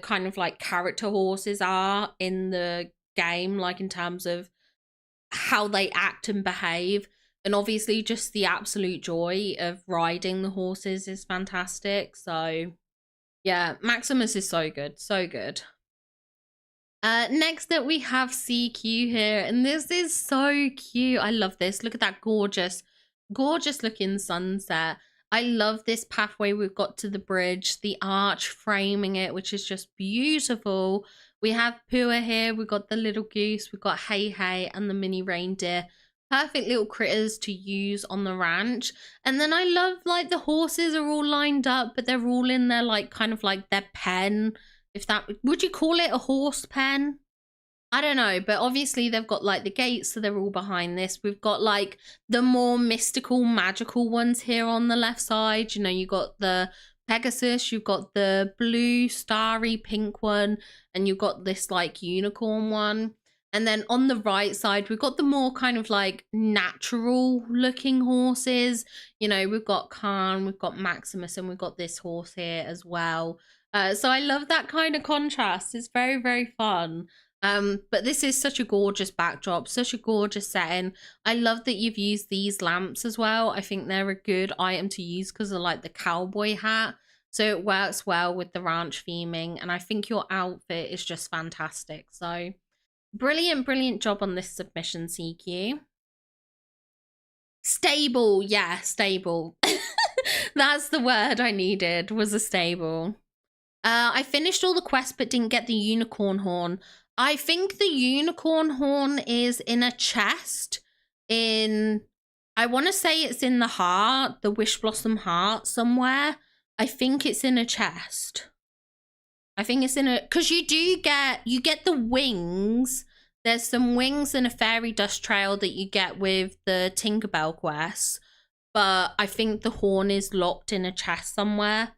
kind of like character horses are in the game, like in terms of how they act and behave. And obviously just the absolute joy of riding the horses is fantastic. So yeah, Maximus is so good, so good. Next up we have CQ here, and this is so cute. I love this. Look at that gorgeous looking sunset. I love this pathway we've got to the bridge, the arch framing it, which is just beautiful. We have Pua here, we've got the little goose, we've got Hey Hey and the mini reindeer. Perfect little critters to use on the ranch. And then I love like the horses are all lined up, but they're all in their like kind of like their pen. If that, would you call it a horse pen? I don't know, but obviously they've got like the gates, so they're all behind this. We've got like the more mystical, magical ones here on the left side. You know, you got the Pegasus, you've got the blue, starry, pink one, and you've got this like unicorn one. And then on the right side, we've got the more kind of like natural looking horses. You know, we've got Khan, we've got Maximus, and we've got this horse here as well. So I love that kind of contrast. It's very, very fun. But this is such a gorgeous backdrop, such a gorgeous setting. I love that you've used these lamps as well. I think they're a good item to use because of like the cowboy hat. So it works well with the ranch theming. And I think your outfit is just fantastic. So brilliant job on this submission, CQ. Stable. Yeah, stable. That's the word I needed, was a stable. I finished all the quests but didn't get the unicorn horn. I think the unicorn horn is in a chest in, I want to say it's in the heart, the Wish Blossom heart somewhere. I think it's in a chest. I think it's in a, because you get the wings. There's some wings and a fairy dust trail that you get with the Tinkerbell quest. But I think the horn is locked in a chest somewhere.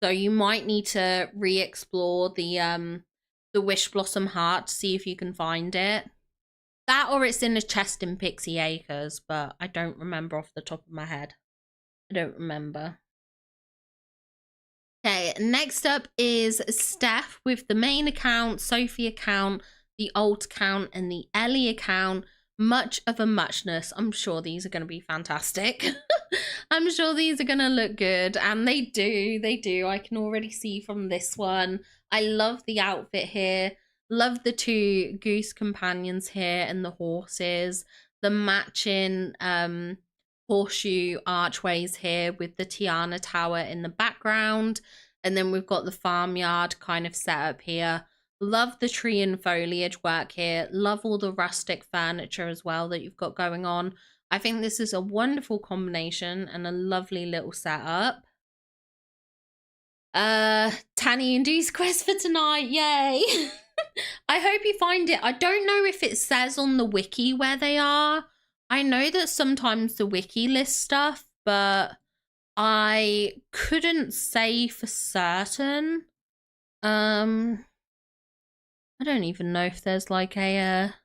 So you might need to re-explore the Wish Blossom heart to see if you can find it. That or it's in a chest in Pixie Acres, but I don't remember off the top of my head. I don't remember. Okay, next up is Steph with the main account, Sophie account, the alt account, and the Ellie account. Much of a muchness. I'm sure these are going to be fantastic. I'm sure these are going to look good, and they do. I can already see from this one. I love the outfit here. Love the two goose companions here and the horses. The matching horseshoe archways here with the Tiana Tower in the background. And then we've got the farmyard kind of set up here. Love the tree and foliage work here. Love all the rustic furniture as well that you've got going on. I think this is a wonderful combination and a lovely little setup. Tanny and Deuce quest for tonight. Yay. I hope you find it. I don't know if it says on the wiki where they are. I know that sometimes the wiki lists stuff, but I couldn't say for certain. I don't even know if there's like a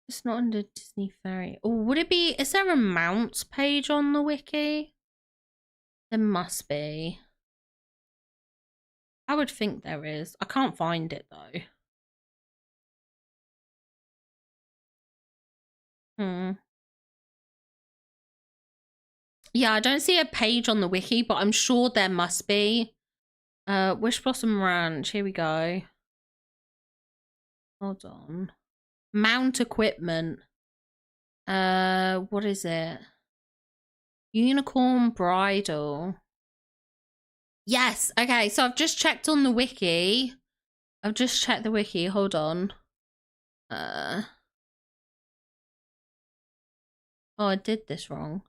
it's not under Disney Fairy. Oh, would it be, is there a mounts page on the wiki? There must be. I would think there is. I can't find it though. Yeah, I don't see a page on the wiki, but I'm sure there must be. Wish Blossom Ranch, here we go. Hold on. Mount equipment. What is it? Unicorn bridle. Yes, okay, so I've just checked on the wiki. I've just checked the wiki, hold on. Oh, I did this wrong.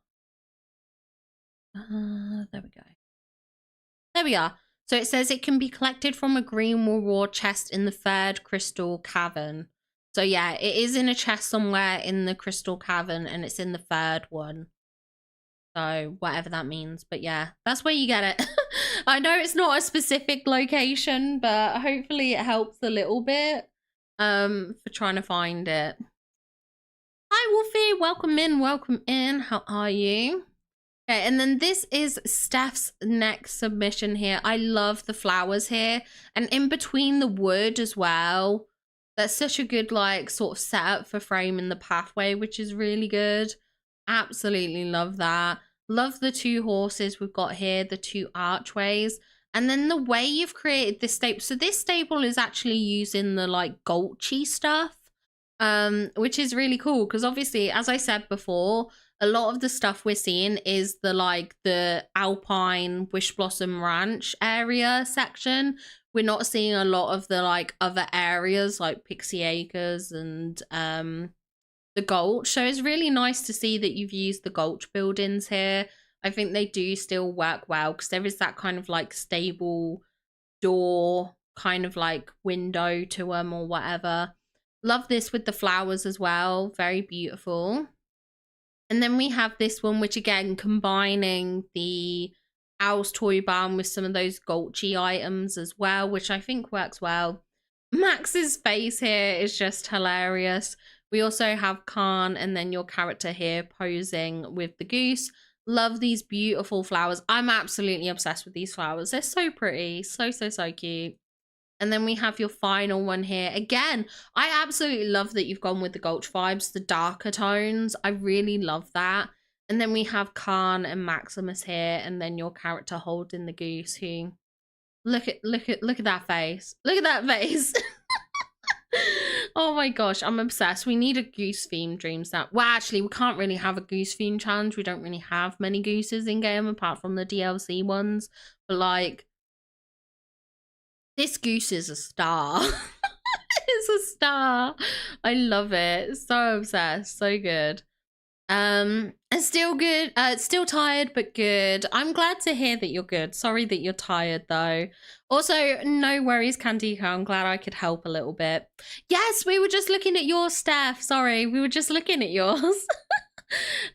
There we go. There we are. So it says it can be collected from a green reward chest in the third crystal cavern. So yeah, it is in a chest somewhere in the crystal cavern and it's in the third one. So whatever that means, but yeah, that's where you get it. I know it's not a specific location, but hopefully it helps a little bit for trying to find it. Hi Wolfie, welcome in. How are you? Okay, and then this is Steph's next submission here. I love the flowers here and in between the wood as well. That's such a good like sort of setup for framing the pathway, which is really good. Absolutely love that. Love the two horses we've got here, the two archways. And then the way you've created this stable. So this stable is actually using the like gulchy stuff, which is really cool. Because obviously, as I said before, a lot of the stuff we're seeing is the Alpine Wish Blossom Ranch area section. We're not seeing a lot of the like other areas like Pixie Acres and the Gulch. So it's really nice to see that you've used the Gulch buildings here. I think they do still work well because there is that kind of like stable door kind of like window to them or whatever. Love this with the flowers as well. Very beautiful. And then we have this one, which again, combining the Owl's Toy Barn with some of those Gulchy items as well, which I think works well. Max's face here is just hilarious. We also have Khan and then your character here posing with the goose. Love these beautiful flowers. I'm absolutely obsessed with these flowers. They're so pretty. So, so, so cute. And then we have your final one here. Again, I absolutely love that you've gone with the Gulch vibes, the darker tones. I really love that. And then we have Khan and Maximus here, and then your character holding the goose who look at that face. Look at that face. Oh my gosh, I'm obsessed. We need a goose theme dream snap. Well, actually, we can't really have a goose theme challenge. We don't really have many gooses in game apart from the DLC ones. But like, this goose is a star. It's a star. I love it. So obsessed. So good. It's still good. Still tired, but good. I'm glad to hear that you're good. Sorry that you're tired though. Also, no worries, Candika. I'm glad I could help a little bit. Yes, we were just looking at yours, Steph. Sorry, we were just looking at yours.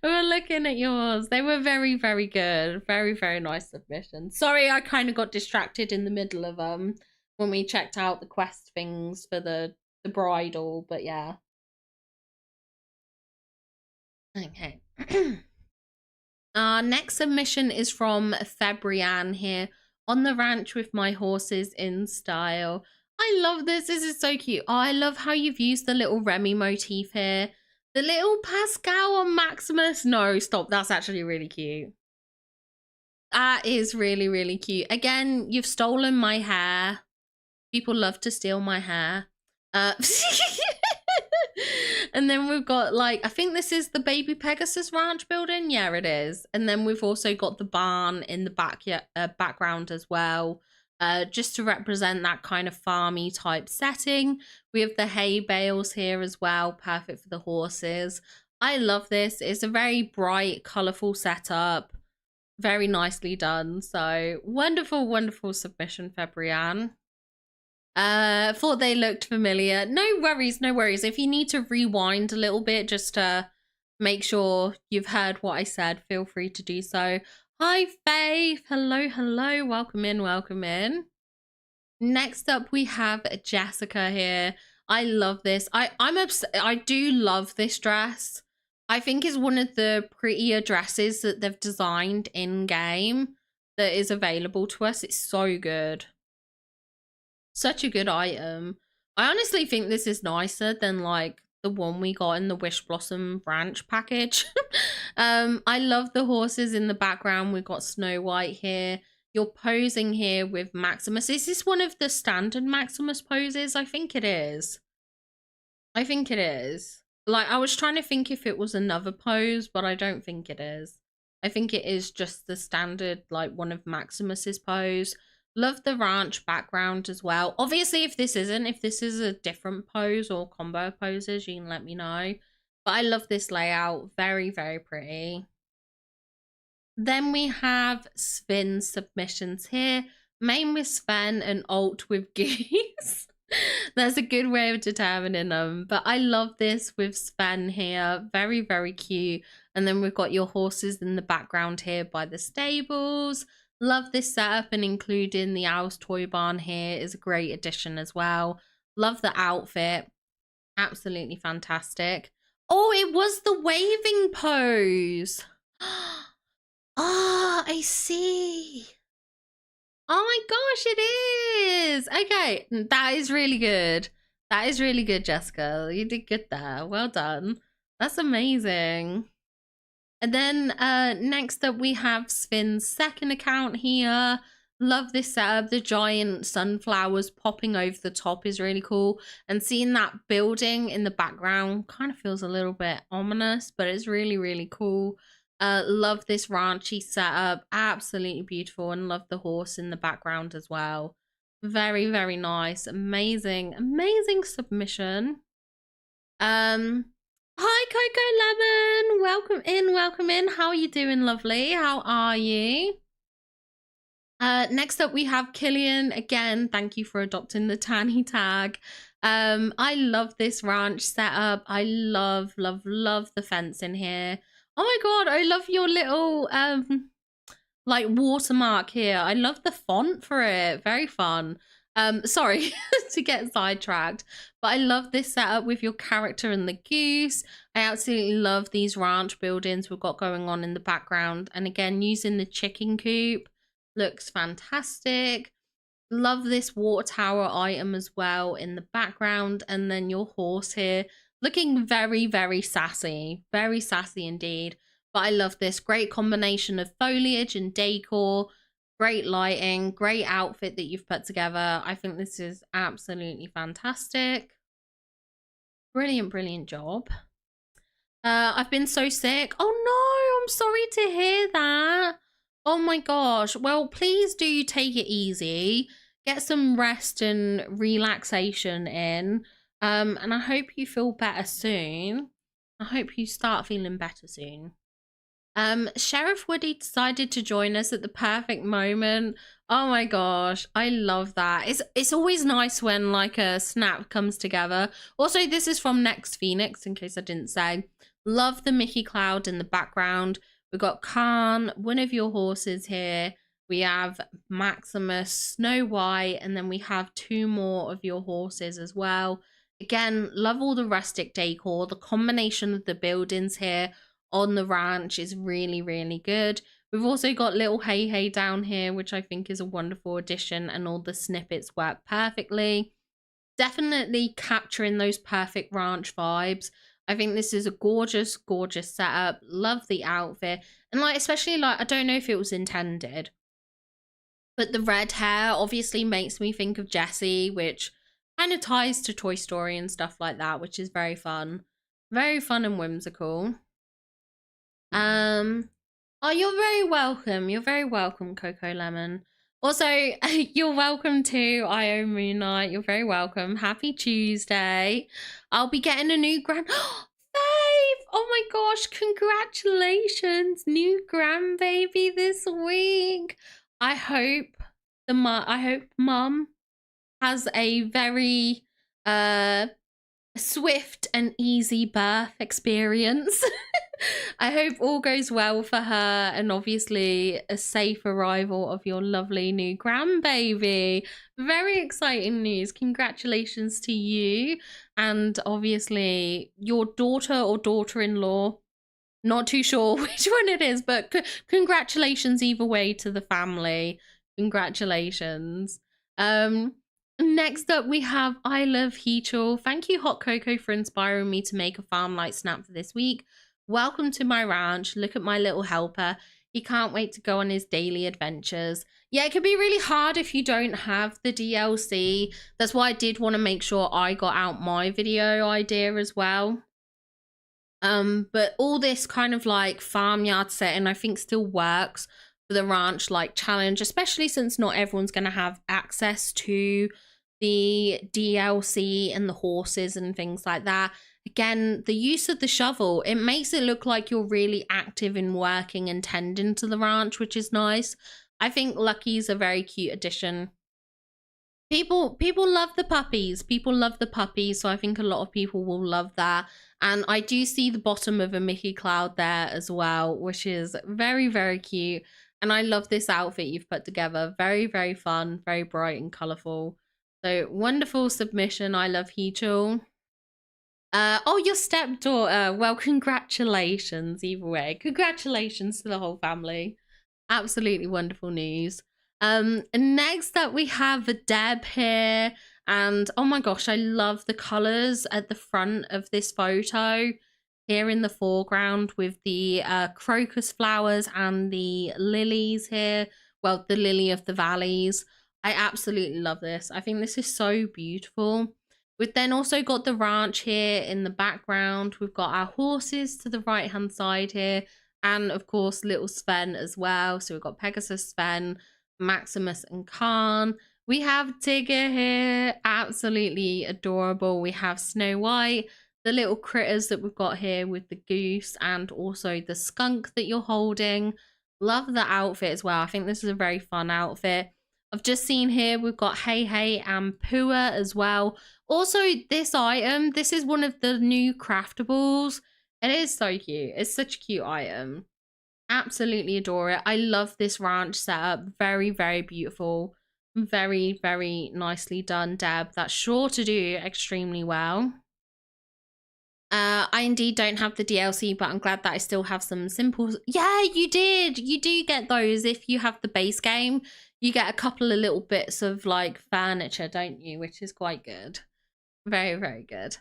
We were looking at yours. They were very, very good. Very, very nice submissions. Sorry, I kind of got distracted in the middle of when we checked out the quest things for the bridal, but yeah. Okay. Our next submission is from Fabrienne here. On the ranch with my horses in style. I love this. This is so cute. Oh, I love how you've used the little Remy motif here. The little Pascal on Maximus. No, stop. That's actually really cute. That is really, really cute. Again, you've stolen my hair. People love to steal my hair. And then we've got like, I think this is the Baby Pegasus Ranch building. Yeah, it is. And then we've also got the barn in the background as well, just to represent that kind of farmy type setting. We have the hay bales here as well, perfect for the horses. I love this. It's a very bright, colorful setup. Very nicely done. So wonderful, wonderful submission, Fabrienne. Thought they looked familiar. No worries, no worries. If you need to rewind a little bit just to make sure you've heard what I said, feel free to do so. Hi, Faith. Hello, hello. Welcome in, welcome in. Next up, we have Jessica here. I love this. I do love this dress. I think it's one of the prettier dresses that they've designed in game that is available to us. It's so good. Such a good item. I honestly think this is nicer than like the one we got in the Wish Blossom Ranch package. I love the horses in the background. We've got Snow White here. You're posing here with Maximus. Is this one of the standard Maximus poses? I think it is. I think it is. Like, I was trying to think if it was another pose, but I don't think it is. I think it is just the standard, like, one of Maximus's pose. Love the ranch background as well. Obviously, if this is a different pose or combo poses, you can let me know. But I love this layout. Very, very pretty. Then we have Sven's submissions here. Main with Sven and alt with Goose. That's a good way of determining them. But I love this with Sven here. Very, very cute. And then we've got your horses in the background here by the stables. Love this setup, and including the Owl's Toy Barn here is a great addition as well. Love the outfit. Absolutely fantastic. Oh, it was the waving pose. Ah, I see. Oh my gosh, it is. Okay, that is really good. That is really good, Jessica. You did good there. Well done. That's amazing. And then next up we have Sven's second account here. Love this setup. The giant sunflowers popping over the top is really cool. And seeing that building in the background kind of feels a little bit ominous, but it's really, really cool. Love this ranchy setup. Absolutely beautiful. And love the horse in the background as well. Very, very nice. Amazing, amazing submission. Hi, Coco Lemon. Welcome in, welcome in. How are you doing, lovely? How are you? Next up, we have Killian. Again, thank you for adopting the Tanny tag. I love this ranch setup. I love, love, love the fence in here. Oh my god, I love your little like watermark here. I love the font for it. Very fun. Sorry to get sidetracked, but I love this setup with your character and the goose. I absolutely love these ranch buildings we've got going on in the background. And again, using the chicken coop looks fantastic. Love this water tower item as well in the background. And then your horse here looking very, very sassy indeed. But I love this great combination of foliage and decor. Great lighting, great outfit that you've put together. I think this is absolutely fantastic. Brilliant, brilliant job. I've been so sick. Oh no, I'm sorry to hear that. Oh my gosh. Well, please do take it easy. Get some rest and relaxation in. And I hope you feel better soon. I hope you start feeling better soon. Sheriff Woody decided to join us at the perfect moment. Oh my gosh, I love that. It's always nice when like a snap comes together. Also, this is from Next Phoenix, in case I didn't say. Love the Mickey Cloud in the background. We've got Khan, one of your horses here. We have Maximus, Snow White, and then we have two more of your horses as well. Again, love all the rustic decor. The combination of the buildings here on the ranch is really, really good. We've also got little Hey Hey down here, which I think is a wonderful addition, and all the snippets work perfectly. Definitely capturing those perfect ranch vibes. I think this is a gorgeous, gorgeous setup. Love the outfit. And like, especially like, I don't know if it was intended, but the red hair obviously makes me think of Jessie, which kind of ties to Toy Story and stuff like that, which is very fun. Very fun and whimsical. Oh, you're very welcome. You're very welcome, Coco Lemon. Also, you're welcome too, IO Moon Knight. You're very welcome. Happy Tuesday. I'll be getting a new Fave! Oh my gosh, congratulations. New grandbaby this week. I hope mum has a very swift and easy birth experience. I hope all goes well for her, and obviously a safe arrival of your lovely new grandbaby. Very exciting news. Congratulations to you, and obviously your daughter or daughter-in-law. Not too sure which one it is, but congratulations either way to the family. Congratulations. Next up, we have I Love Heechul. Thank you, Hot Cocoa, for inspiring me to make a farm light snap for this week. Welcome to my ranch. Look at my little helper. He can't wait to go on his daily adventures. Yeah, it can be really hard if you don't have the DLC. That's why I did want to make sure I got out my video idea as well. But all this kind of like farmyard setting, I think still works for the ranch like challenge, especially since not everyone's going to have access to the DLC and the horses and things like that. Again, the use of the shovel, it makes it look like you're really active in working and tending to the ranch, which is nice. I think Lucky's a very cute addition. People love the puppies. People love the puppies, so I think a lot of people will love that. And I do see the bottom of a Mickey Cloud there as well, which is very, very cute. And I love this outfit you've put together. Very, very fun, very bright and colourful. So wonderful submission. I love Heechul. Oh, your stepdaughter. Well, congratulations either way. Congratulations to the whole family. Absolutely wonderful news. And next up we have Deb here. And oh my gosh, I love the colors at the front of this photo here in the foreground with the crocus flowers and the lilies here. Well, the lily of the valleys. I absolutely love this. I think this is so beautiful. We've then also got the ranch here in the background. We've got our horses to the right hand side here. And of course, little Sven as well. So we've got Pegasus, Sven, Maximus and Khan. We have Tigger here, absolutely adorable. We have Snow White, the little critters that we've got here with the goose and also the skunk that you're holding. Love the outfit as well. I think this is a very fun outfit. I've just seen here we've got Hey Hey and Pua as well. Also, this item, this is one of the new craftables. It is so cute. It's such a cute item. Absolutely adore it. I love this ranch setup. Very, very beautiful. Very, very nicely done, Deb. That's sure to do extremely well. I indeed don't have the DLC, but I'm glad that I still have some simple... Yeah, you did. You do get those if you have the base game. You get a couple of little bits of like furniture, don't you? Which is quite good. Very, very good.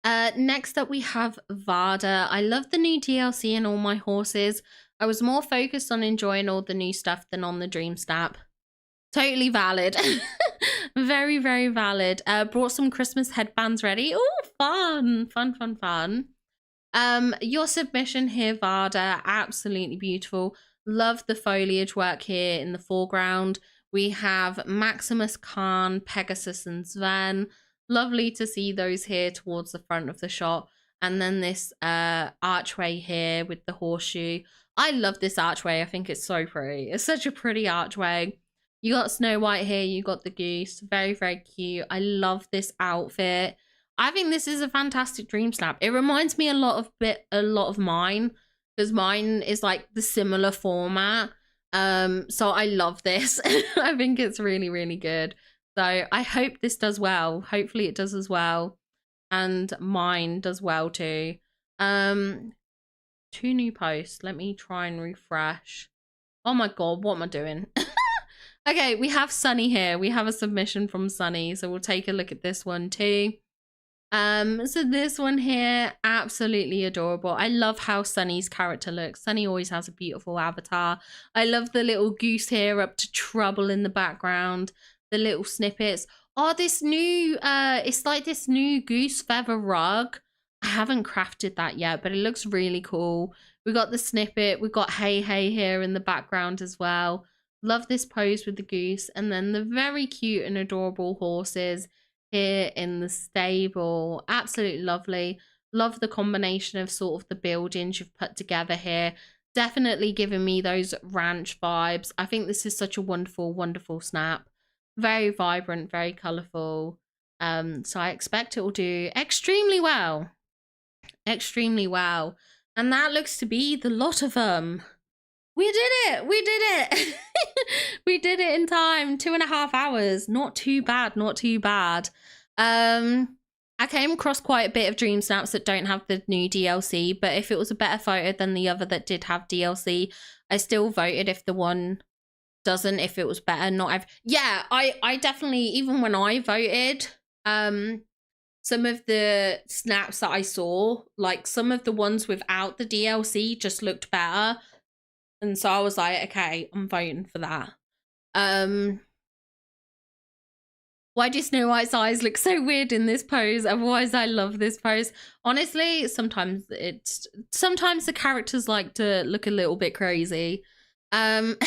Next up we have Varda. I love the new DLC and all my horses. I was more focused on enjoying all the new stuff than on the Dream Snap. Totally valid. Very, very valid. Brought some Christmas headbands ready. Oh, fun. Fun, fun, fun. Your submission here, Varda, absolutely beautiful. Love the foliage work here in the foreground. We have Maximus, Khan, Pegasus, and Sven. Lovely to see those here towards the front of the shot. And then this archway here with the horseshoe. I love this archway. I think it's so pretty. It's such a pretty archway. You got Snow White here. You got the goose. Very, very cute. I love this outfit. I think this is a fantastic Dream Snap. It reminds me a lot of mine, because mine is like the similar format. So I love this. I think it's really, really good. So I hope this does well. Hopefully it does as well. And mine does well too. 2 new posts. Let me try and refresh. Oh my god, what am I doing? Okay, we have Sunny here. We have a submission from Sunny, so we'll take a look at this one too. So this one here, absolutely adorable. I love how Sunny's character looks. Sunny always has a beautiful avatar. I love the little goose here up to trouble in the background. The little snippets. Oh, this new, it's like this new goose feather rug. I haven't crafted that yet, but it looks really cool. We got the snippet. We've got Hey Hey here in the background as well. Love this pose with the goose. And then the very cute and adorable horses here in the stable. Absolutely lovely. Love the combination of sort of the buildings you've put together here. Definitely giving me those ranch vibes. I think this is such a wonderful, wonderful snap. Very vibrant, very colourful. So I expect it will do extremely well. Extremely well. And that looks to be the lot of them. We did it! We did it! We did it in time. 2.5 hours. Not too bad, not too bad. I came across quite a bit of Dream Snaps that don't have the new DLC, but if it was a better photo than the other that did have DLC, I still voted if the one doesn't, if it was better. Yeah, I definitely, even when I voted, some of the snaps that I saw, like some of the ones without the DLC just looked better. And so I was like, okay, I'm voting for that. Why do Snow White's eyes look so weird in this pose? Otherwise, I love this pose. Honestly, sometimes the characters like to look a little bit crazy. But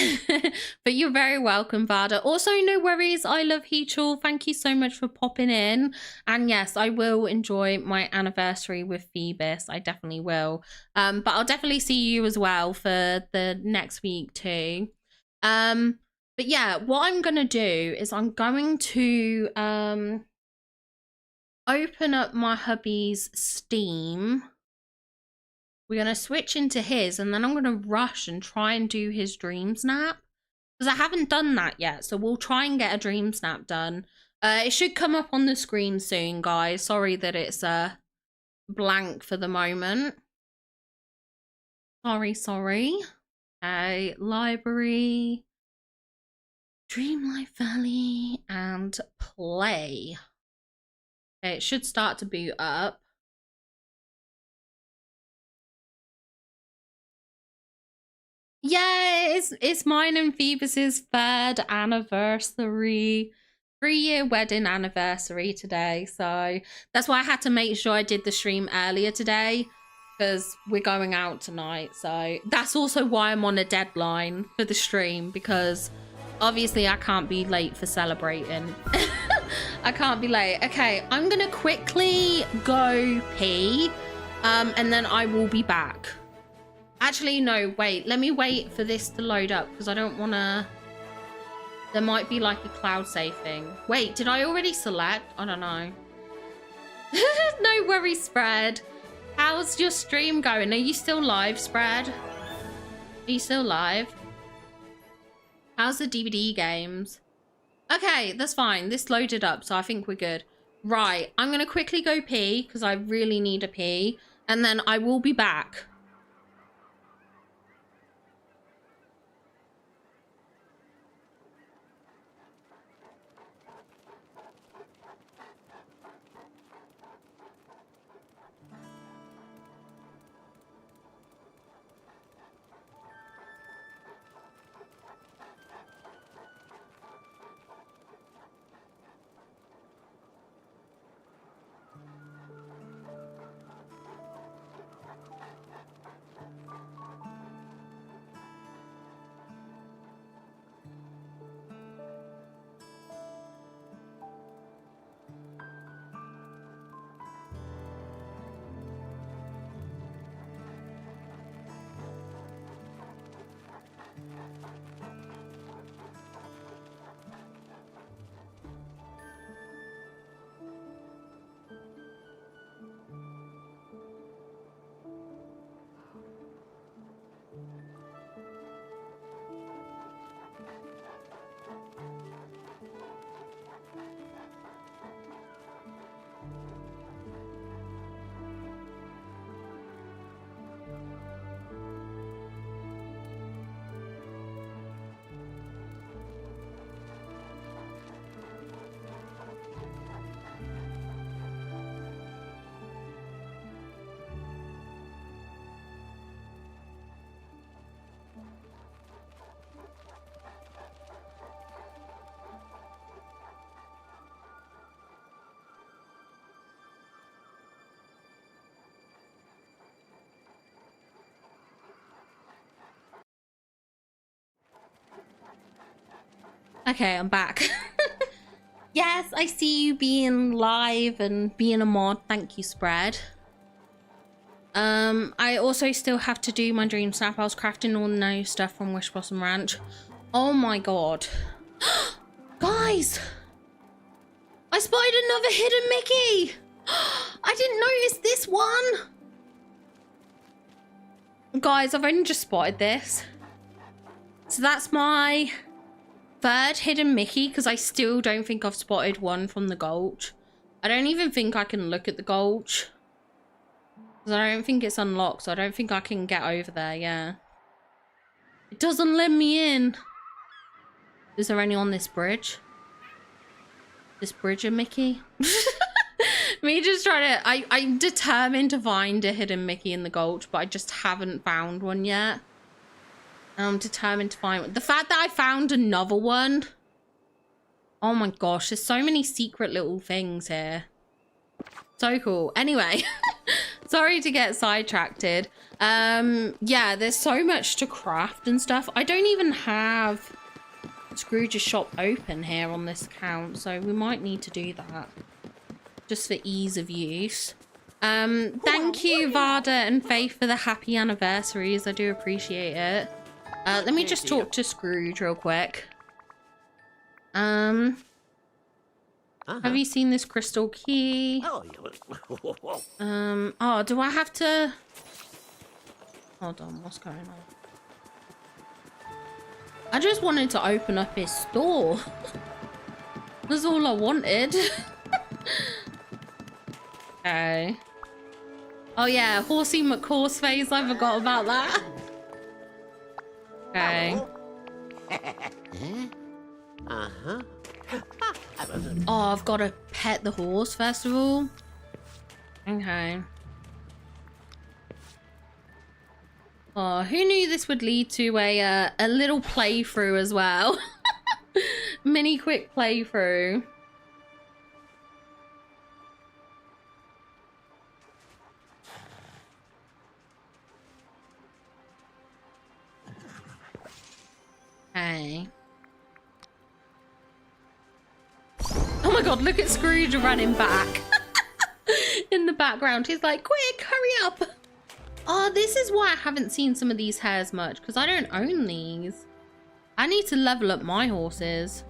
you're very welcome, Vada. Also, no worries. I love Heechul. Thank you so much for popping in. And yes, I will enjoy my anniversary with Phoebus. I definitely will. But I'll definitely see you as well for the next week too. But yeah, what I'm gonna do is I'm going to open up my hubby's Steam. We're going to switch into his, and then I'm going to rush and try and do his Dream Snap, because I haven't done that yet. So we'll try and get a Dream Snap done. It should come up on the screen soon, guys. Sorry that it's blank for the moment. Sorry. Okay, library, Dream Life Valley, and play. Okay, it should start to boot up. Yeah, it's mine and Phoebus's 3rd anniversary. 3-year wedding anniversary today. So that's why I had to make sure I did the stream earlier today, because we're going out tonight. So that's also why I'm on a deadline for the stream, because obviously I can't be late for celebrating. I can't be late. Okay, I'm gonna quickly go pee, and then I will be back. Actually, no, wait. Let me wait for this to load up, because I don't want to... There might be like a cloud save thing. Wait, did I already select? I don't know. No worries, Spread. How's your stream going? Are you still live, Spread? Are you still live? How's the DVD games? Okay, that's fine. This loaded up, so I think we're good. Right, I'm going to quickly go pee, because I really need a pee. And then I will be back. Okay, I'm back. Yes, I see you being live and being a mod. Thank you, Spread. I also still have to do my dream snap. I was crafting all the new stuff from Wish Blossom Ranch. Oh my god. Guys! I spotted another hidden Mickey! I didn't notice this one! Guys, I've only just spotted this. So that's my 3rd hidden Mickey, because I still don't think I've spotted one from the Gulch. I don't even think I can look at the Gulch, because I don't think it's unlocked, so I don't think I can get over there, yeah. It doesn't let me in. Is there any on this bridge? This bridge a Mickey? Me just trying to... I'm determined to find a hidden Mickey in the Gulch, but I just haven't found one yet. I'm determined to find one. The fact that I found another one. Oh my gosh, there's so many secret little things here. So cool. Anyway, sorry to get sidetracked. Yeah, there's so much to craft and stuff. I don't even have Scrooge's shop open here on this account, so we might need to do that just for ease of use. Thank you, Vada and Faith, for the happy anniversaries. I do appreciate it. Let me just talk to Scrooge real quick. Have you seen this crystal key? Oh, do I have to... Hold on, what's going on? I just wanted to open up his store. That's all I wanted. Okay. Oh yeah, Horsey McHorseface, I forgot about that. Okay. Oh, I've got a pet the horse first of all. Okay. Oh, who knew this would lead to a little playthrough as well? Mini quick playthrough. Okay. Oh my god, look at Scrooge running back. In the background. He's like, quick, hurry up. Oh, this is why I haven't seen some of these hares much, because I don't own these. I need to level up my horses.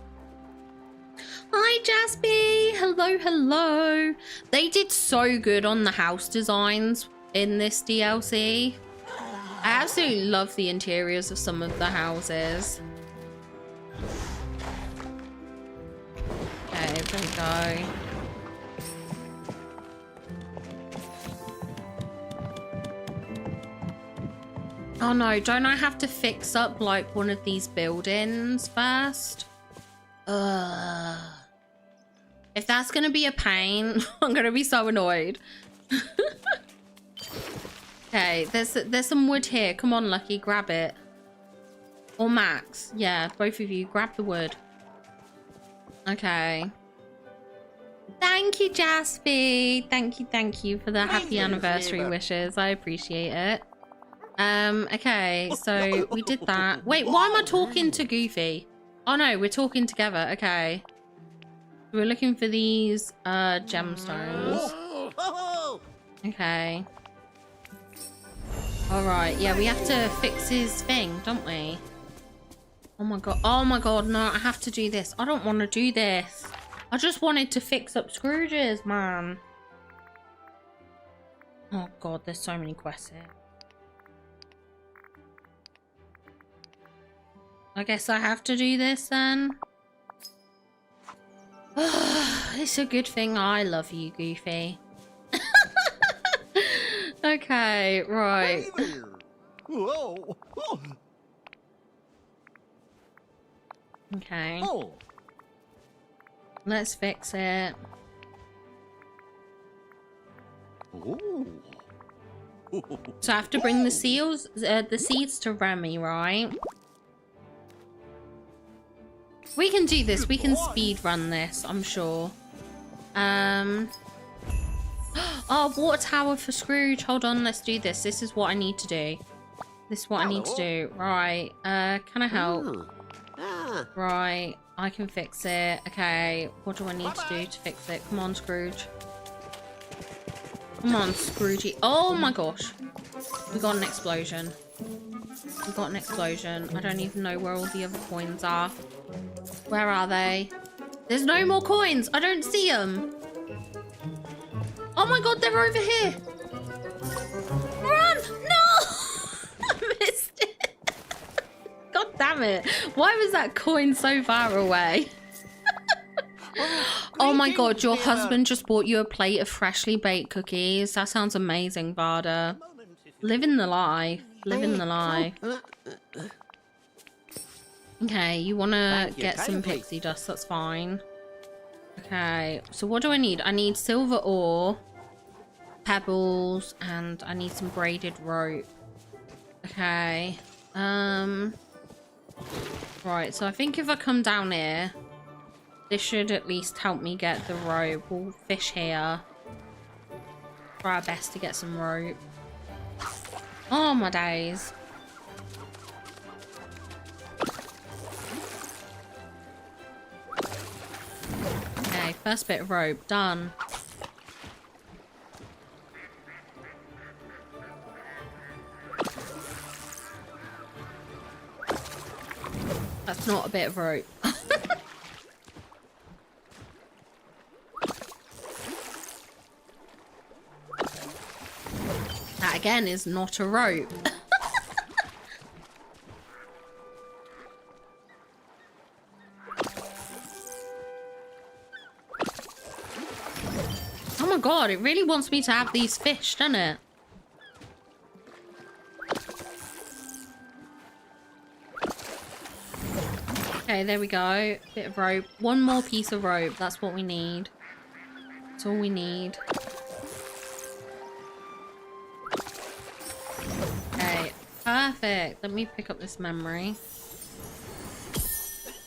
Hi, Jaspy. Hello, hello. They did so good on the house designs in this DLC. I absolutely love the interiors of some of the houses. Okay, there we go. Oh no, don't I have to fix up like one of these buildings first? If that's gonna be a pain, I'm gonna be so annoyed. Okay, there's some wood here. Come on, Lucky, grab it. Or Max. Yeah, both of you, grab the wood. Okay. Thank you, Jaspy. Thank you for the happy anniversary wishes. I appreciate it. Okay, so we did that. Wait, why am I talking to Goofy? Oh no, we're talking together. Okay. We're looking for these gemstones. Okay. Alright, yeah, we have to fix his thing, don't we? Oh my god, no, I have to do this. I don't want to do this. I just wanted to fix up Scrooge's, man. Oh god, there's so many quests here. I guess I have to do this then. It's a good thing I love you, Goofy. Okay, right. Okay. Let's fix it. So I have to bring the seeds to Remy, right? We can do this. We can speed run this, I'm sure. Oh, water tower for Scrooge. Hold on, let's do this. This is what I need to do. This is what I need to do. Right. Can I help? Right. I can fix it. Okay. What do I need to do to fix it? Come on, Scrooge. Come on, Scroogey. Oh my gosh. We got an explosion. We got an explosion. I don't even know where all the other coins are. Where are they? There's no more coins. I don't see them. Oh my god, they're over here. Run! No! I missed it. God damn it. Why was that coin so far away? Oh my god, your husband just bought you a plate of freshly baked cookies. That sounds amazing, Varda. Living the life. Living the life. Okay, you want to get some pixie dust. That's fine. Okay, so what do I need? I need silver ore, pebbles, and I need some braided rope. Okay. Right, so I think if I come down here, this should at least help me get the rope. We'll fish here. Try our best to get some rope. Oh my days. Okay, first bit of rope, done. That's not a bit of rope. That again is not a rope. Oh my god, it really wants me to have these fish, doesn't it? Okay, there we go. Bit of rope. One more piece of rope. That's what we need. That's all we need. Okay, perfect. Let me pick up this memory.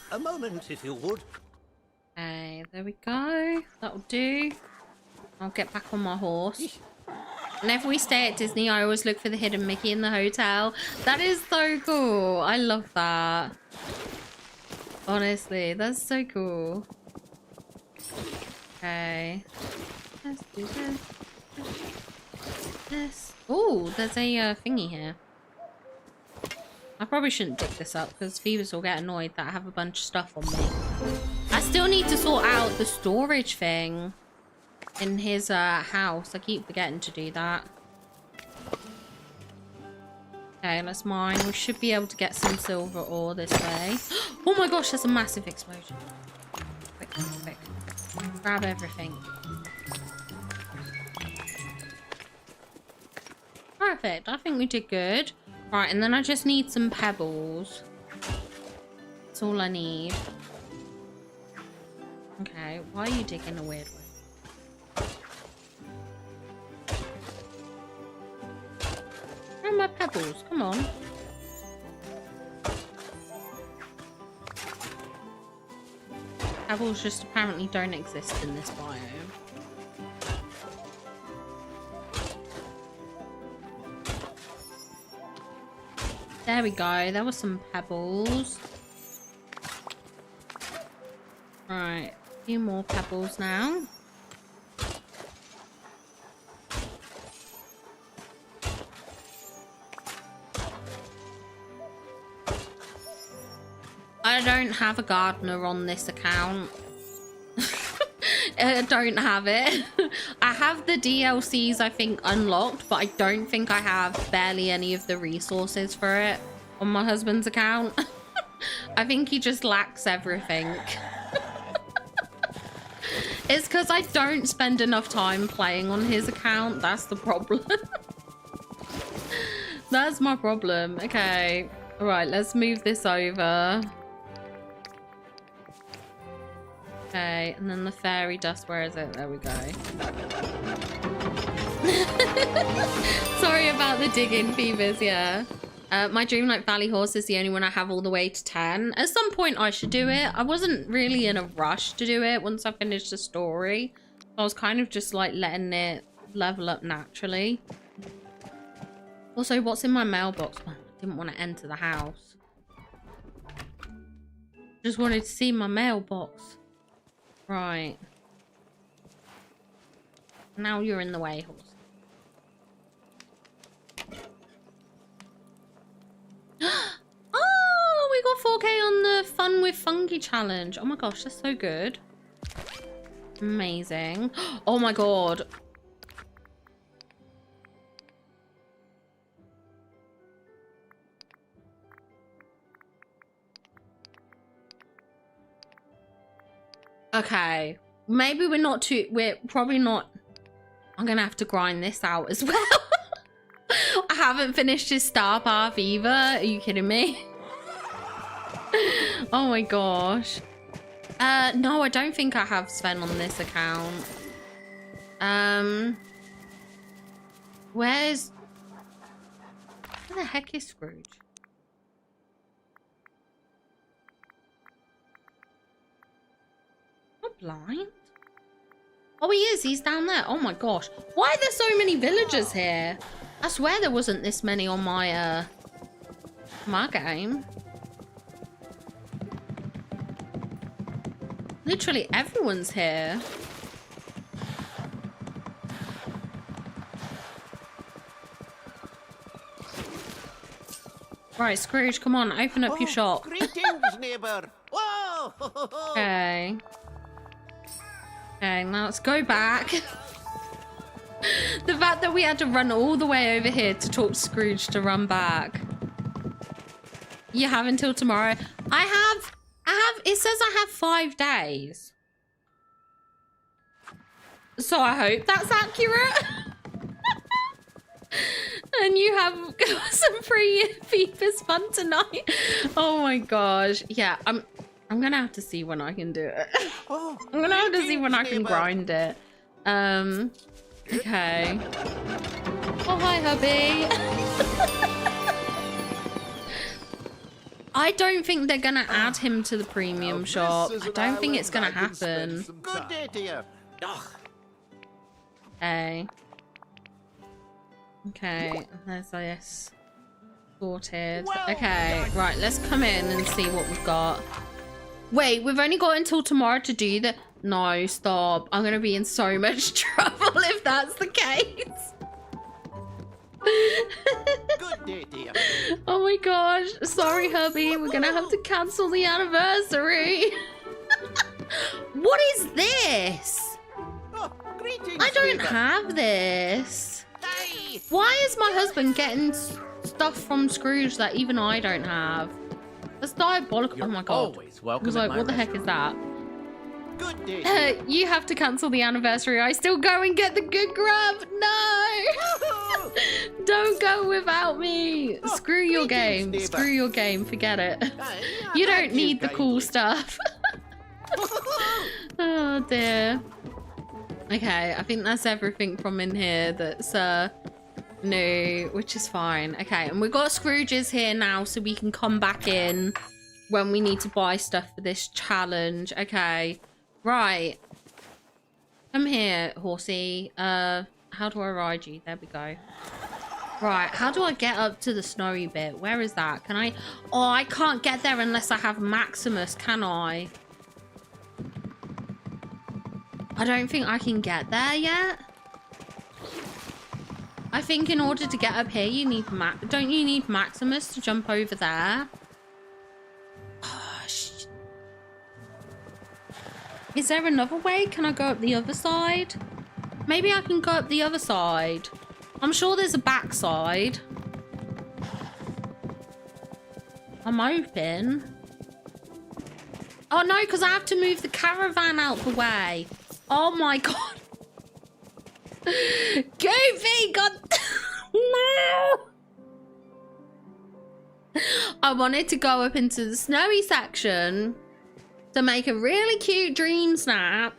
A moment, if you would. Okay, there we go. That'll do. I'll get back on my horse. Whenever we stay at Disney, I always look for the hidden Mickey in the hotel. That is so cool. I love that. Honestly, that's so cool. Okay. Let's do this. Oh, there's a thingy here. I probably shouldn't dig this up because Phoebus will get annoyed that I have a bunch of stuff on me. I still need to sort out the storage thing in his house. I keep forgetting to do that. Okay, let's mine. We should be able to get some silver ore this way. Oh my gosh, there's a massive explosion. Quick, quick. Grab everything. Perfect. I think we did good. Right, and then I just need some pebbles. That's all I need. Okay, why are you digging a weird way? Where are my pebbles? Come on. Pebbles just apparently don't exist in this biome. There we go. There were some pebbles. Right. A few more pebbles now. I don't have a gardener on this account. I don't have it. I have the DLCs, I think, unlocked, but I don't think I have barely any of the resources for it on my husband's account. I think he just lacks everything. It's because I don't spend enough time playing on his account. That's the problem. That's my problem. Okay. All right, let's move this over. Okay, and then the fairy dust, where is it? There we go. Sorry about the digging, Phoebus, yeah. My Dreamlight Valley horse is the only one I have all the way to 10. At some point I should do it. I wasn't really in a rush to do it once I finished the story. I was kind of just like letting it level up naturally. Also, what's in my mailbox? I didn't want to enter the house. Just wanted to see my mailbox. Right. Now you're in the way, horse. Oh, we got 4K on the Fun with Fungi challenge. Oh my gosh, that's so good. Amazing. Oh my god. Okay, maybe we're probably not. I'm gonna have to grind this out as well. I haven't finished his star path either. Are you kidding me? Oh my gosh. No, I don't think I have Sven on this account. Where the heck is Scrooge? Blind? Oh, he is. He's down there. Oh my gosh. Why are there so many villagers here? I swear there wasn't this many on my game. Literally everyone's here. Right, Scrooge, come on, open up your shop. Greetings, neighbour. Whoa! Okay. Okay, now let's go back. The fact that we had to run all the way over here to talk to Scrooge to run back. You have until tomorrow. I have, it says I have 5 days. So I hope that's accurate. And you have some free Phoebus fun tonight. Oh my gosh. Yeah, I'm gonna have to see when I can do it. I'm gonna have to see when I can grind it. Okay. Oh, hi, hubby. I don't think they're gonna add him to the premium shop. I don't think it's gonna happen. Good day to you. Okay. Okay, there's this. Sorted. Okay, right, let's come in and see what we've got. Wait, we've only got until tomorrow to do that. No, stop. I'm gonna be in so much trouble if that's the case. Good day to you. Oh my gosh. Sorry, hubby. We're gonna have to cancel the anniversary. What is this? Oh, greetings, I don't neighbour. have this. Aye. Why is my husband getting stuff from Scrooge that even I don't have? That's diabolical. Oh my god. Always I welcome. was like, what the heck is that? Good day to you. You have to cancel the anniversary. I still go and get the good grub. No. Don't go without me. Oh, Screw your greetings, game. neighbour. Screw your game. Forget it. Aye, You thank don't need the cool kindly. stuff. Oh dear. Okay, I think that's everything from in here that's new, which is fine. Okay, and we've got Scrooge's here now, so we can come back in when we need to buy stuff for this challenge. Okay, right. Come here, horsey. How do I ride you? There we go. Right, how do I get up to the snowy bit? Where is that? Can I? Oh, I can't get there unless I have Maximus, can I? I don't think I can get there yet. I think in order to get up here, you need don't you need Maximus to jump over there? Oh, is there another way? Can I go up the other side? Maybe I can go up the other side. I'm sure there's a back side. I'm open. Oh no, because I have to move the caravan out the way. Oh my god. Goofy, god. No. I wanted to go up into the snowy section to make a really cute dream snap.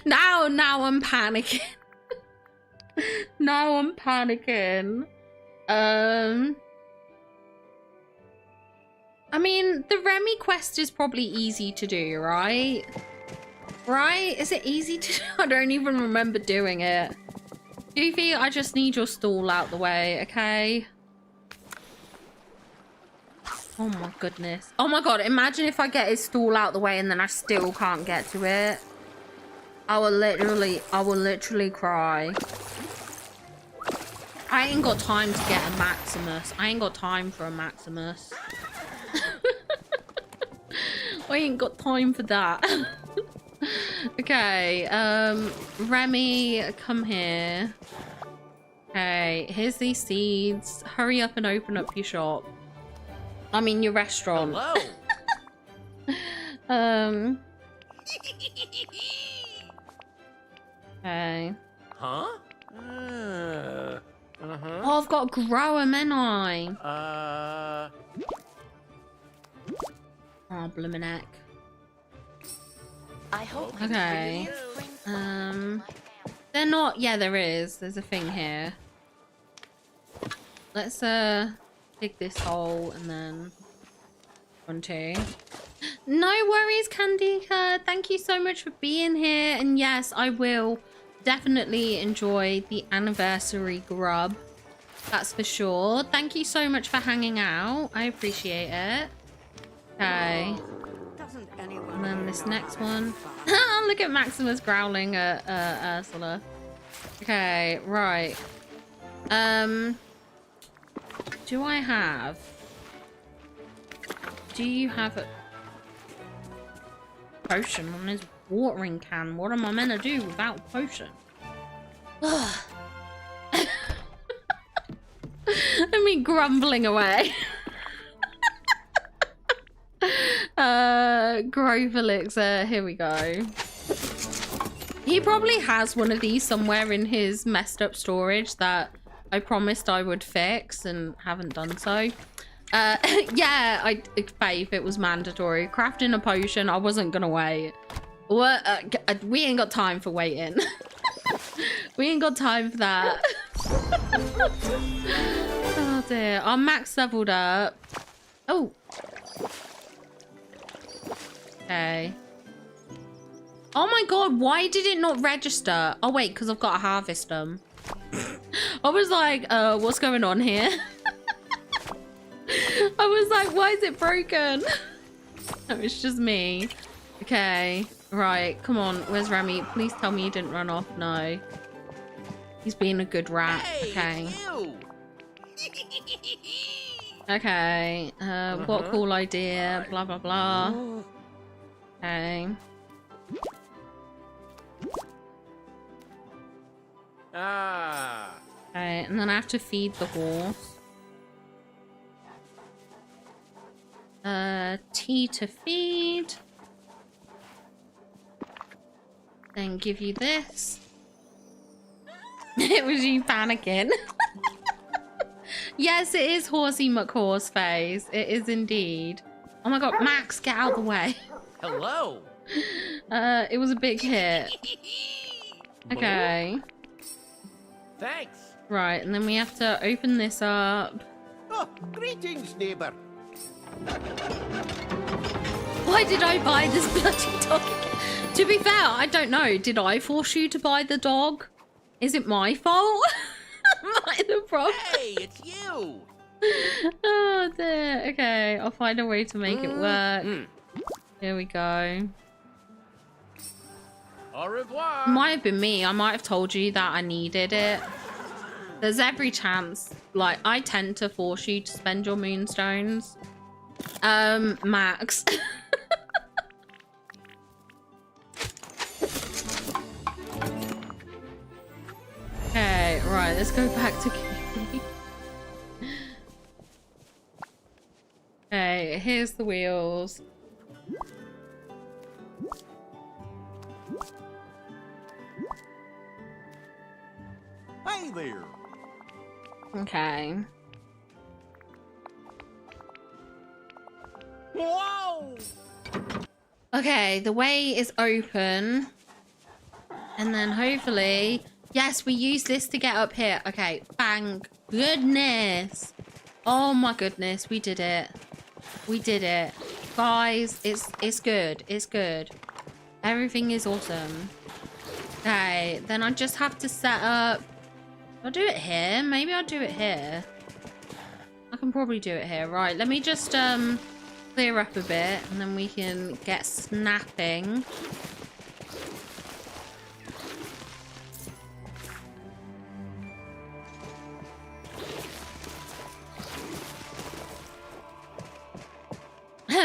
Now I'm panicking. Now I'm panicking. I mean, the Remy quest is probably easy to do, right? Right? Is it easy to do? I don't even remember doing it. Goofy, I just need your stall out the way, okay? Oh my goodness. Oh my god, imagine if I get his stall out the way and then I still can't get to it. I will literally cry. I ain't got time to get a Maximus. I ain't got time for a Maximus. I ain't got time for that. Okay, Remy, come here. Okay, here's these seeds. Hurry up and open up your shop. I mean, your restaurant. Hello. Okay. Huh? Oh, I've got to grow them, ain't I? Oh, bloomin' heck. I hope. Okay. They're not. Yeah, there is. There's a thing here. Let's dig this hole and then 1, 2. No worries, Candika. Thank you so much for being here. And yes, I will definitely enjoy the anniversary grub. That's for sure. Thank you so much for hanging out. I appreciate it. Okay. And then this next one. Look at Maximus growling at Ursula. Okay, right. Do I have... Do you have a potion on his watering can? What am I meant to do without a potion? Let me grumbling away. Grove elixir. Here we go. He probably has one of these somewhere in his messed up storage that I promised I would fix and haven't done so. Yeah, babe, it was mandatory. Crafting a potion, I wasn't gonna wait. What? We ain't got time for waiting. We ain't got time for that. Oh dear. Our max leveled up. Oh. Okay. Oh my god, why did it not register? Oh wait, because I've got to harvest them. I was like, what's going on here? I was like, why is it broken? No, it's just me. Okay, right, come on. Where's Remy? Please tell me he didn't run off. No. He's being a good rat. Hey, Okay. you. Okay, what a cool idea. Blah, blah, blah. Okay. Ah. Okay, and then I have to feed the horse. Tea to feed. Then give you this. It was you panicking. Yes, it is Horsey McHorse face. It is indeed. Oh my god, Max, get out of the way. Hello. It was a big hit. Okay. Thanks. Right, and then we have to open this up. Oh, greetings, neighbor. Why did I buy this bloody dog again? To be fair, I don't know. Did I force you to buy the dog? Is it my fault? Am I the problem? Hey, it's you. Oh dear. Okay, I'll find a way to make it work. Here we go. Au revoir. Might have been me. I might have told you that I needed it. There's every chance. Like, I tend to force you to spend your moonstones. Max. Okay, right, let's go back to Kiwi. Okay, here's the wheels. Hey there. Okay. Whoa. Okay, the way is open. And then hopefully... Yes, we use this to get up here. Okay, bang. Goodness. Oh my goodness, we did it. We did it. Guys, it's good. It's good. Everything is awesome. Okay, then I just have to set up... I'll do it here. Maybe I'll do it here. I can probably do it here. Right, let me just clear up a bit and then we can get snapping.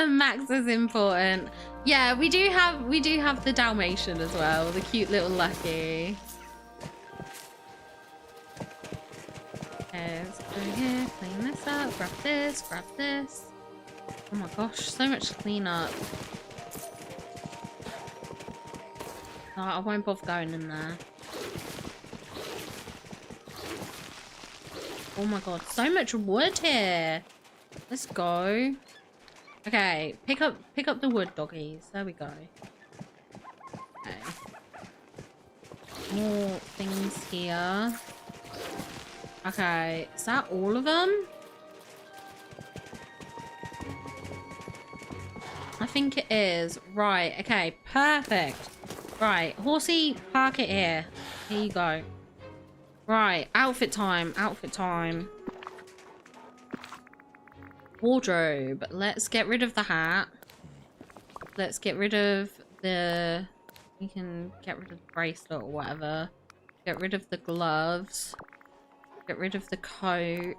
Max is important. Yeah, we do have the Dalmatian as well, the cute little Lucky. Okay, let's go here, clean this up, grab this, grab this. Oh my gosh, so much to clean up. Oh, I won't bother going in there. Oh my god, so much wood here. Let's go. Okay, pick up the wood, doggies. There we go. Okay. More things here. Okay, is that all of them? I think it is. Right, okay, perfect. Right, horsey, park it here. Here you go. Right, outfit time, outfit time. Wardrobe. Let's get rid of the hat. Let's get rid of the... We can get rid of the bracelet or whatever. Get rid of the gloves. Get rid of the coat.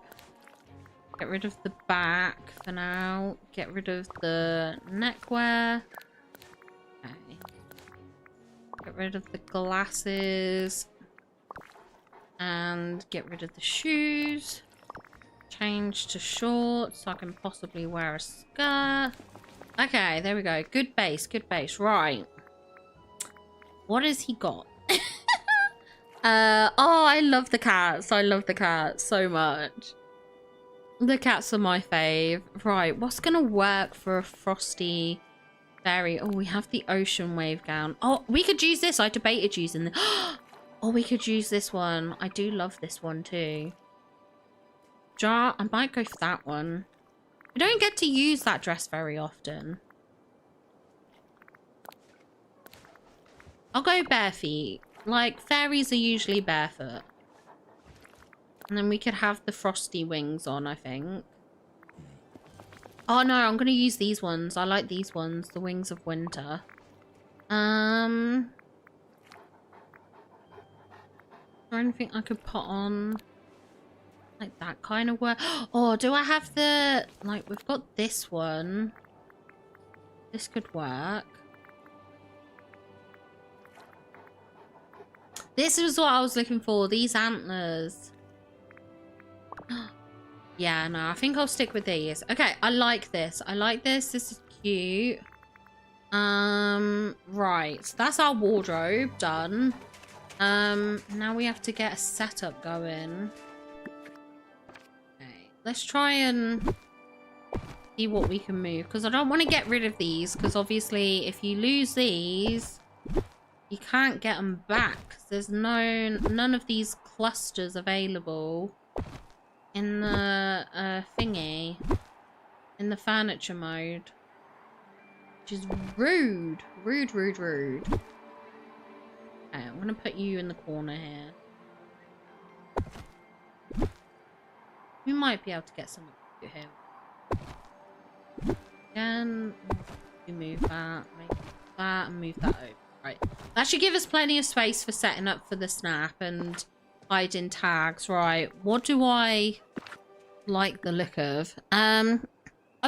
Get rid of the back for now. Get rid of the neckwear. Okay. Get rid of the glasses. And get rid of the shoes. Change to shorts so I can possibly wear a skirt. Okay, there we go. Good base, good base. Right. What has he got? Oh, I love the cats. I love the cats so much. The cats are my fave. Right, what's gonna work for a frosty fairy? Oh, we have the ocean wave gown. Oh, we could use this. I debated using the... Oh, we could use this one. I do love this one too. Jar, I might go for that one. We don't get to use that dress very often. I'll go bare feet. Like, fairies are usually barefoot. And then we could have the frosty wings on, I think. Oh no, I'm gonna use these ones. I like these ones. The wings of winter. Is there anything I could put on? Like that kind of work. Oh, do I have the... Like, we've got this one. This could work. This is what I was looking for. These antlers. Yeah, no, I think I'll stick with these. Okay, I like this. I like this. This is cute. Right. So that's our wardrobe done. Now we have to get a setup going. Okay, let's try and see what we can move. Because I don't want to get rid of these. Because obviously, if you lose these... You can't get them back. There's none of these clusters available in the thingy, in the furniture mode, which is rude. Rude. Okay, I'm gonna put you in the corner here. We might be able to get something here. Again, we move that, make that, and move that over. Right, that should give us plenty of space for setting up for the snap and hiding tags. Right, what do I like the look of? I've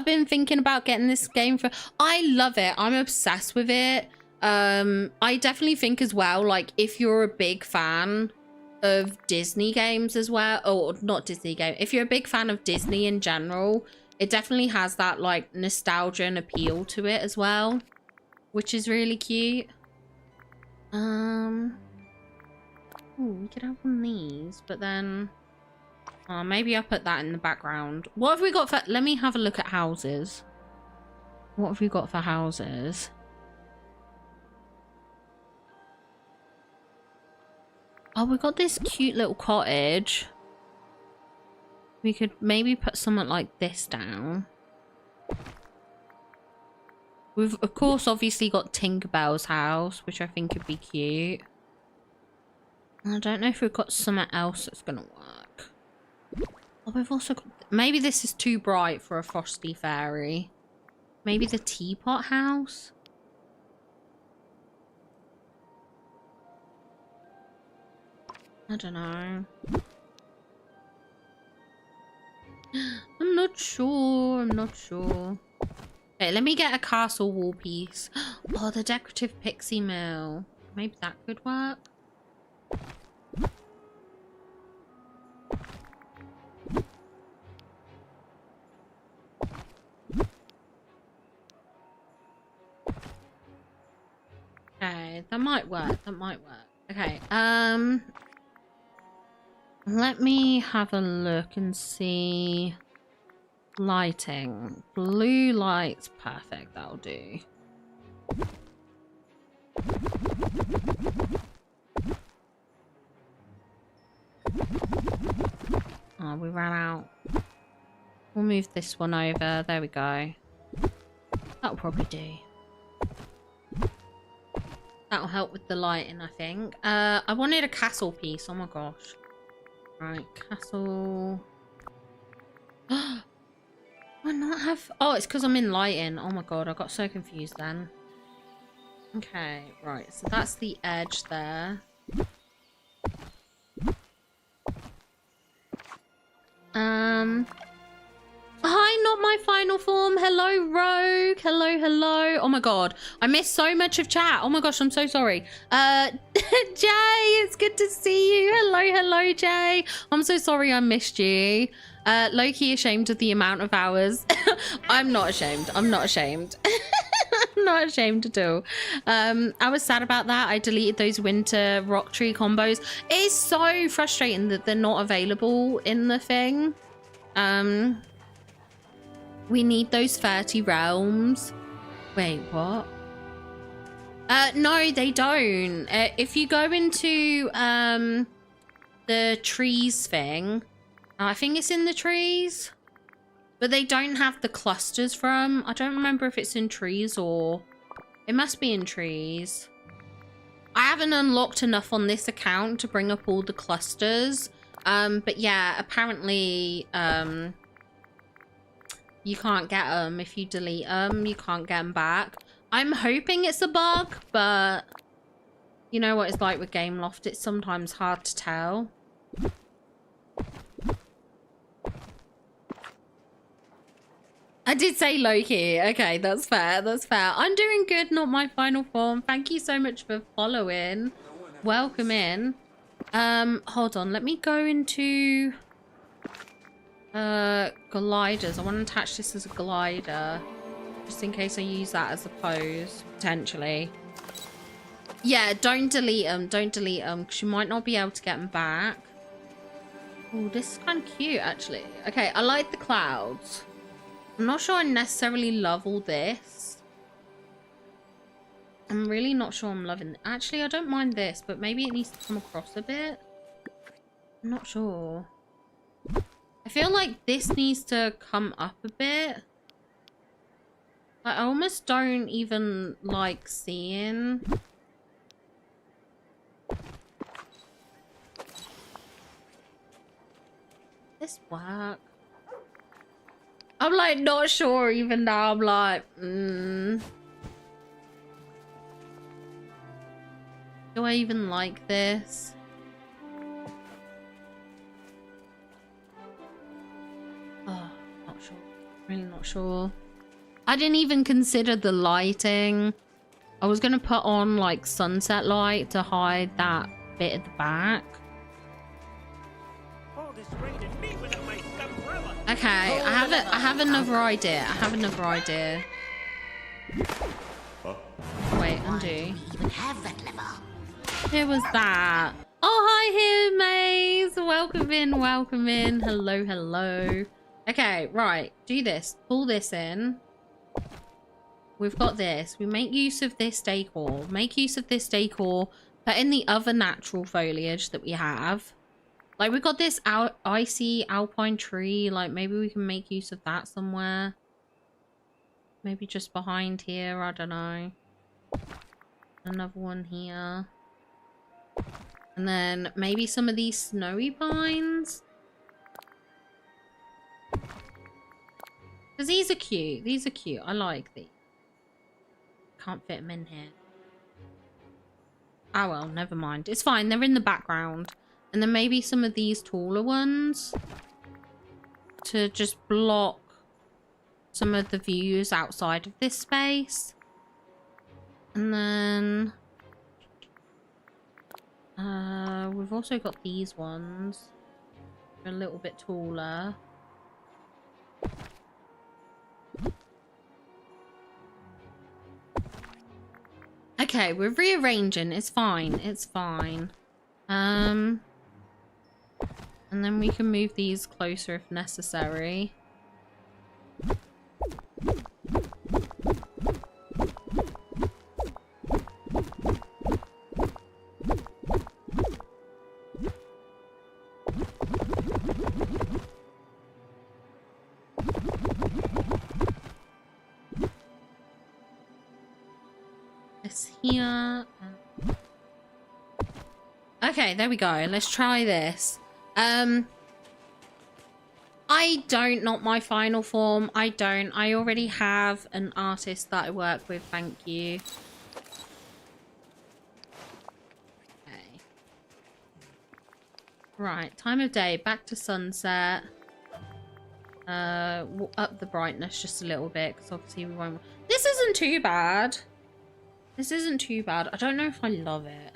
been thinking about getting this game for... I love it. I'm obsessed with it. I definitely think as well, like, if you're a big fan of Disney games as well, or not Disney game, if you're a big fan of Disney in general, it definitely has that, like, nostalgia and appeal to it as well, which is really cute. Ooh, we could have one of these, but then... Oh, maybe I'll put that in the background. What have we got for... Let me have a look at houses. What have we got for houses? Oh, we got this cute little cottage. We could maybe put something like this down. We've, of course, obviously got Tinkerbell's house, which I think would be cute. I don't know if we've got something else that's going to work. Oh, we've also got... Maybe this is too bright for a frosty fairy. Maybe the teapot house? I don't know. I'm not sure. Okay, let me get a castle wall piece. Oh, the decorative pixie mill. Maybe that could work. Okay, that might work. Okay, let me have a look and see. Lighting. Blue lights. Perfect. That'll do. Oh, we ran out. We'll move this one over. There we go. That'll probably do. That'll help with the lighting, I think. I wanted a castle piece. Oh my gosh. Right, castle. I not have... Oh, it's because I'm in lighting. Oh my god, I got so confused then. Okay, right. So that's the edge there. Hi, not my final form. Hello, Rogue. Hello. Oh my god, I missed so much of chat. Oh my gosh, I'm so sorry. Jay, it's good to see you. Hello, Jay. I'm so sorry I missed you. Low-key ashamed of the amount of hours. I'm not ashamed. I'm not ashamed. not ashamed at all. I was sad about that. I deleted those winter rock tree combos. It is so frustrating that they're not available in the thing. We need those 30 realms. Wait, what? No, they don't. If you go into the trees thing, I think it's in the trees, but they don't have the clusters from. I don't remember if it's in trees or it must be in trees. I haven't unlocked enough on this account to bring up all the clusters. But yeah, apparently you can't get them if you delete them. You can't get them back. I'm hoping it's a bug, but you know what it's like with Gameloft. It's sometimes hard to tell. I did say Loki. Okay, that's fair. That's fair. I'm doing good, not my final form. Thank you so much for following. Welcome in. Hold on. Let me go into gliders. I want to attach this as a glider. Just in case I use that as a pose, potentially. Yeah, don't delete them. Don't delete them, because you might not be able to get them back. Oh, this is kind of cute, actually. Okay, I like the clouds. I'm not sure I necessarily love all this. I'm really not sure I'm loving it. Actually, I don't mind this, but maybe it needs to come across a bit. I'm not sure. I feel like this needs to come up a bit. I almost don't even like seeing. This work. I'm like not sure even now. I'm like, do I even like this? Oh, not sure. Really not sure. I didn't even consider the lighting. I was gonna put on like sunset light to hide that bit at the back. Okay, I have another idea. I have another idea. Wait, undo. We even have that lever. Who was that? Oh, hi here, Maze. Welcome in, welcome in. Hello, hello. Okay, right. Do this. Pull this in. We've got this. We make use of this decor. Make use of this decor. Put in the other natural foliage that we have. Like, we've got this icy alpine tree. Like, maybe we can make use of that somewhere. Maybe just behind here. I don't know. Another one here. And then maybe some of these snowy pines. Because these are cute. These are cute. I like these. Can't fit them in here. Oh well, never mind. It's fine. They're in the background. And then maybe some of these taller ones. To just block some of the views outside of this space. And then... we've also got these ones. They're a little bit taller. Okay, we're rearranging. It's fine. It's fine. And then we can move these closer if necessary. Here. Okay, there we go. Let's try this. I don't, not my final form. I don't. I already have an artist that I work with. Thank you. Okay. Right, time of day. Back to sunset. We'll up the brightness just a little bit because obviously we won't. This isn't too bad. This isn't too bad. I don't know if I love it.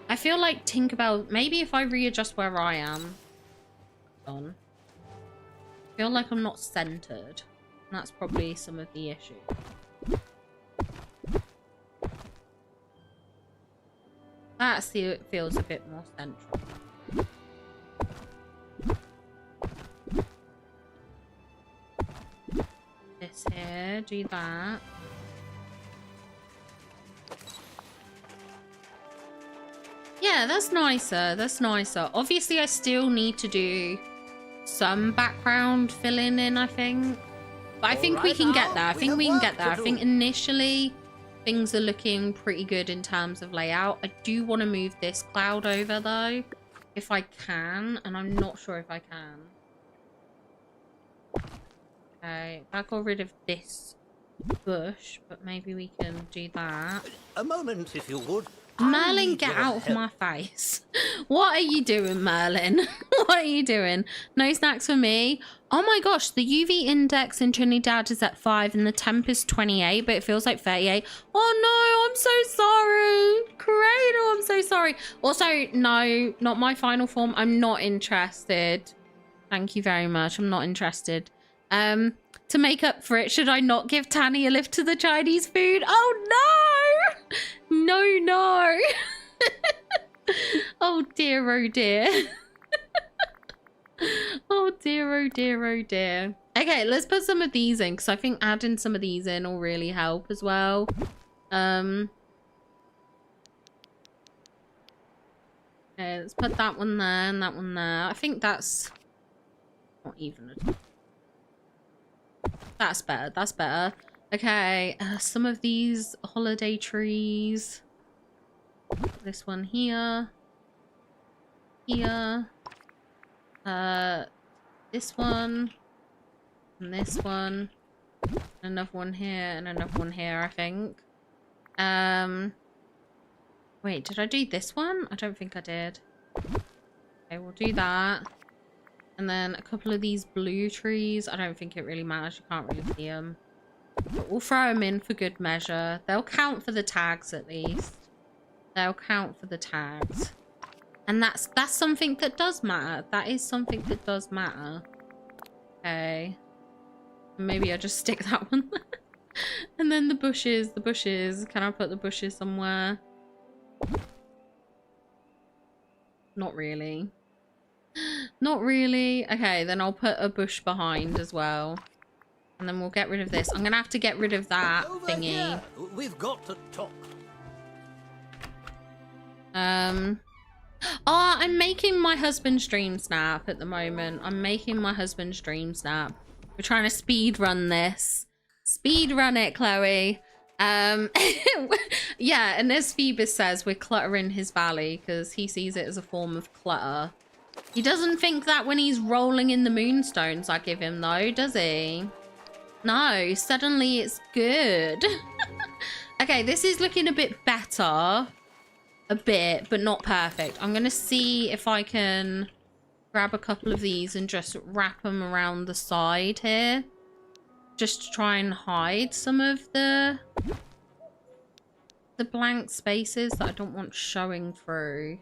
I feel like Tinkerbell... Maybe if I readjust where I am. Hold on. I feel like I'm not centered. that's probably some of the issue. That feels a bit more central. This here, do that. Yeah, that's nicer. That's nicer. Obviously, I still need to do some background filling in, I think. But I think we can get there. I think we can get there. I think initially things are looking pretty good in terms of layout. I do want to move this cloud over though, if I can, and I'm not sure if I can. Okay, I got rid of this bush, but maybe we can do that. A moment, if you would. Merlin, get out of my face. What are you doing, Merlin? What are you doing? No snacks for me. Oh my gosh, the UV index in Trinidad is at 5 and the temp is 28, but it feels like 38. Oh no, I'm so sorry. Cradle, I'm so sorry. Also, no, not my final form. I'm not interested. Thank you very much. I'm not interested. To make up for it, should I not give Tanny a lift to the Chinese food? Oh no! No, no. Oh dear, oh dear. Oh dear, oh dear, oh dear. Okay, let's put some of these in, because I think adding some of these in will really help as well. Okay, let's put that one there and that one there. I think that's not even a... That's better. That's better. Okay, some of these holiday trees. This one here. Here. This one. And this one. Another one here and another one here, I think. Wait, did I do this one? I don't think I did. Okay, we'll do that. And then a couple of these blue trees. I don't think it really matters. You can't really see them. But we'll throw them in for good measure. They'll count for the tags at least. They'll count for the tags. And that's something that does matter. That is something that does matter. Okay. Maybe I'll just stick that one there. And then the bushes. The bushes. Can I put the bushes somewhere? Not really. Not really. Okay, then I'll put a bush behind as well. And then we'll get rid of this. I'm gonna have to get rid of that thingy. Here. We've got to talk. Oh, I'm making my husband stream snap at the moment. I'm making my husband stream snap. We're trying to speed run this. Speed run it, Chloe. Yeah, and as Phoebus says, we're cluttering his valley because he sees it as a form of clutter. He doesn't think that when he's rolling in the moonstones I give him though, does he? No, suddenly it's good. Okay, this is looking a bit better. A bit, but not perfect. I'm going to see if I can grab a couple of these and just wrap them around the side here. Just to try and hide some of the blank spaces that I don't want showing through.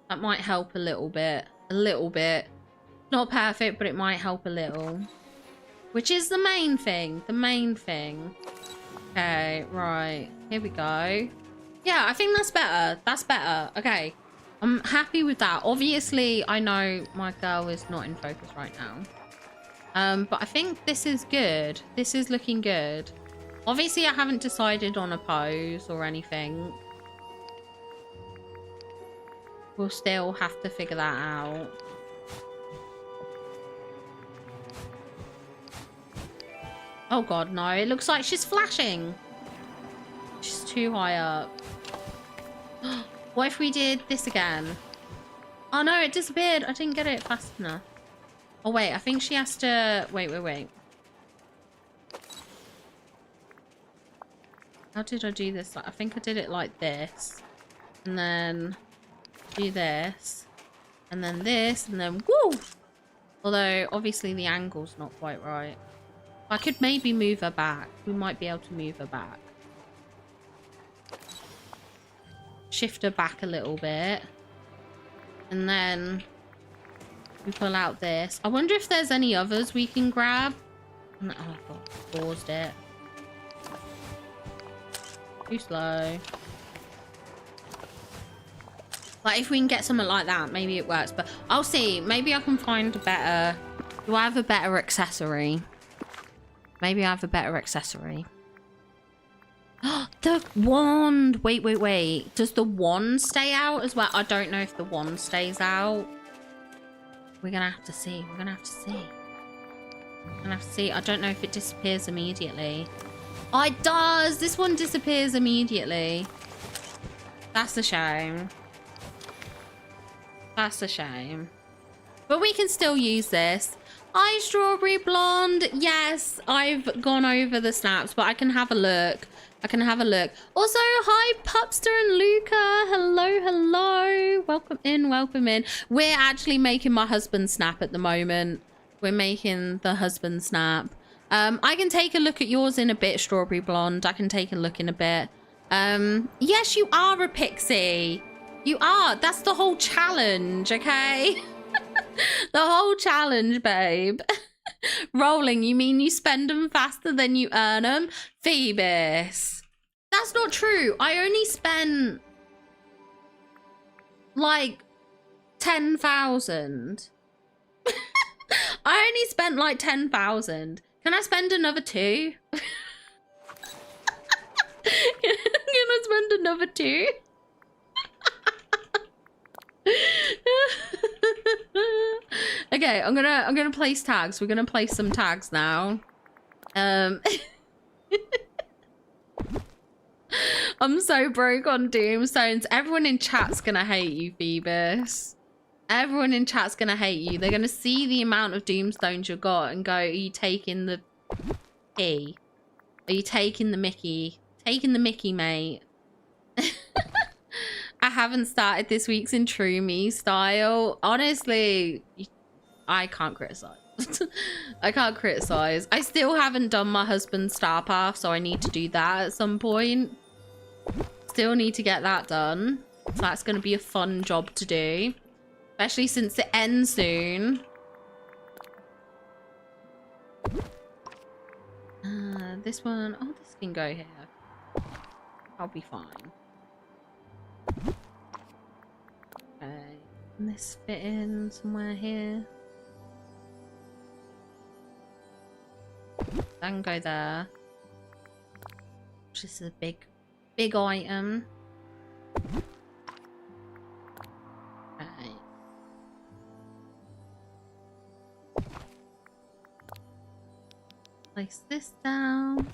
That might help a little bit. A little bit. Not perfect, but it might help a little. Which is the main thing. The main thing. Okay, right. Here we go. Yeah, I think that's better. That's better. Okay. I'm happy with that. Obviously, I know my girl is not in focus right now. But I think this is good. This is looking good. Obviously, I haven't decided on a pose or anything. We'll still have to figure that out. Oh god, no. It looks like she's flashing. She's too high up. What if we did this again? Oh no, it disappeared. I didn't get it fast enough. Oh wait, I think she has to... Wait. How did I do this? I think I did it like this. And then do this. And then this. And then woo! Although, obviously the angle's not quite right. I could maybe move her back. We might be able to move her back. Shift her back a little bit. And then We pull out this. I wonder if there's any others we can grab. Oh, I thought I paused it. Too slow. Like, if we can get something like that, maybe it works. But I'll see. Maybe I can find a better... Do I have a better accessory? Maybe I have a better accessory. The wand! Wait, wait, wait. Does the wand stay out as well? I don't know if the wand stays out. We're gonna have to see. We're gonna have to see. We're gonna have to see. I don't know if it disappears immediately. Oh, it does! This one disappears immediately. That's a shame. That's a shame. But we can still use this. Hi, Strawberry Blonde. Yes, I've gone over the snaps, but I can have a look. I can have a look. Also, hi, Pupster and Luca. Hello, hello. Welcome in, welcome in. We're actually making my husband snap at the moment. We're making the husband snap. I can take a look at yours in a bit, Strawberry Blonde. I can take a look in a bit. Yes, you are a pixie. You are. That's the whole challenge, okay? The whole challenge, babe. Rolling, you mean you spend them faster than you earn them? Phoebus. That's not true. I only spent like 10,000. I only spent like 10,000. Can I spend another 2? Can I spend another 2? Okay, I'm gonna place tags. We're gonna place some tags now. I'm so broke on Doomstones. Everyone in chat's gonna hate you, Phoebus. Everyone in chat's gonna hate you. They're gonna see the amount of Doomstones you got and go, are you taking the P? Are you taking the Mickey? Taking the Mickey, mate. I haven't started this week's in true me style. Honestly, I can't criticize. I can't criticize. I still haven't done my husband's star path, so I need to do that at some point. Still need to get that done. So that's going to be a fun job to do. Especially since it ends soon. This one. Oh, this can go here. I'll be fine. Okay. Can this fit in somewhere here? That can go there. This is a big item. Okay. Place this down.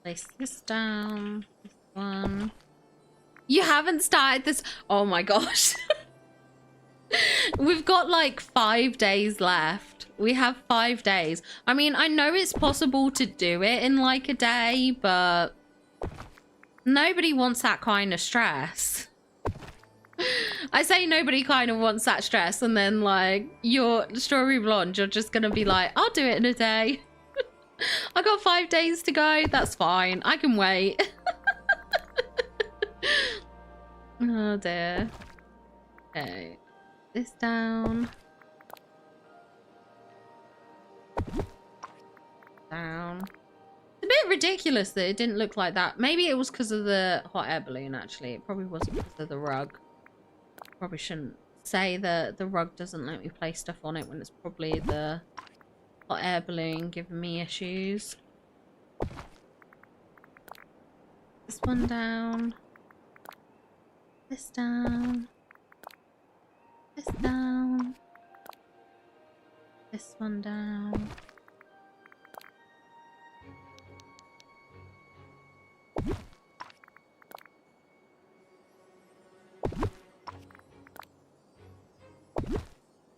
Place this down. This one. You haven't started this. Oh my gosh. We've got like 5 days left. We have 5 days. I mean, I know it's possible to do it in like a day, but nobody wants that kind of stress. I say nobody kind of wants that stress, and then like you're Strawberry Blonde, you're just gonna be like, I'll do it in a day. I got 5 days to go. That's fine. I can wait. Oh dear. Okay. This down. Down. It's a bit ridiculous that it didn't look like that. Maybe it was because of the hot air balloon, actually. It probably wasn't because of the rug. Probably shouldn't say that the rug doesn't let me place stuff on it when it's probably the hot air balloon giving me issues. This one down. This down. This down. This one down.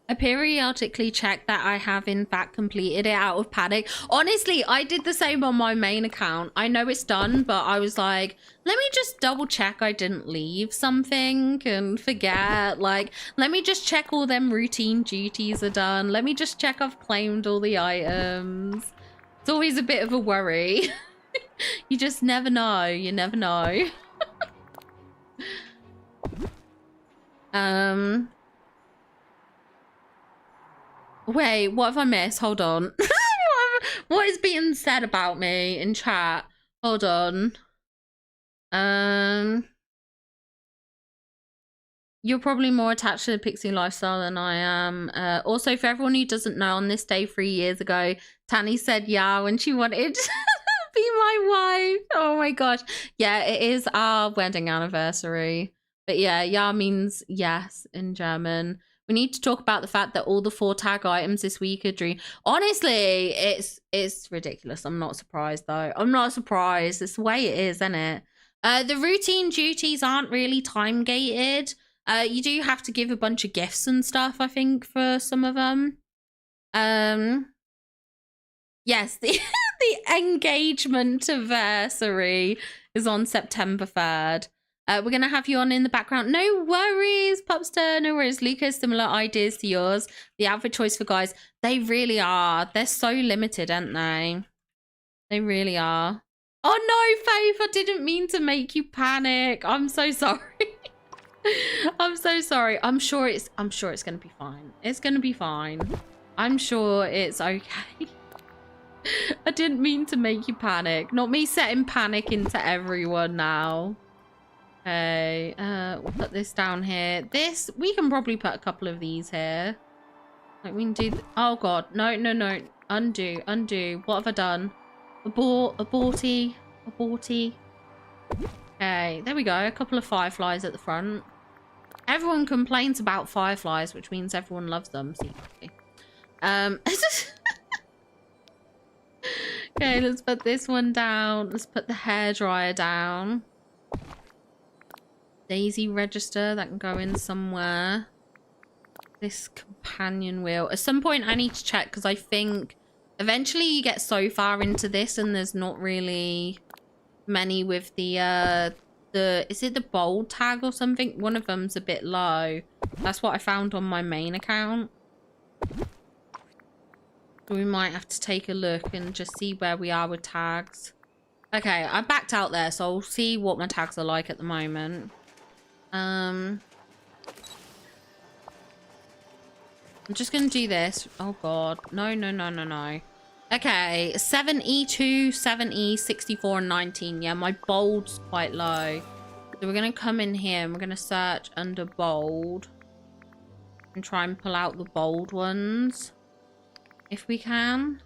A periodically check that I have in fact completed it out of panic. Honestly, I did the same on my main account. I know it's done, but I was like, let me just double check I didn't leave something and forget. Like, let me just check all them routine duties are done. Let me just check I've claimed all the items. It's always a bit of a worry. You just never know. You never know. Wait, what have I missed? Hold on. What is being said about me in chat? Hold on. You're probably more attached to the pixie lifestyle than I am. Also, for everyone who doesn't know, on this day 3 years ago, Tanny said yeah when she wanted to be my wife. Oh my gosh. Yeah, it is our wedding anniversary. But yeah, ja means yes in German. We need to talk about the fact that all the 4 tag items this week are dream. Honestly, it's ridiculous. I'm not surprised though. I'm not surprised. It's the way it is, isn't it? The routine duties aren't really time gated. You do have to give a bunch of gifts and stuff, I think, for some of them. Yes, the engagement anniversary is on September 3rd. We're going to have you on in the background. No worries, Popster. No worries. Lucas, similar ideas to yours. The outfit choice for guys. They really are. They're so limited, aren't they? They really are. Oh, no, Faith. I didn't mean to make you panic. I'm so sorry. I'm so sorry. I'm sure it's going to be fine. It's going to be fine. I'm sure it's okay. I didn't mean to make you panic. Not me setting panic into everyone now. Okay, we'll put this down here. This, we can probably put a couple of these here. Like we can do, oh god, no. Undo. What have I done? Aborty. Okay, there we go. A couple of fireflies at the front. Everyone complains about fireflies, which means everyone loves them. Secretly. Okay, let's put this one down. Let's put the hairdryer down. Daisy register, that can go in somewhere. This companion wheel. At some point I need to check because I think eventually you get so far into this and there's not really many with the is it the bold tag or something? One of them's a bit low. That's what I found on my main account. So we might have to take a look and just see where we are with tags. Okay, I backed out there, so I'll see what my tags are like at the moment. I'm just gonna do this. Oh god, no. Okay, 7E2, 7E, 64, and 19. Yeah, my bold's quite low. So we're gonna come in here and we're gonna search under bold and try and pull out the bold ones if we can.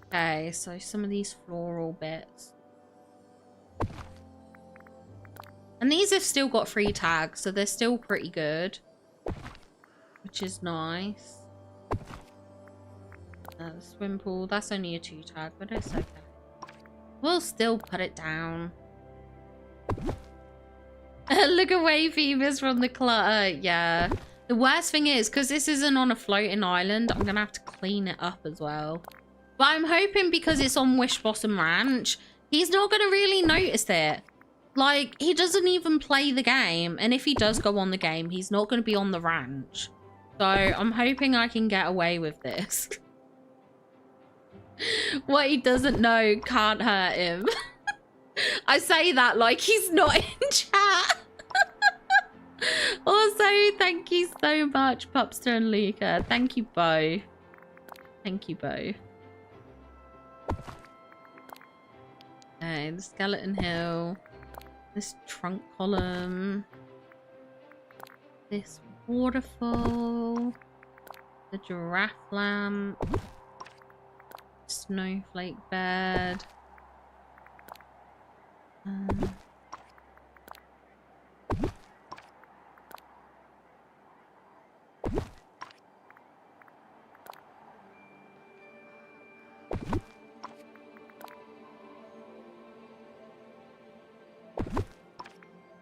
Okay, so some of these floral bits. And these have still got free tags, so they're still pretty good, which is nice. The swim pool, that's only a 2 tag, but it's okay. We'll still put it down. Look away, Phoebus, from the clutter. Yeah. The worst thing is, because this isn't on a floating island, I'm going to have to clean it up as well. But I'm hoping because it's on Wish Blossom Ranch, he's not going to really notice it. Like, he doesn't even play the game. And if he does go on the game, he's not going to be on the ranch. So I'm hoping I can get away with this. What he doesn't know can't hurt him. I say that like he's not in chat. Also, thank you so much, Pupster and Luca. Thank you both. Thank you both. Okay, the skeleton hill. This trunk column. This waterfall. The giraffe lamp. Snowflake bed.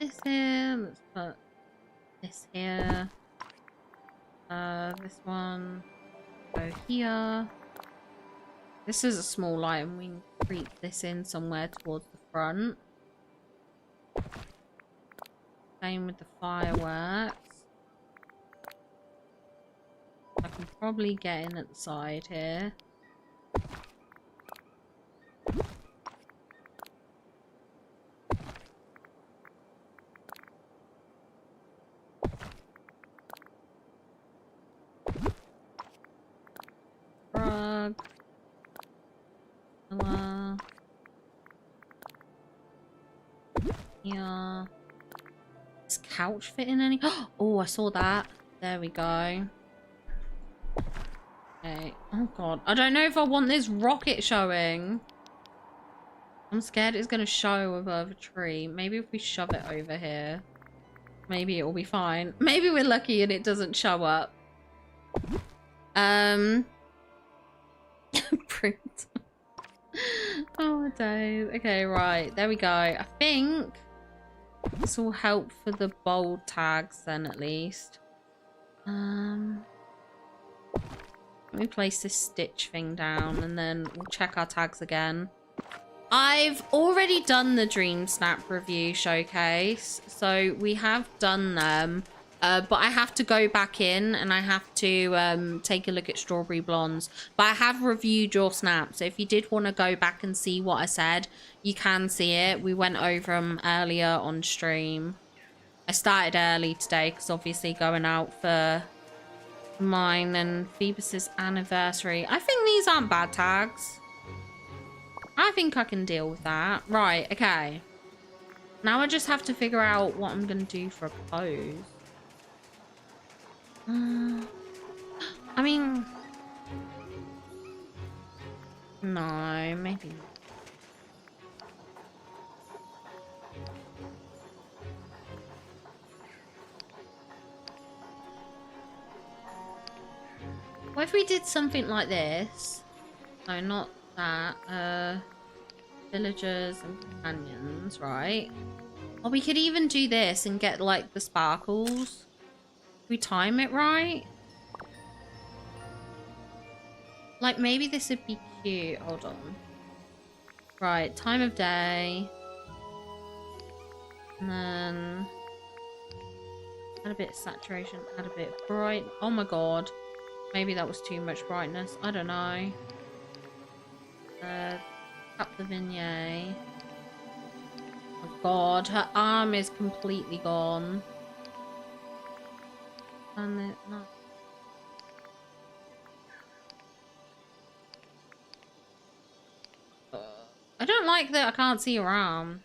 This here. Let's put this here. This Go here. This is a small item. We can creep this in somewhere towards the front. Same with the fireworks. I can probably get in at the side here. Rug. Yeah. Does couch fit in any? Oh, I saw that. There we go. Okay. Oh god. I don't know if I want this rocket showing. I'm scared it's going to show above a tree. Maybe if we shove it over here. Maybe it will be fine. Maybe we're lucky and it doesn't show up. Print. Oh days. Okay, right. There we go. I think this will help for the bold tags then at least. Let me place this stitch thing down and then we'll check our tags again. I've already done the Dream Snap review showcase, so we have done them. But I have to go back in and I have to take a look at Strawberry Blondes. But I have reviewed your snaps, so if you did want to go back and see what I said, you can see it. We went over them earlier on stream. I started early today because obviously going out for mine and Phoebus's anniversary. I think these aren't bad tags. I think I can deal with that. Right, okay. Now I just have to figure out what I'm going to do for a pose. I mean... No, maybe not. What if we did something like this? No, not that. Villagers and companions, right? Or we could even do this and get like the sparkles. We time it right? Like maybe this would be cute. Hold on. Right, time of day. And then add a bit of saturation, add a bit of bright. Oh my god. Maybe that was too much brightness. I don't know. Cut the vignette. Oh god, her arm is completely gone. And it, no. I don't like that I can't see her arm.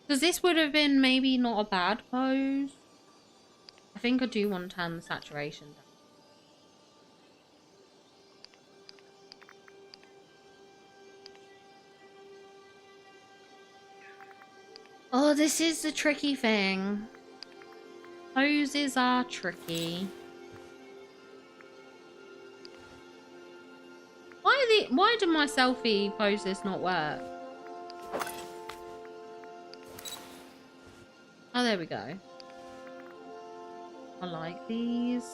Because this would have been maybe not a bad pose. I think I do want to turn the saturation down. Oh, this is the tricky thing. Poses are tricky. Why do my selfie poses not work? Oh, there we go. I like these.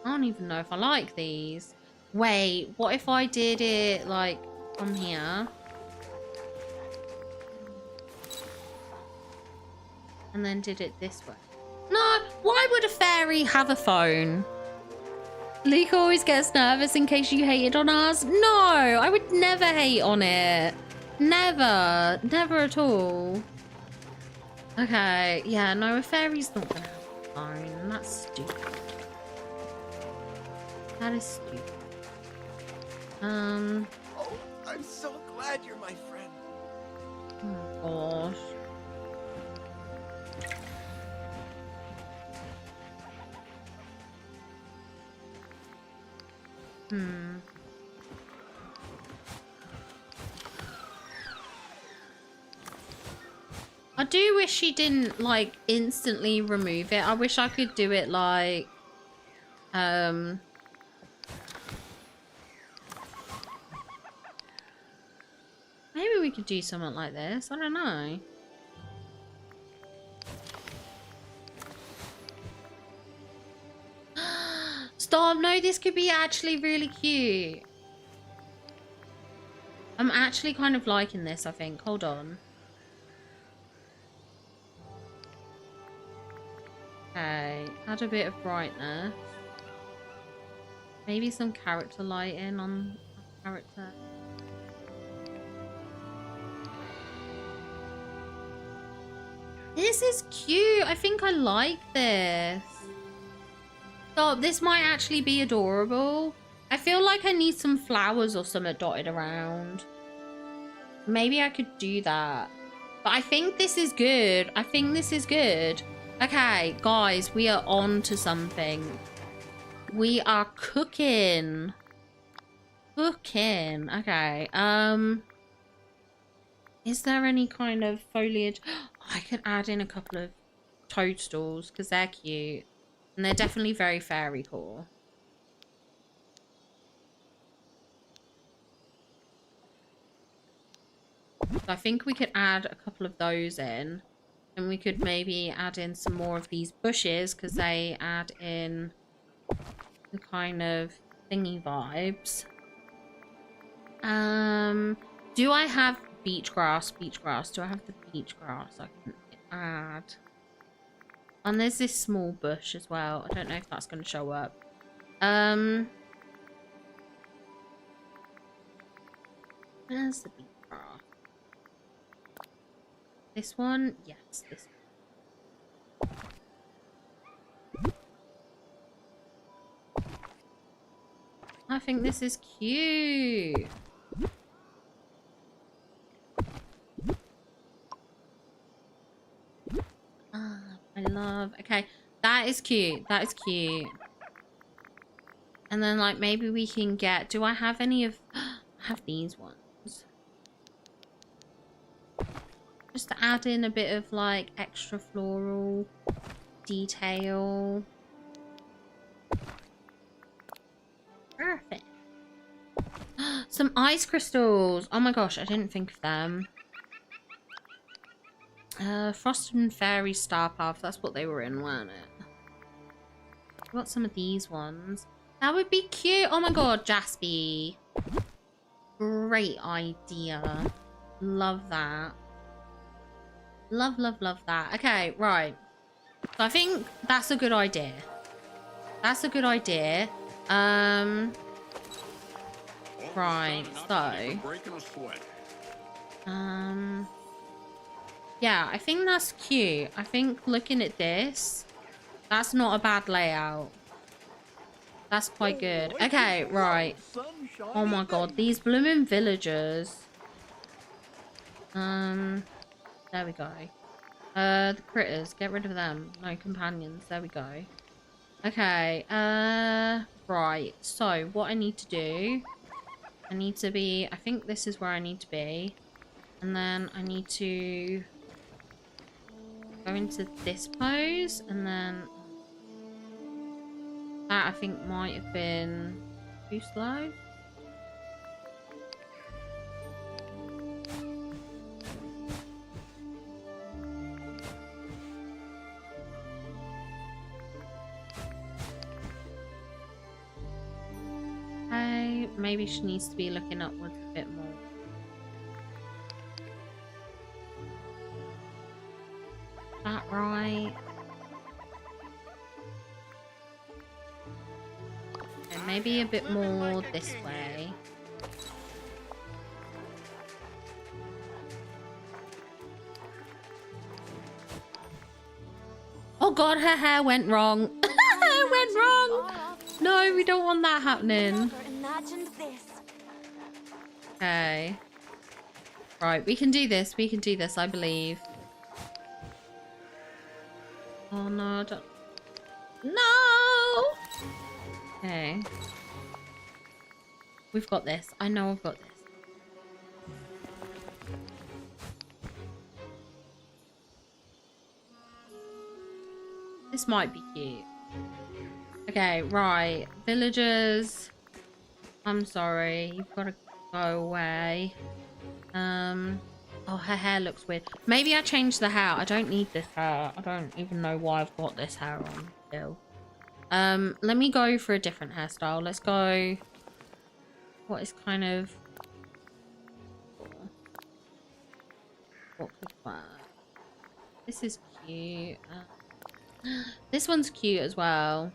I don't even know if I like these. Wait, what if I did it like from here? And then did it this way. No, why would a fairy have a phone? Luke always gets nervous in case you hated on us. No, I would never hate on it. Never. Never at all. Okay, yeah, no, a fairy's not gonna have a phone. That's stupid. That is stupid. Oh, I'm so glad you're my friend. Oh gosh. I do wish she didn't like instantly remove it. I wish I could do it like maybe we could do something like this. I don't know. Stop. No, this could be actually really cute. I'm actually kind of liking this, I think. Hold on. Okay, add a bit of brightness. Maybe some character lighting on character. This is cute. I think I like this. Stop. This might actually be adorable. I feel like I need some flowers or something dotted around. Maybe I could do that. But I think this is good. I think this is good. Okay, guys, we are on to something. We are cooking. Cooking. Okay. Is there any kind of foliage? I could add in a couple of toadstools because they're cute. And they're definitely very fairy core. So I think we could add a couple of those in. And we could maybe add in some more of these bushes because they add in the kind of thingy vibes. Do I have beach grass? Beach grass. Do I have the beach grass I can add? And there's this small bush as well. I don't know if that's going to show up. Where's the beach grass? This one? Yes, this one. I think this is cute. Ah, I love... Okay, that is cute. That is cute. And then, like, maybe we can get... Do I have any of... I have these ones. Just to add in a bit of, like, extra floral detail. Perfect. Some ice crystals. Oh my gosh, I didn't think of them. Frosted and Fairy Star Path. That's what they were in, weren't it? I've got some of these ones. That would be cute. Oh my god, Jaspy. Great idea. Love that. Love, love, love that. Okay, right. So I think that's a good idea. That's a good idea. Right, so. Yeah, I think that's cute. I think looking at this, that's not a bad layout. That's quite good. Okay, right. Oh my god, these blooming villagers. There we go. The critters, get rid of them. No companions. There we go. Okay, right. So, what I need to do, I need to be, I think this is where I need to be. And then I need to go into this pose, and then that I think might have been too slow. Okay, maybe she needs to be looking upwards a bit more. That right? And maybe a bit more this way. Oh god, her hair went wrong. It went wrong. No, we don't want that happening. Okay. Right, we can do this. We can do this, I believe. Oh no, don't... No! Okay. We've got this. I know I've got this. This might be cute. Okay, right. Villagers. I'm sorry. You've got to go away. Oh, her hair looks weird. Maybe I changed the hair. I don't need this hair. I don't even know why I've got this hair on still. Let me go for a different hairstyle. Let's go. What is kind of... What could work? This is cute. This one's cute as well.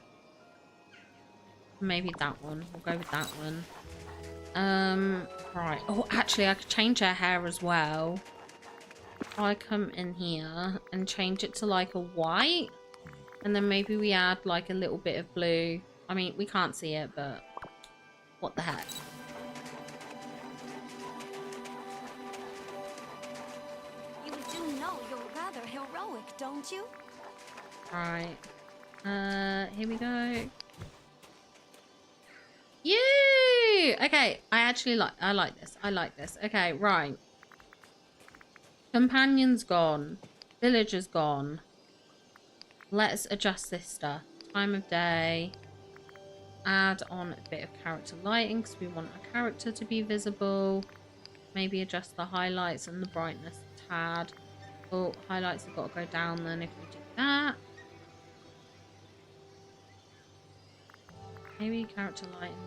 Maybe that one. We'll go with that one. Right. Oh, actually, I could change her hair as well. I come in here and change it to like a white. And then maybe we add like a little bit of blue. I mean, we can't see it, but what the heck? You do know you're rather heroic, don't you? Right. Here we go. You! Okay, I like this. I like this. Okay, right. Companion's gone. Villager's gone. Let's adjust this stuff. Time of day. Add on a bit of character lighting because we want our character to be visible. Maybe adjust the highlights and the brightness a tad. Oh, highlights have got to go down then if we do that. Maybe character lighting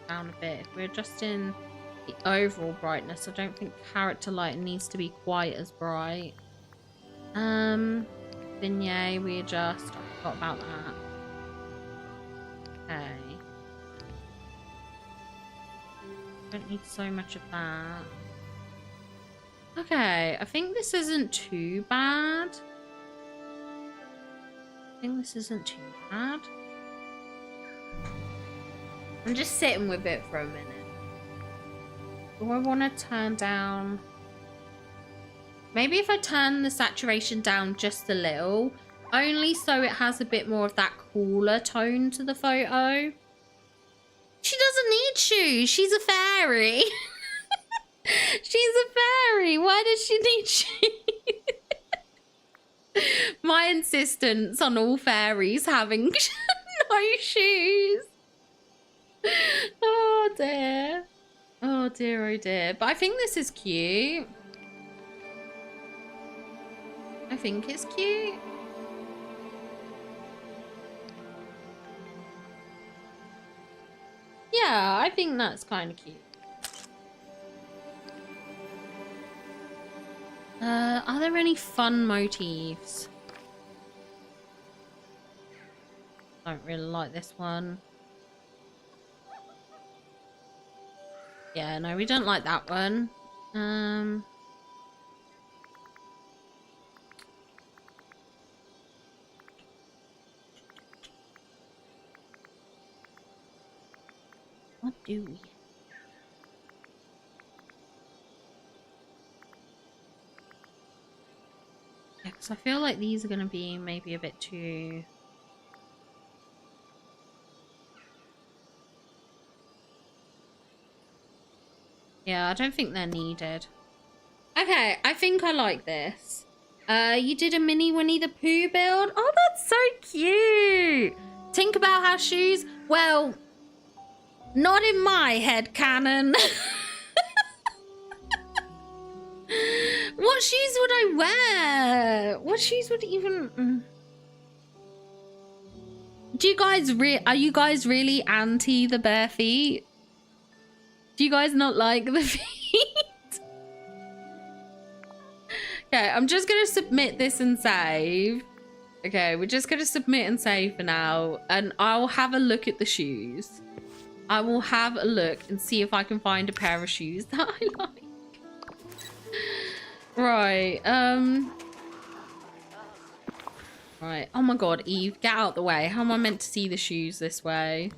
down a bit. If we're adjusting the overall brightness, I don't think character lighting needs to be quite as bright. Vignette, we adjust. I forgot about that. Okay. Don't need so much of that. Okay, I think this isn't too bad. I'm just sitting with it for a minute. Do I want to turn down... Maybe if I turn the saturation down just a little, only so it has a bit more of that cooler tone to the photo. She doesn't need shoes. She's a fairy. She's a fairy. Why does she need shoes? My insistence on all fairies having no shoes. Oh dear. Oh dear, oh dear. But I think this is cute. I think it's cute. Yeah, I think that's kind of cute. Are there any fun motifs? Don't really like this one. Yeah, no, we don't like that one. What do we? Yeah, because I feel like these are going to be maybe a bit too... Yeah, I don't think they're needed. Okay, I think I like this. You did a mini Winnie the Pooh build? Oh, that's so cute! Tinkerbell has shoes? Well, not in my head canon. What shoes would I wear? What shoes would even... Do you guys are you guys really anti the bare feet? Do you guys not like the feet? Okay, I'm just gonna submit this and save. Okay, we're just gonna submit and save for now, and I'll have a look at the shoes. I will have a look and see if I can find a pair of shoes that I like. Right, right. Oh my god, Eve, get out the way. How am I meant to see the shoes this way?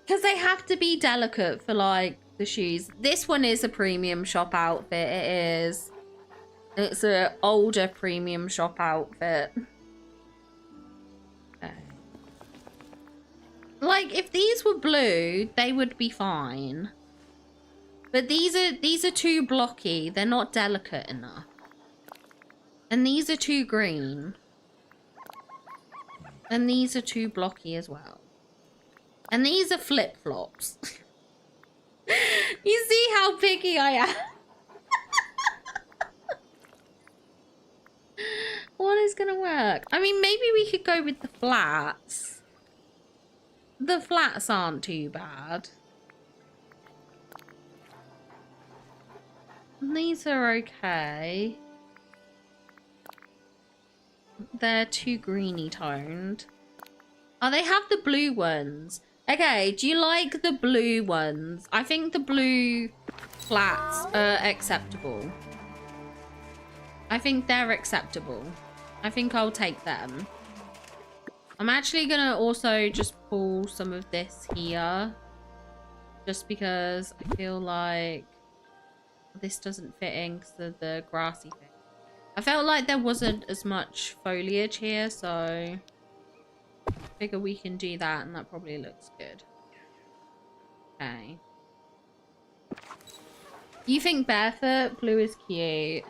Because they have to be delicate for, like, the shoes. This one is a premium shop outfit. It is. It's an older premium shop outfit. Okay. Like, if these were blue, they would be fine. But these are too blocky. They're not delicate enough. And these are too green. And these are too blocky as well. And these are flip-flops. You see how picky I am? What is gonna work? I mean, maybe we could go with the flats. The flats aren't too bad. These are okay. They're too greeny toned. Oh, they have the blue ones. Okay, do you like the blue ones? I think the blue flats are acceptable. I think they're acceptable. I think I'll take them. I'm actually gonna also just pull some of this here. Just because I feel like this doesn't fit in because of the grassy thing. I felt like there wasn't as much foliage here, so I figure we can do that and that probably looks good. Okay. You think barefoot? Blue is cute.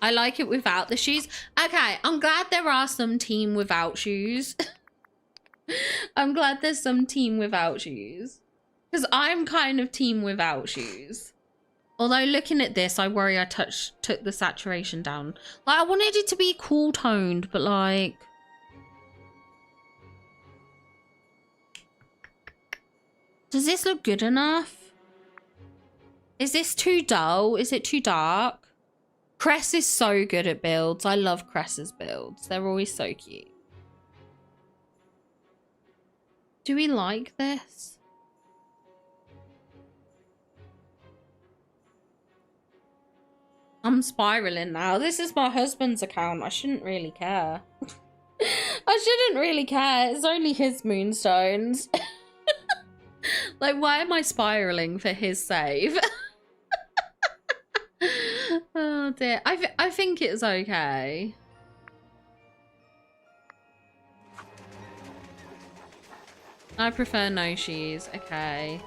I like it without the shoes. Okay, I'm glad there are some team without shoes. I'm glad there's some team without shoes. Because I'm kind of team without shoes. Although looking at this, I worry I took the saturation down. Like, I wanted it to be cool toned, but like... Does this look good enough? Is this too dull? Is it too dark? Cress is so good at builds. I love Cress's builds. They're always so cute. Do we like this? I'm spiraling now. This is my husband's account. I shouldn't really care. I shouldn't really care. It's only his moonstones. Like, why am I spiraling for his save? Oh dear. I think it's okay. I prefer no shoes. Okay.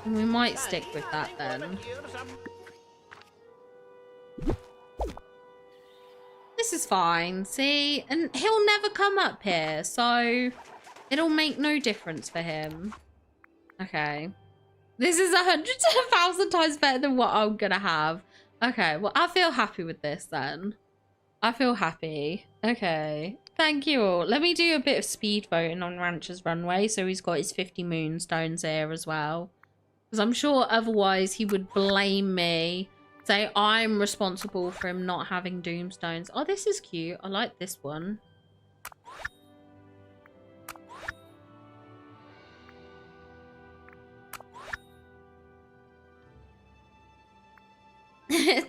We might stick with that then. This is fine. See? And he'll never come up here, so it'll make no difference for him. Okay. This is 100 to 1,000 times better than what I'm gonna have. Okay, well, I feel happy with this then. I feel happy. Okay. Thank you all. Let me do a bit of speed voting on Rancher's Runway, so he's got his 50 moonstones here as well. Because I'm sure otherwise he would blame me. Say I'm responsible for him not having doomstones. Oh, this is cute. I like this one.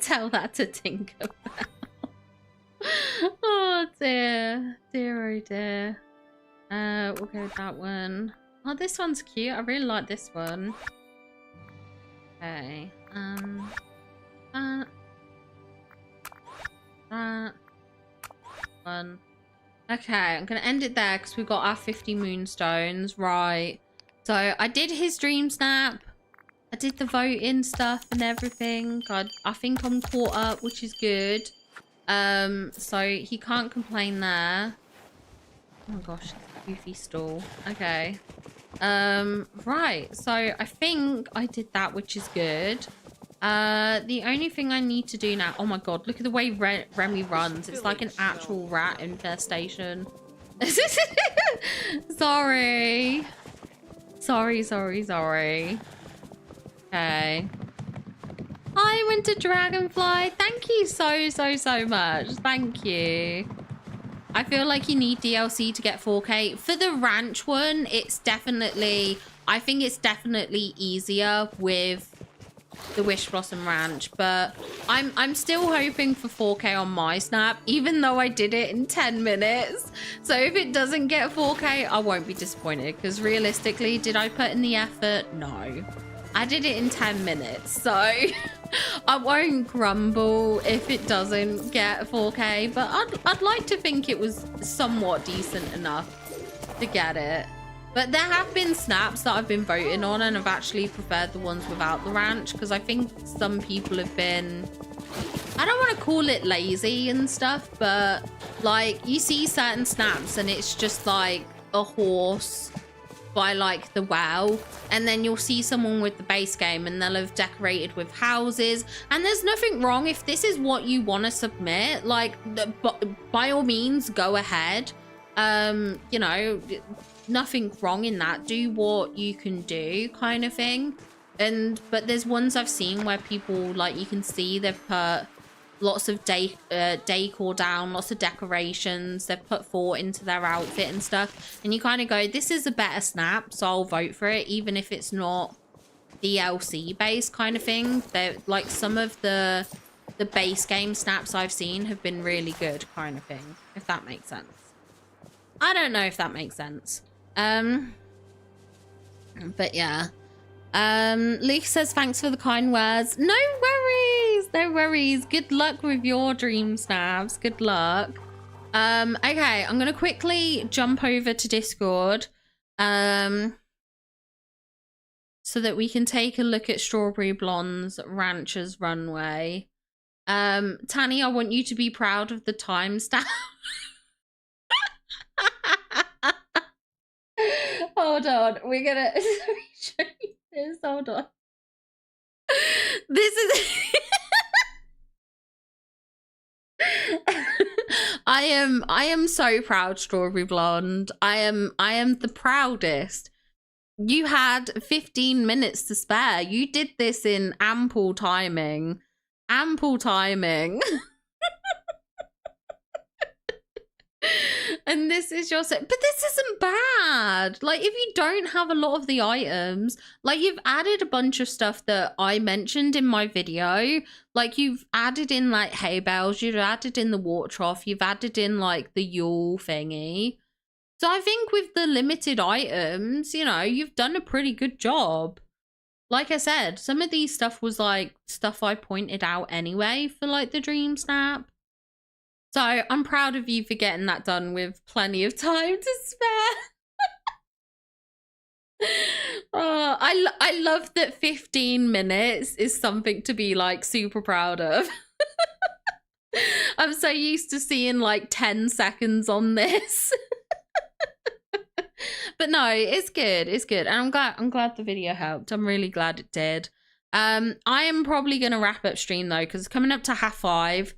Tell that to Tinkerbell. Oh dear. Dear, oh dear. We'll go with that one. Oh, this one's cute. I really like this one. Okay. That one. Okay, I'm gonna end it there because we've got our 50 moonstones. Right. So I did his dream snap. I did the voting stuff and everything. I think I'm caught up, which is good. So he can't complain there. Oh my gosh, goofy stall. Okay. Right. So I think I did that, which is good. The only thing I need to do now... Oh my god, look at the way Remy runs. It's like an actual rat infestation. Sorry. Sorry. Okay. Hi, Winter Dragonfly. Thank you so much. Thank you. I feel like you need DLC to get 4K. For the ranch one, it's definitely... I think it's definitely easier with the Wish Blossom Ranch, but I'm still hoping for 4K on my snap, even though I did it in 10 minutes. So if it doesn't get 4K, I won't be disappointed, because realistically, did I put in the effort? No. I did it in 10 minutes, so I won't grumble if it doesn't get 4K, but I'd like to think it was somewhat decent enough to get it. But there have been snaps that I've been voting on, and I've actually preferred the ones without the ranch, because I think some people have been, I don't want to call it lazy and stuff, but like you see certain snaps and it's just like a horse by like the well, and then you'll see someone with the base game and they'll have decorated with houses, and there's nothing wrong if this is what you want to submit, like by all means go ahead. You know, nothing wrong in that. Do what you can do, kind of thing. But there's ones I've seen where people, like, you can see they've put lots of decor down, lots of decorations, they've put thought into their outfit and stuff, and you kind of go, this is a better snap, so I'll vote for it, even if it's not DLC based kind of thing. They're like, some of the base game snaps I've seen have been really good, kind of thing, if that makes sense. I don't know if that makes sense. But yeah. Luke says, thanks for the kind words. No worries, no worries. Good luck with your dream snaps. Good luck. Okay, I'm gonna quickly jump over to Discord so that we can take a look at Strawberry Blonde's Rancher's Runway. Tanny, I want you to be proud of the timestamp. Hold on, we're gonna show you this. Hold on. This is I am so proud, Strawberry Blonde. I am the proudest. You had 15 minutes to spare. You did this in ample timing. Ample timing. And this is your set, but this isn't bad. Like, if you don't have a lot of the items, like, you've added a bunch of stuff that I mentioned in my video. Like, you've added in like hay bales, you've added in the water trough, you've added in like the Yule thingy. So I think with the limited items, you know, you've done a pretty good job. Like I said, some of these stuff was like stuff I pointed out anyway for like the dream snap. So I'm proud of you for getting that done with plenty of time to spare. Oh, I love that 15 minutes is something to be like super proud of. I'm so used to seeing like 10 seconds on this. But no, it's good. It's good. And I'm glad the video helped. I'm really glad it did. I am probably going to wrap up stream though, because it's coming up to 5:30.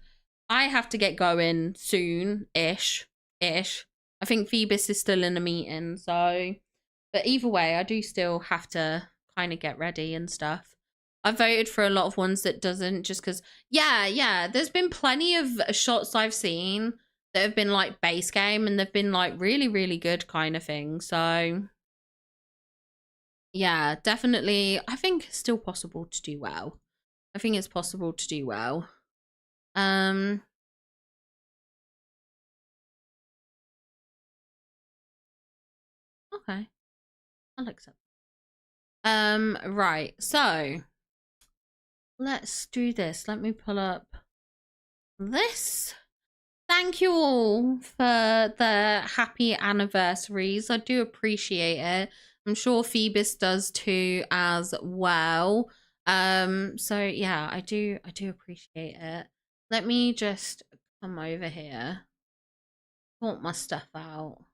I have to get going soon-ish. I think Phoebus is still in a meeting, so... But either way, I do still have to kind of get ready and stuff. I voted for a lot of ones that doesn't, just because... Yeah, there's been plenty of shots I've seen that have been, like, base game, and they've been, like, really, really good kind of thing, so... Yeah, definitely. I think it's still possible to do well. I think it's possible to do well. Okay, I'll accept. Right, so let's do this. Let me pull up this. Thank you all for the happy anniversaries. I do appreciate it. I'm sure Phoebus does too as well. So yeah, I do appreciate it. Let me just come over here. Sort my stuff out.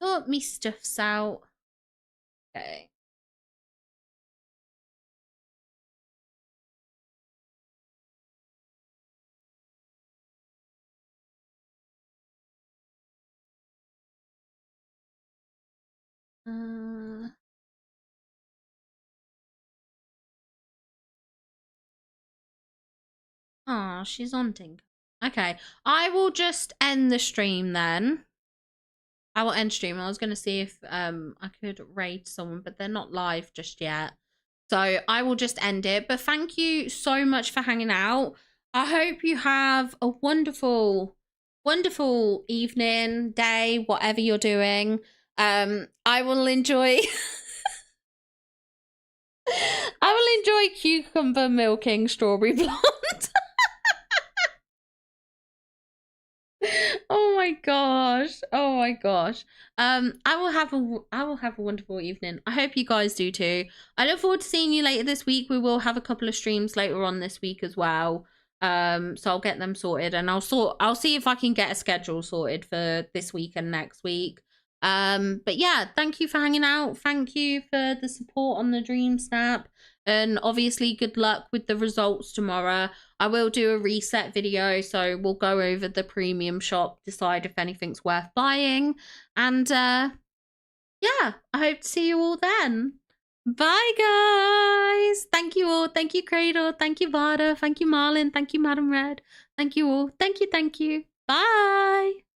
Sort me stuffs out. Okay. Oh, she's on Tinker. Okay, I will just end the stream then. I will end stream. I was going to see if I could raid someone, but they're not live just yet. So I will just end it. But thank you so much for hanging out. I hope you have a wonderful, wonderful evening, day, whatever you're doing. I will enjoy... I will enjoy cucumber milking Strawberry Blonde. Oh my gosh. Oh my gosh. I will have a wonderful evening. I hope you guys do too. I look forward to seeing you later this week. We will have a couple of streams later on this week as well. So I'll get them sorted, and I'll see if I can get a schedule sorted for this week and next week. But yeah, thank you for hanging out. Thank you for the support on the Dream Snap. And obviously, good luck with the results tomorrow. I will do a reset video, so we'll go over the premium shop, decide if anything's worth buying. And yeah, I hope to see you all then. Bye, guys. Thank you all. Thank you, Cradle. Thank you, Vada. Thank you, Marlon. Thank you, Madam Red. Thank you all. Thank you. Thank you. Bye.